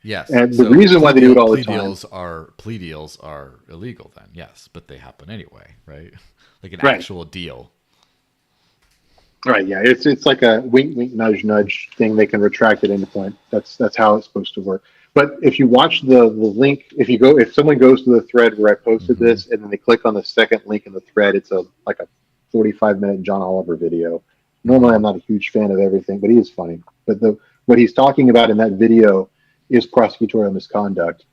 Speaker 1: yes.
Speaker 2: And the
Speaker 1: So
Speaker 2: reason why they do it all the time,
Speaker 1: plea deals are illegal then, yes, but they happen anyway, right? Like an
Speaker 2: right?
Speaker 1: actual deal.
Speaker 2: Right. Yeah. It's like a wink, wink, nudge, nudge thing. They can retract at any point. That's how it's supposed to work. But if you watch the link, if someone goes to the thread where I posted
Speaker 1: Mm-hmm.
Speaker 2: this, and then they click on the second link in the thread, it's like a 45-minute John Oliver video. Normally, I'm not a huge fan of everything, but he is funny. But what he's talking about in that video is prosecutorial misconduct,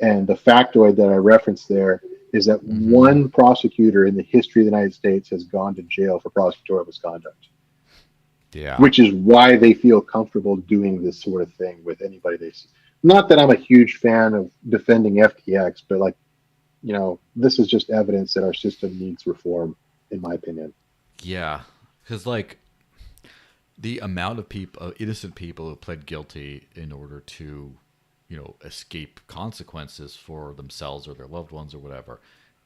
Speaker 2: and the factoid that I referenced there is that
Speaker 1: Mm-hmm.
Speaker 2: one prosecutor in the history of the United States has gone to jail for prosecutorial misconduct.
Speaker 1: Yeah.
Speaker 2: Which is why they feel comfortable doing this sort of thing with anybody they see. Not that I'm a huge fan of defending FTX, but like, this is just evidence that our system needs reform, in my opinion.
Speaker 1: Yeah. Because, like, the amount of people, innocent people who pled guilty in order to, escape consequences for themselves or their loved ones or whatever,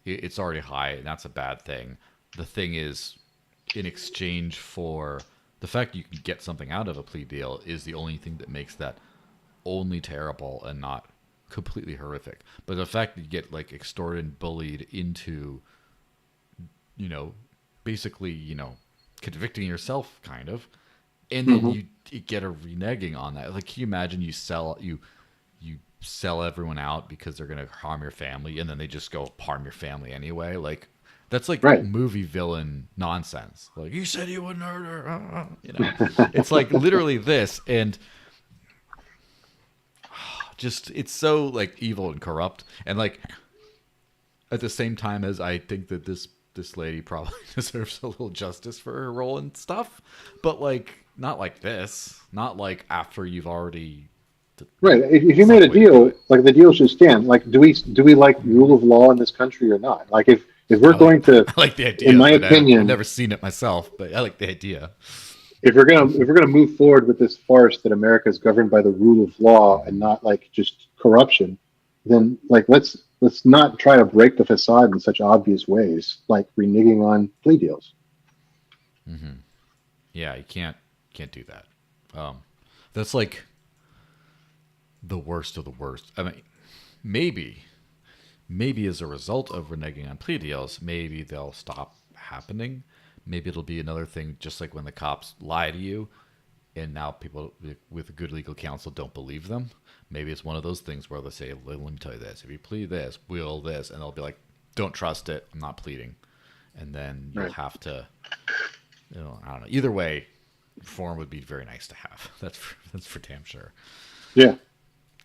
Speaker 1: it's already high, and that's a bad thing. The thing is, in exchange for the fact you can get something out of a plea deal is the only thing that makes that only terrible and not completely horrific. But the fact that you get like extorted and bullied into, basically, convicting yourself kind of, and then
Speaker 2: Mm-hmm.
Speaker 1: you get a reneging on that. Like, can you imagine you sell everyone out because they're going to harm your family, and then they just go harm your family anyway? Like, that's like
Speaker 2: Right.
Speaker 1: movie villain nonsense. Like, you said you wouldn't hurt her. It's like literally this, and just it's so like evil and corrupt, and like at the same time as I think that this lady probably deserves a little justice for her role and stuff, but like not like this, not like after you've already
Speaker 2: Right. If you made a deal, like the deal should stand. Like, do we like rule of law in this country or not? Like, if we're going to,
Speaker 1: I like the idea,
Speaker 2: in my
Speaker 1: but I've
Speaker 2: opinion,
Speaker 1: never seen it myself, but I like the idea.
Speaker 2: if we're gonna move forward with this farce that America is governed by the rule of law and not like just corruption, then like let's not try to break the facade in such obvious ways, like reneging on plea deals.
Speaker 1: Mm-hmm. Yeah, you can't do that. That's like the worst of the worst. I mean, maybe as a result of reneging on plea deals, maybe they'll stop happening. Maybe it'll be another thing, just like when the cops lie to you, and now people with good legal counsel don't believe them. Maybe it's one of those things where they say, let me tell you this, if you plead this, we'll this, and they'll be like, don't trust it, I'm not pleading. And then you'll
Speaker 2: Right.
Speaker 1: have to, I don't know. Either way, reform would be very nice to have. That's for damn sure.
Speaker 2: Yeah,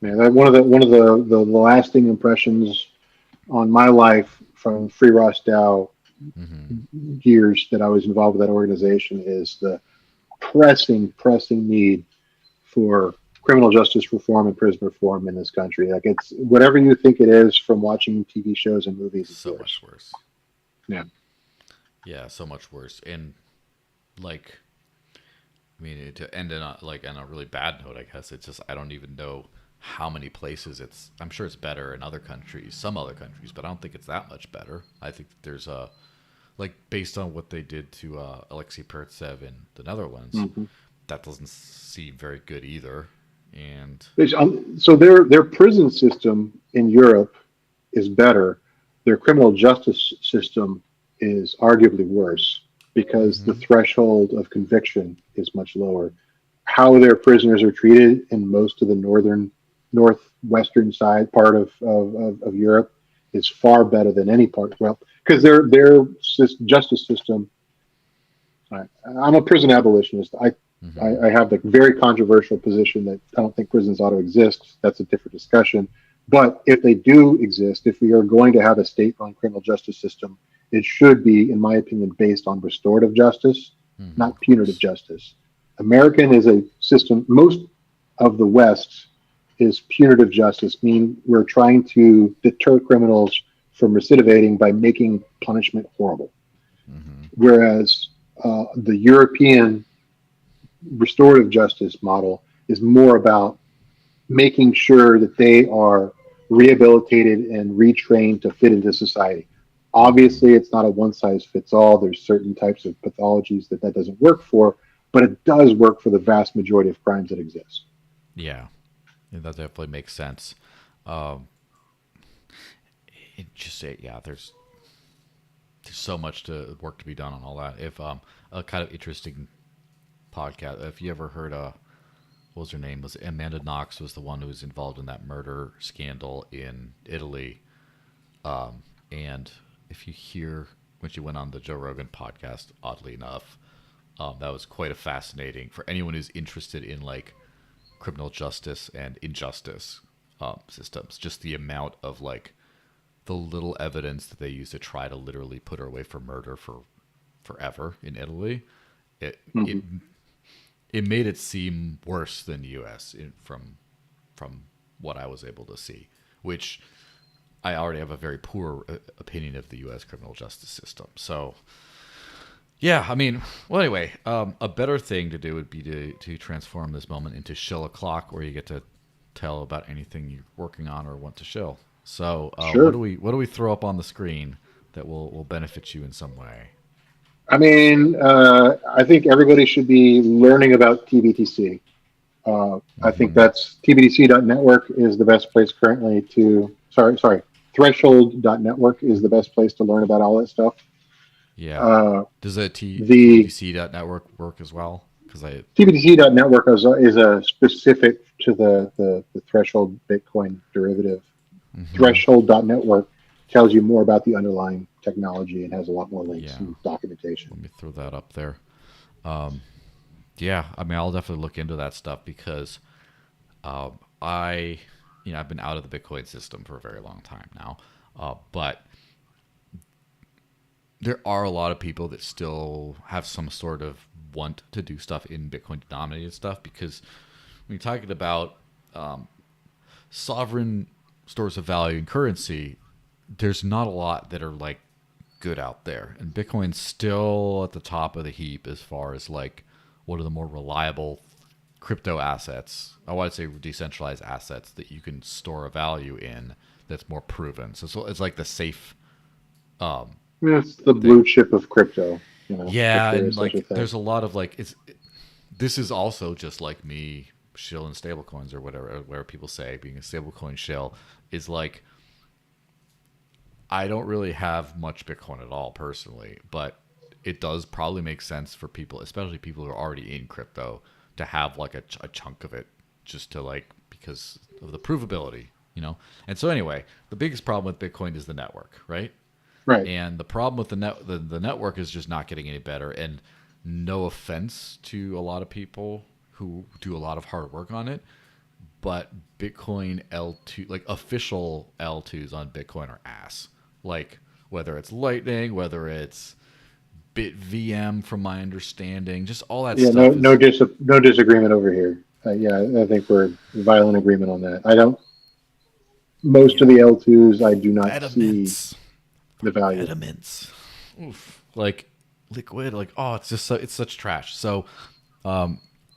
Speaker 2: yeah. That one of the lasting impressions on my life from Free Ross Dow
Speaker 1: Mm-hmm.
Speaker 2: years that I was involved with that organization is the pressing need for criminal justice reform and prison reform in this country. Like, it's whatever you think it is from watching TV shows and movies. It's
Speaker 1: So
Speaker 2: worse.
Speaker 1: much worse.
Speaker 2: Yeah.
Speaker 1: Yeah, so much worse. And like, I mean, to end on a really bad note, I guess it's just I don't even know how many places it's. I'm sure it's better in other countries, some other countries, but I don't think it's that much better. I think that there's based on what they did to Alexei Pertsev in the Netherlands,
Speaker 2: Mm-hmm.
Speaker 1: that doesn't seem very good either. And
Speaker 2: So their prison system in Europe is better. Their criminal justice system is arguably worse because the threshold of conviction is much lower. How their prisoners are treated in most of the northwestern side part of Europe is far better than any part. Well, because justice system. I'm a prison abolitionist. I have the very controversial position that I don't think prisons ought to exist. That's a different discussion. But if they do exist, if we are going to have a state-run criminal justice system, it should be, in my opinion, based on restorative justice, not punitive justice. American is a system. Most of the West is punitive justice, meaning we're trying to deter criminals from recidivating by making punishment horrible. Whereas the European restorative justice model is more about making sure that they are rehabilitated and retrained to fit into society. Obviously, it's not a one size fits all. There's certain types of pathologies that doesn't work for, but it does work for the vast majority of crimes that exist.
Speaker 1: Yeah, that definitely makes sense. There's so much work to be done on all that. If a kind of interesting podcast, if you ever heard what was her name? Was Amanda Knox was the one who was involved in that murder scandal in Italy. And if you hear when she went on the Joe Rogan podcast, oddly enough, that was quite a fascinating for anyone who's interested in like criminal justice and injustice systems. Just the amount of like the little evidence that they used to try to literally put her away for murder for forever in Italy. It made it seem worse than the U.S. From what I was able to see, which I already have a very poor opinion of the U.S. criminal justice system. So, yeah, I mean, well, anyway, a better thing to do would be to transform this moment into Shill O'Clock, where you get to tell about anything you're working on or want to shill. So,
Speaker 2: Sure.
Speaker 1: what do we throw up on the screen that will benefit you in some way?
Speaker 2: I mean, I think everybody should be learning about TBTC. I think that's TBTC.network is the best place currently to. Sorry. Threshold.network is the best place to learn about all that stuff.
Speaker 1: Yeah. Does the TBTC.network work as well?
Speaker 2: TBTC.network is a specific to the Threshold Bitcoin derivative. Threshold.network tells you more about the underlying technology and has a lot more links and documentation.
Speaker 1: Let me throw that up there. Yeah, I mean, I'll definitely look into that stuff because I've been out of the Bitcoin system for a very long time now, but there are a lot of people that still have some sort of want to do stuff in Bitcoin denominated stuff, because when you're talking about sovereign stores of value and currency, there's not a lot that are like good out there, and Bitcoin's still at the top of the heap as far as like what are the more reliable crypto assets, I want to say decentralized assets that you can store a value in that's more proven. So it's like the safe
Speaker 2: it's the blue chip of crypto,
Speaker 1: yeah, and like there's a lot of like this is also just like me shilling stablecoins or whatever people say being a stablecoin shill is like I don't really have much Bitcoin at all personally, but it does probably make sense for people, especially people who are already in crypto, to have like a chunk of it just to like because of the provability, And so anyway, the biggest problem with Bitcoin is the network, right?
Speaker 2: Right.
Speaker 1: And the problem with the network is just not getting any better. And no offense to a lot of people who do a lot of hard work on it, but Bitcoin L2, like official L2s on Bitcoin are ass. Like whether it's Lightning, whether it's BitVM, from my understanding, just all that stuff.
Speaker 2: No disagreement over here. I think we're in violent agreement on that. Most of the L2s, I do not see the value.
Speaker 1: Elements. Oof. Like liquid, like, it's just it's such trash. So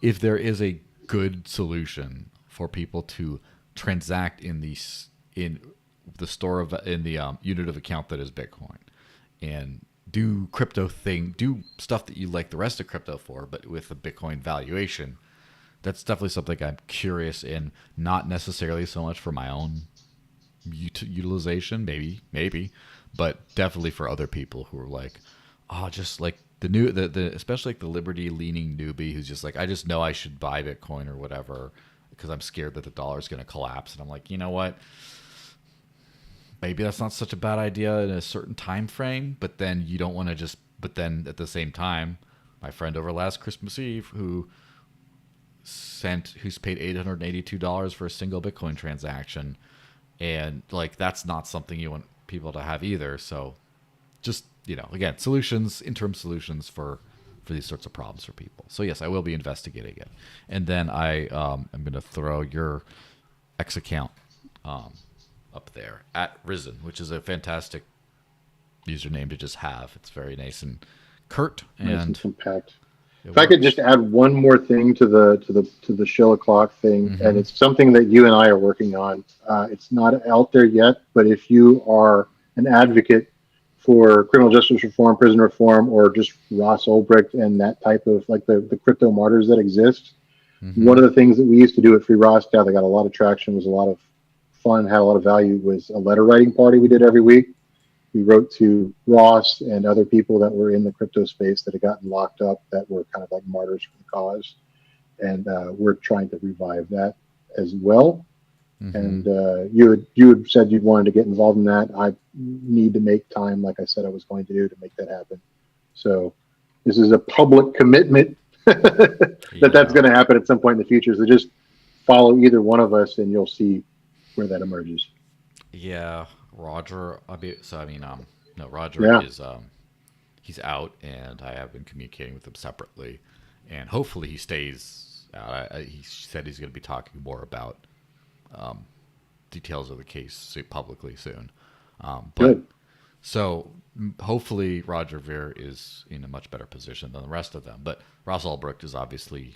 Speaker 1: if there is a good solution for people to transact in the unit of account that is Bitcoin and do do stuff that you like the rest of crypto for, but with a Bitcoin valuation, that's definitely something I'm curious in, not necessarily so much for my own utilization, maybe, but definitely for other people who are like, just like the especially like the liberty leaning newbie who's just like, I just know I should buy Bitcoin or whatever because I'm scared that the dollar is going to collapse. And I'm like, you know what? maybe that's not such a bad idea in a certain time frame, but then you don't want to just, but then at the same time, my friend over last Christmas Eve who's paid $882 for a single Bitcoin transaction, and like that's not something you want people to have either. So just, again, interim solutions for these sorts of problems for people. So yes, I will be investigating it. And then I am going to throw your X account up there at Risen, which is a fantastic username to just have. It's very nice and curt and
Speaker 2: compact. If I could just add one more thing to the shill o'clock thing,
Speaker 1: Mm-hmm.
Speaker 2: and it's something that you and I are working on. It's not out there yet, but if you are an advocate for criminal justice reform, prison reform, or just Ross Ulbricht and that type of like the crypto martyrs that exist,
Speaker 1: Mm-hmm.
Speaker 2: one of the things that we used to do at Free Roscoe that got a lot of traction, was a lot of fun, had a lot of value, was a letter writing party we did every week. We wrote to Ross and other people that were in the crypto space that had gotten locked up, that were kind of like martyrs for the cause. And we're trying to revive that as well. Mm-hmm. And you had said you wanted to get involved in that. I need to make time, like I said I was going to do, to make that happen. So this is a public commitment that's going to happen at some point in the future. So just follow either one of us and you'll see where that emerges.
Speaker 1: Yeah, Roger. Roger is he's out, and I have been communicating with him separately, and hopefully he stays out. He said he's going to be talking more about details of the case publicly soon.
Speaker 2: Good.
Speaker 1: So hopefully Roger Ver is in a much better position than the rest of them. But Ross Ulbricht is obviously,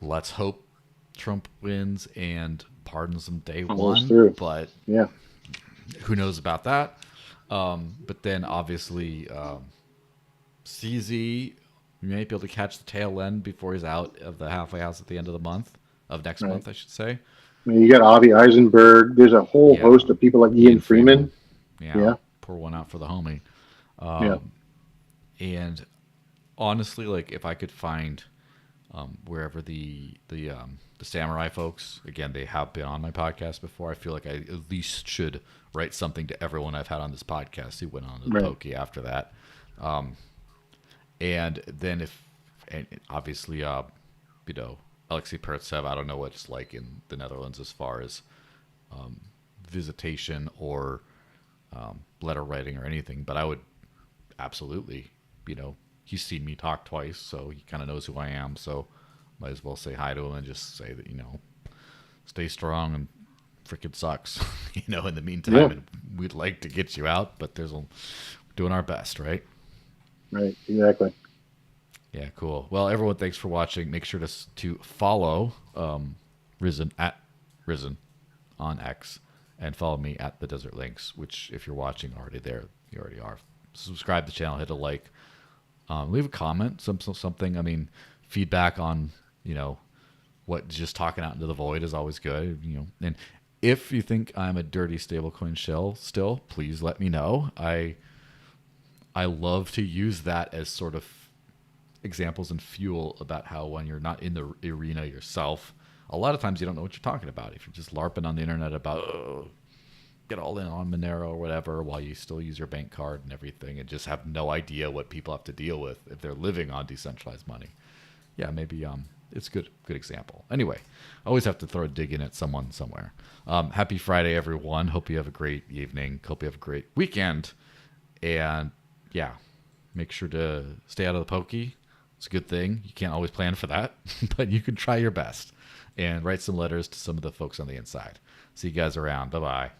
Speaker 1: let's hope Trump wins and pardons him day one.
Speaker 2: Through.
Speaker 1: But
Speaker 2: yeah,
Speaker 1: who knows about that? But then obviously CZ, you may be able to catch the tail end before he's out of the halfway house at the end of the month, of next month, I should say.
Speaker 2: I mean, you got Avi Eisenberg. There's a whole host of people like Ian Freeman.
Speaker 1: Yeah. Pour one out for the homie. And honestly, like if I could find wherever the samurai folks, again, they have been on my podcast before. I feel like I at least should write something to everyone I've had on this podcast who went on to the Pokey after that. And then obviously, Alexei Pertsev, I don't know what it's like in the Netherlands as far as visitation or letter writing or anything, but I would absolutely, he's seen me talk twice, so he kind of knows who I am, so might as well say hi to him and just say that, stay strong and frickin' sucks, in the meantime, and we'd like to get you out, but we're doing our best, right?
Speaker 2: Right, exactly.
Speaker 1: Yeah, cool. Well, everyone, thanks for watching. Make sure to follow Risen at Risen on X, and follow me at the Desert Links, which if you're watching already there, you already are. Subscribe to the channel, hit a like, leave a comment, something. I mean, feedback on what just talking out into the void is always good. And if you think I'm a dirty stablecoin shell still, please let me know. I love to use that as sort of examples and fuel about how when you're not in the arena yourself, a lot of times you don't know what you're talking about. If you're just LARPing on the internet about get all in on Monero or whatever while you still use your bank card and everything and just have no idea what people have to deal with if they're living on decentralized money. Yeah, maybe it's a good example. Anyway, I always have to throw a dig in at someone somewhere. Happy Friday, everyone. Hope you have a great evening. Hope you have a great weekend. And yeah, make sure to stay out of the pokey. It's a good thing. You can't always plan for that, but you can try your best and write some letters to some of the folks on the inside. See you guys around. Bye-bye.